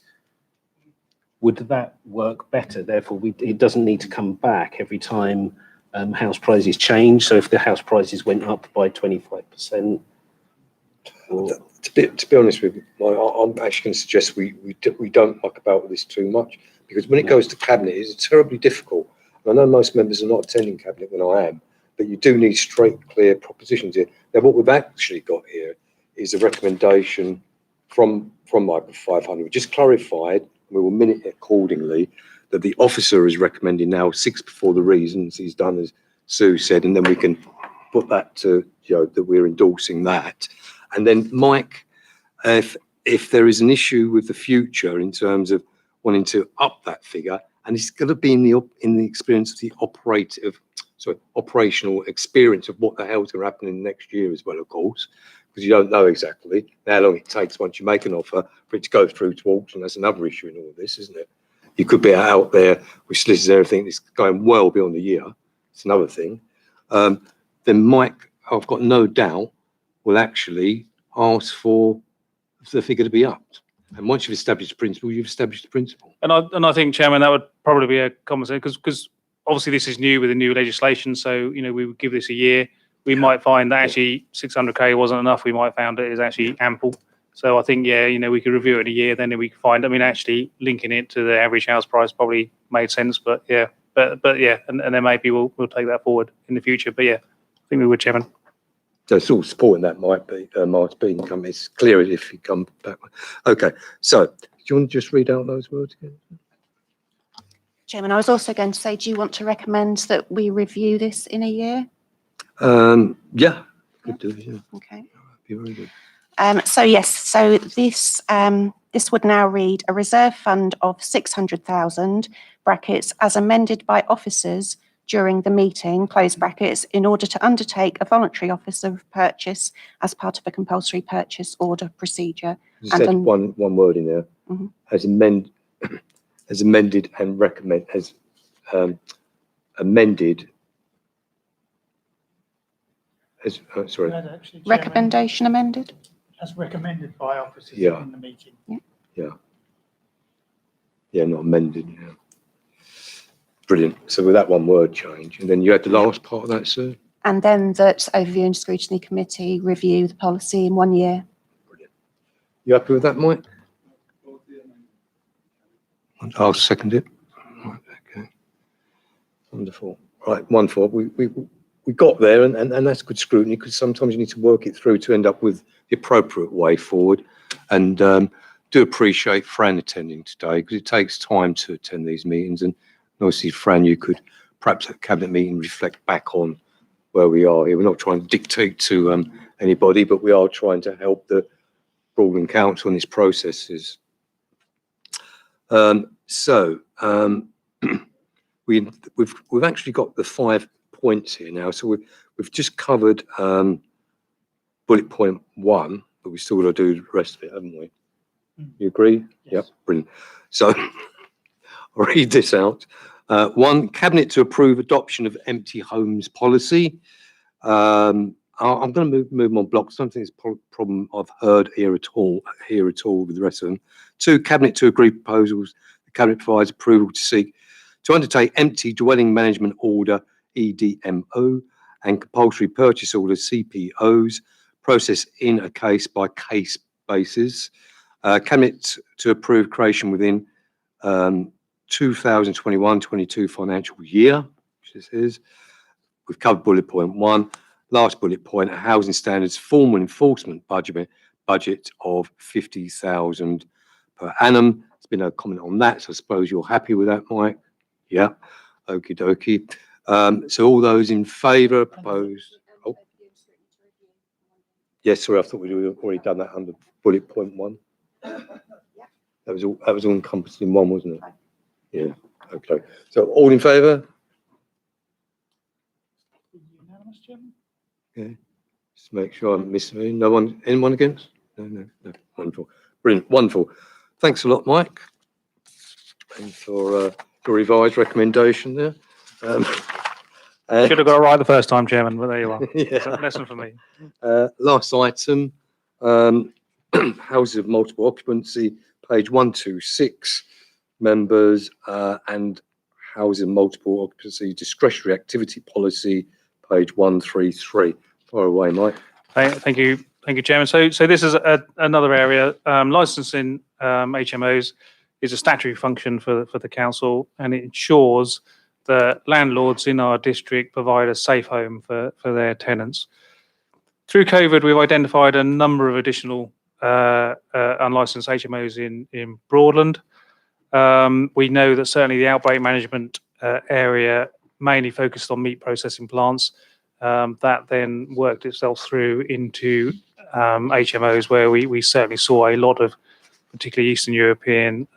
would that work better? Therefore, it doesn't need to come back every time house prices change. So if the house prices went up by 25%. To be honest with you, I'm actually going to suggest we don't muck about with this too much, because when it goes to Cabinet, it's terribly difficult. And I know most members are not attending Cabinet when I am, but you do need straight, clear propositions here. Now, what we've actually got here is a recommendation from Mike of 500, just clarified. We will minute it accordingly, that the officer is recommending now 6 before the reasons he's done, as Sue said, and then we can put that to, that we're endorsing that. And then Mike, if there is an issue with the future in terms of wanting to up that figure, and it's going to be in the experience of the operational experience of what the hell's going to happen in the next year as well, of course, because you don't know exactly how long it takes once you make an offer for it to go through to auction. That's another issue in all this, isn't it? You could be out there with solicitors and everything that's going well beyond a year. It's another thing. Then Mike, I've got no doubt, will actually ask for the figure to be upped. And once you've established the principle, you've established the principle. And I think, Chairman, that would probably be a conversation, because obviously this is new with the new legislation. So, we would give this a year. We might find that actually 600K wasn't enough. We might find it is actually ample. So I think, we could review it in a year, then we could find, actually linking it to the average house price probably made sense, but yeah, and then maybe we'll take that forward in the future. But yeah, I think we would, Chairman. So it's all supporting that might be, Martin, it's clear if you come back. Okay, so do you want to just read out those words again? Chairman, I was also going to say, do you want to recommend that we review this in a year? Yeah, could do, yeah. Okay. Be very good. So yes, so this would now read a reserve fund of 600,000 brackets as amended by officers during the meeting, close brackets, in order to undertake a voluntary office of purchase as part of a compulsory purchase order procedure. You said one word in there, Mhm. as amended and recommend, as amended, as, sorry. That actually, Chairman, Recommendation amended? as recommended by officers Yeah. in the meeting. Yeah, not amended, yeah. Brilliant. So with that one word change, and then you had the last part of that, sir? And then that overview and scrutiny committee review the policy in 1 year. You happy with that, Mike? I'll second it. Right, okay. Wonderful. Right, wonderful. We got there, and that's good scrutiny, because sometimes you need to work it through to end up with the appropriate way forward. And do appreciate Fran attending today, because it takes time to attend these meetings. And obviously, Fran, you could perhaps at cabinet meeting reflect back on where we are here. We're not trying to dictate to anybody, but we are trying to help the Broadland Council in these processes. We've actually got the 5 points here now. So we've just covered bullet point 1, but we still got to do the rest of it, haven't we? You agree? Yes. Yep, brilliant. So I'll read this out. 1, Cabinet to approve adoption of empty homes policy. I'm going to move them on blocks. I don't think it's a problem I've heard here at all with the rest of them. 2, Cabinet to agree proposals. The Cabinet provides approval to undertake empty dwelling management order EDMO and compulsory purchase order CPOs, process in a case by case basis. Cabinet to approve creation within 2021-22 financial year, which this is. We've covered bullet point 1. Last bullet point, a housing standards formal enforcement budget of 50,000 per annum. There's been no comment on that, so I suppose you're happy with that, Mike? Yeah. Okie dokie. So all those in favour, proposed. Oh. Yes, sorry, I thought we'd already done that under bullet point 1. That was all encompassed in 1, wasn't it? Yeah. Okay. So all in favour? Unanimous, Chairman? Okay. Just make sure I'm missing anyone against? No. Wonderful. Brilliant. Wonderful. Thanks a lot, Mike. And for your revised recommendation there. Should have got it right the first time, Chairman, but there you are. Yeah. It's a lesson for me. Last item, houses of multiple occupancy, page 126, members, and houses of multiple occupancy discretionary activity policy, page 133. Far away, Mike. Thank you, Chairman. So this is another area. Licensing HMOs is a statutory function for the council, and it ensures that landlords in our district provide a safe home for their tenants. Through COVID, we've identified a number of additional unlicensed HMOs in Broadland. We know that certainly the outbreak management area mainly focused on meat processing plants. That then worked itself through into HMOs, where we certainly saw a lot of particularly Eastern European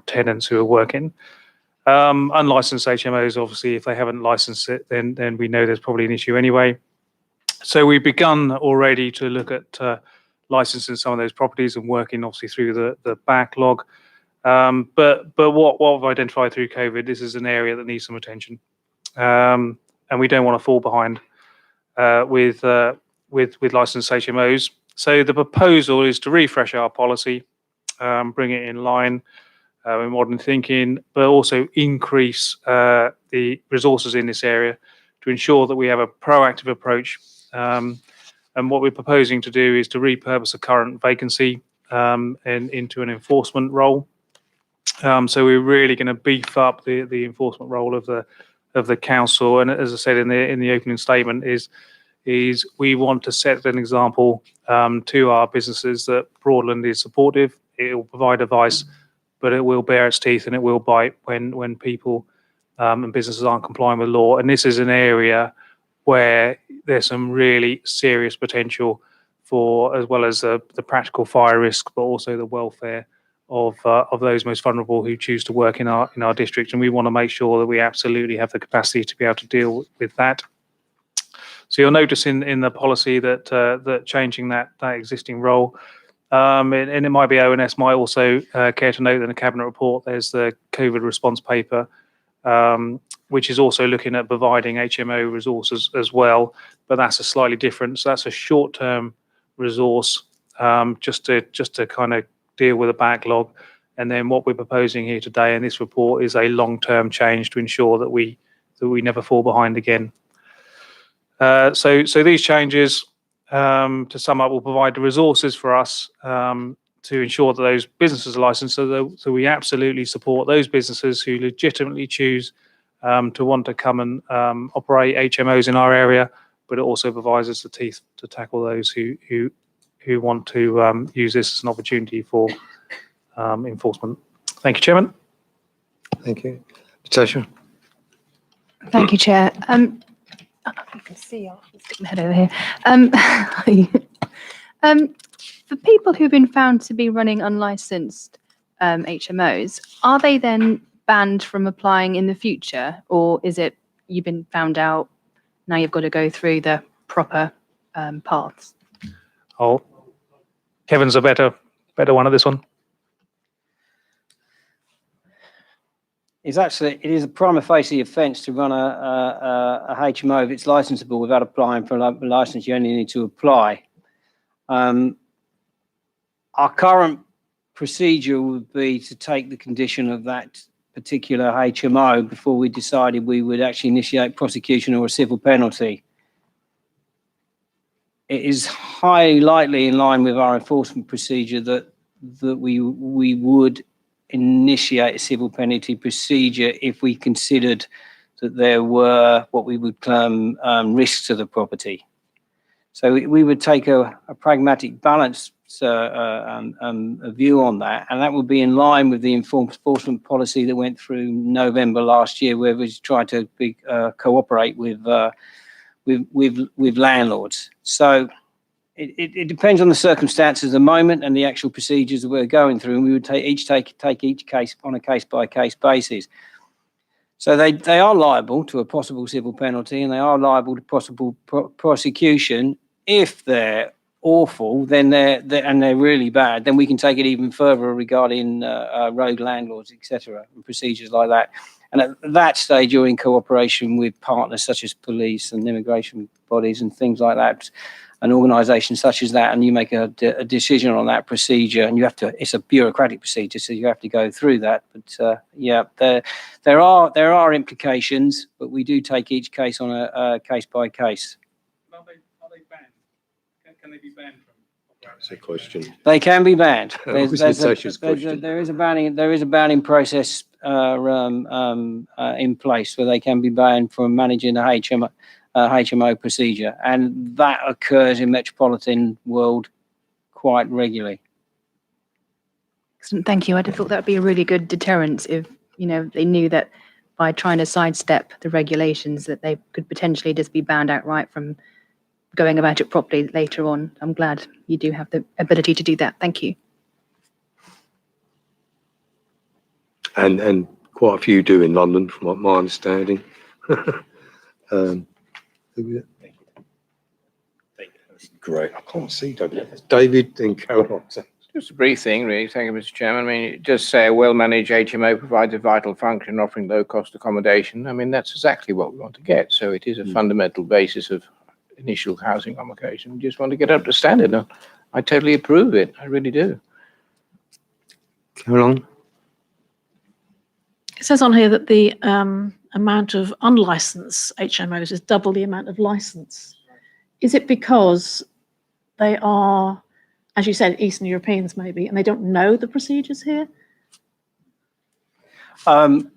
tenants who are working. Unlicensed HMOs, obviously, if they haven't licensed it, then we know there's probably an issue anyway. So we've begun already to look at licensing some of those properties and working obviously through the backlog. But what we've identified through COVID, this is an area that needs some attention, and we don't want to fall behind with licensed HMOs. So the proposal is to refresh our policy, bring it in line with modern thinking, but also increase the resources in this area to ensure that we have a proactive approach. And what we're proposing to do is to repurpose a current vacancy and into an enforcement role. So we're really going to beef up the enforcement role of the council. And as I said in the opening statement, is we want to set an example to our businesses that Broadland is supportive. It will provide advice, but it will bear its teeth and it will bite when people and businesses aren't complying with law. And this is an area where there's some really serious potential for, as well as the practical fire risk, but also the welfare of those most vulnerable who choose to work in our district, and we want to make sure that we absolutely have the capacity to be able to deal with that. So you'll notice in the policy that that changing that existing role, and it might be ONS might also care to note that in the cabinet report there's the COVID response paper, which is also looking at providing HMO resources as well, but that's a slightly different. So that's a short-term resource, just to kind of deal with a backlog. And then what we're proposing here today in this report is a long-term change to ensure that we never fall behind again. So these changes, to sum up, will provide the resources for us to ensure that those businesses are licensed, so we absolutely support those businesses who legitimately choose to want to come and operate HMOs in our area, but it also provides us the teeth to tackle those who want to use this as an opportunity for enforcement. Thank you, Chairman. Thank you. Natasha? Thank you, Chair. You can see, I'll stick my head over here. For people who've been found to be running unlicensed HMOs, are they then banned from applying in the future, or is it you've been found out, now you've got to go through the proper paths? Oh, Kevin's a better one at this one. It is a prima facie offence to run a HMO if it's licensable without applying for a license. You only need to apply. Our current procedure would be to take the condition of that particular HMO before we decided we would actually initiate prosecution or a civil penalty. It is highly likely, in line with our enforcement procedure, that we would initiate a civil penalty procedure if we considered that there were what we would term risks to the property. So we would take a pragmatic balance a view on that, and that would be in line with the enforcement policy that went through November last year, where we tried to cooperate with landlords. So it depends on the circumstances of the moment and the actual procedures that we're going through, and we would take each case on a case-by-case basis. So they are liable to a possible civil penalty, and they are liable to possible prosecution. If they're awful, then they're really bad, then we can take it even further regarding road landlords, etc., and procedures like that. And at that stage, you're in cooperation with partners such as police and immigration bodies and things like that, and organisations such as that, and you make a decision on that procedure, and you have to. It's a bureaucratic procedure, so you have to go through that. But yeah, there are implications, but we do take each case on a case by case. Are they banned? Can they be banned from? That's a question. They can be banned. There is a banning process in place where they can be banned from managing a HMO procedure, and that occurs in metropolitan world quite regularly. Excellent, thank you. I'd have thought that would be a really good deterrent if they knew that by trying to sidestep the regulations that they could potentially just be banned outright from going about it properly later on. I'm glad you do have the ability to do that. Thank you. And quite a few do in London, from what my understanding. Great. I can't see David. David, then Caroline. Just a brief thing, really. Thank you, Mr. Chairman. I mean, it does say a well-managed HMO provides a vital function, offering low-cost accommodation. I mean, that's exactly what we want to get. So it is a fundamental basis of initial housing accommodation. We just want to get up to standard. And I totally approve it. I really do. Caroline? It says on here that the amount of unlicensed HMOs is double the amount of licensed. Is it because they are, as you said, Eastern Europeans maybe, and they don't know the procedures here? An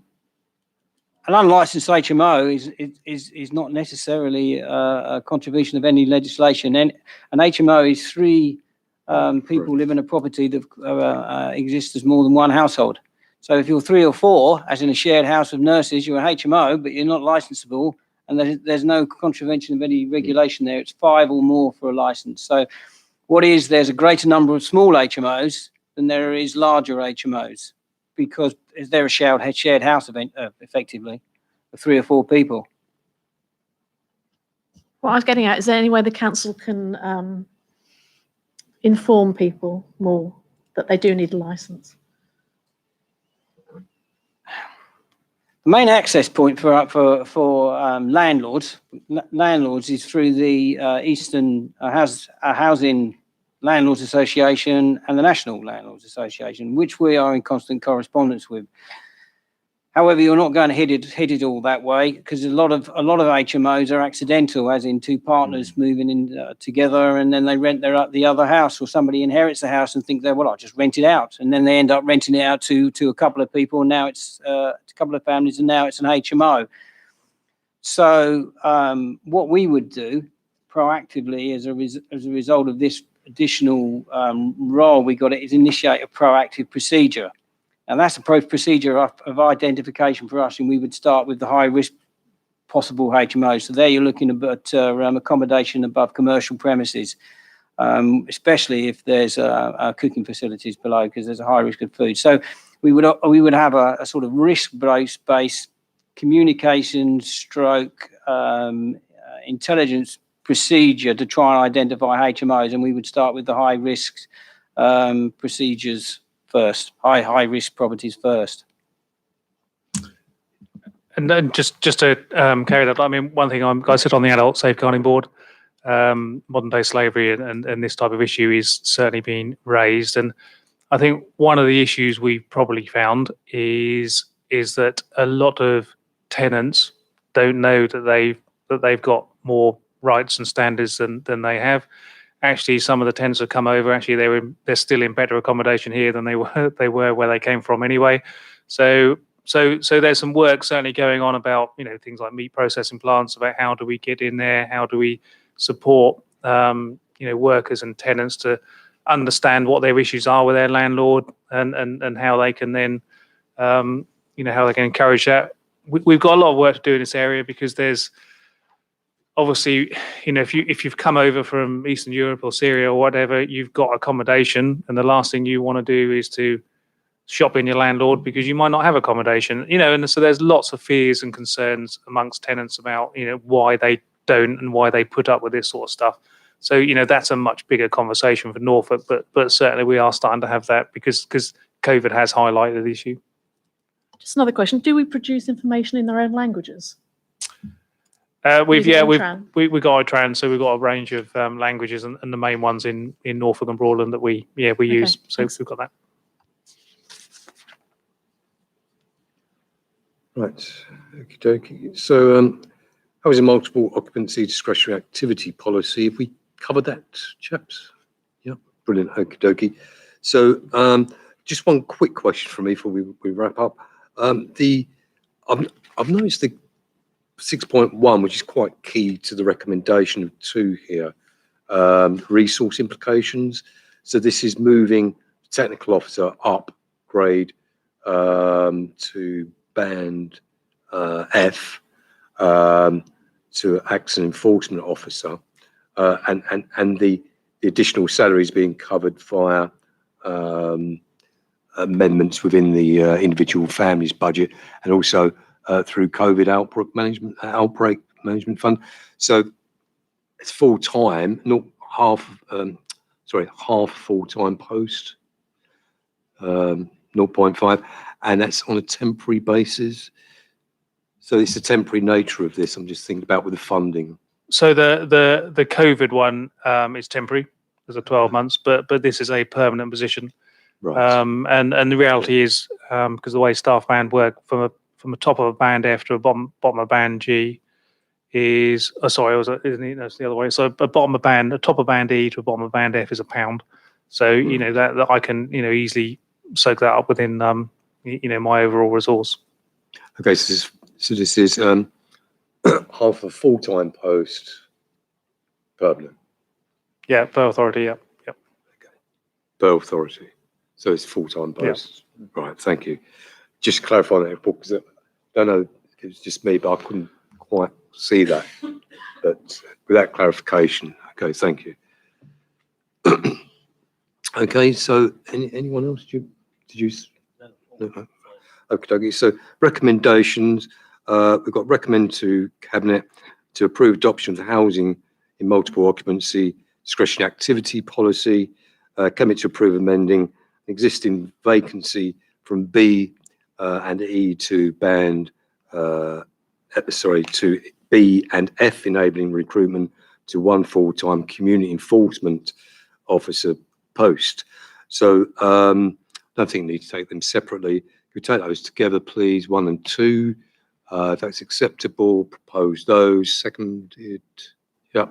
unlicensed HMO is not necessarily a contribution of any legislation. And an HMO is three people live in a property that exists as more than one household. So if you're 3 or 4, as in a shared house of nurses, you're a HMO, but you're not licensable, and there's no contravention of any regulation there. It's 5 or more for a license. So what is, there's a greater number of small HMOs than there is larger HMOs, because they're a shared house event, effectively, of 3 or 4 people. What I was getting at, is there any way the council can inform people more that they do need a licence? The main access point for landlords is through the Eastern Housing Landlords Association and the National Landlords Association, which we are in constant correspondence with. However, you're not going to hit it all that way, because a lot of HMOs are accidental, as in 2 partners moving in together, and then they rent the other house, or somebody inherits the house and think I'll just rent it out, and then they end up renting it out to a couple of people, and now it's a couple of families, and now it's an HMO. So what we would do proactively as a result of this additional role we got, is initiate a proactive procedure. And that's a procedure of identification for us, and we would start with the high-risk possible HMOs. So there you're looking at accommodation above commercial premises, especially if there's cooking facilities below, because there's a high risk of food. So we would have a sort of risk-based communication stroke intelligence procedure to try and identify HMOs, and we would start with the high-risk procedures first, high risk properties first. And then just to carry that, I mean, one thing I sit on the Adult Safeguarding Board. Modern day slavery and this type of issue is certainly being raised, and I think one of the issues we've probably found is that a lot of tenants don't know that they've got more rights and standards than they have. Actually, some of the tenants have come over. Actually, they're still in better accommodation here than they were where they came from anyway. So there's some work certainly going on about things like meat processing plants, about how do we get in there, how do we support workers and tenants to understand what their issues are with their landlord, and how they can then how they can encourage that. We've got a lot of work to do in this area, because there's obviously, if you've come over from Eastern Europe or Syria or whatever, you've got accommodation, and the last thing you want to do is to shop in your landlord, because you might not have accommodation, and so there's lots of fears and concerns amongst tenants about, why they don't and why they put up with this sort of stuff. So, that's a much bigger conversation for Norfolk, but certainly we are starting to have that because COVID has highlighted the issue. Just another question. Do we produce information in their own languages? We've Using got iTran? so we've got a range of languages, and the main ones in Norfolk and Broadland that we use. So thanks. we've got that. Right. Okie dokie. So, how is a multiple occupancy discretionary activity policy? Have we covered that, chaps? Yeah, brilliant. Okie dokie. So, just one quick question from me before we wrap up. I've noticed the 6.1, which is quite key to the recommendation of 2 here, resource implications. So this is moving technical officer upgrade to band F, to accident enforcement officer, and the additional salaries being covered via amendments within the individual families budget, and also through COVID outbreak management fund. So it's full time, not half full time post, 0.5, and that's on a temporary basis. So it's the temporary nature of this. I'm just thinking about with the funding. So the COVID one is temporary, there's a 12 months, but this is a permanent position. Right. And the reality is, because the way staff band work, from the top of a band F to a bottom of band G is that's the other way. So a top of band E to a bottom of band F is £1. So that I can easily soak that up within my overall resource. Okay, so this is half a full-time post, permanent. Yeah, per authority. Yeah. Okay. Per authority. So it's full-time post. Yeah. Right. Thank you. Just clarifying that, because I don't know if it was just me, but I couldn't quite see that. But with that clarification, okay, thank you. Okay, so anyone else? Did you? No. Okay, so recommendations. We've got recommend to Cabinet to approve adoption of the housing in multiple occupancy discretionary activity policy. Commit to approve amending existing vacancy from B and E to band, to B and F, enabling recruitment to one full-time community enforcement officer post. So don't think you need to take them separately. If you take those together, please, 1 and 2. If that's acceptable, propose those. Seconded. Yeah.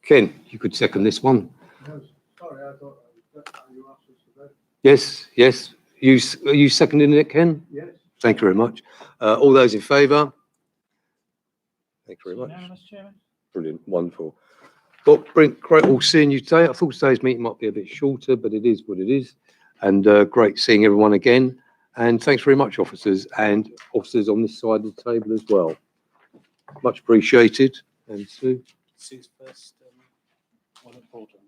Ken, you could second this one. No, sorry, I thought you asked us to vote. Yes, yes. Are you seconding it, Ken? Yes. Thank you very much. All those in favour? Thank you very much. Unanimous, Chairman. Brilliant, wonderful. Well, great all seeing you today. I thought today's meeting might be a bit shorter, but it is what it is. And great seeing everyone again. And thanks very much, officers, and officers on this side of the table as well. Much appreciated. And Sue? Sue's first one at Broadland.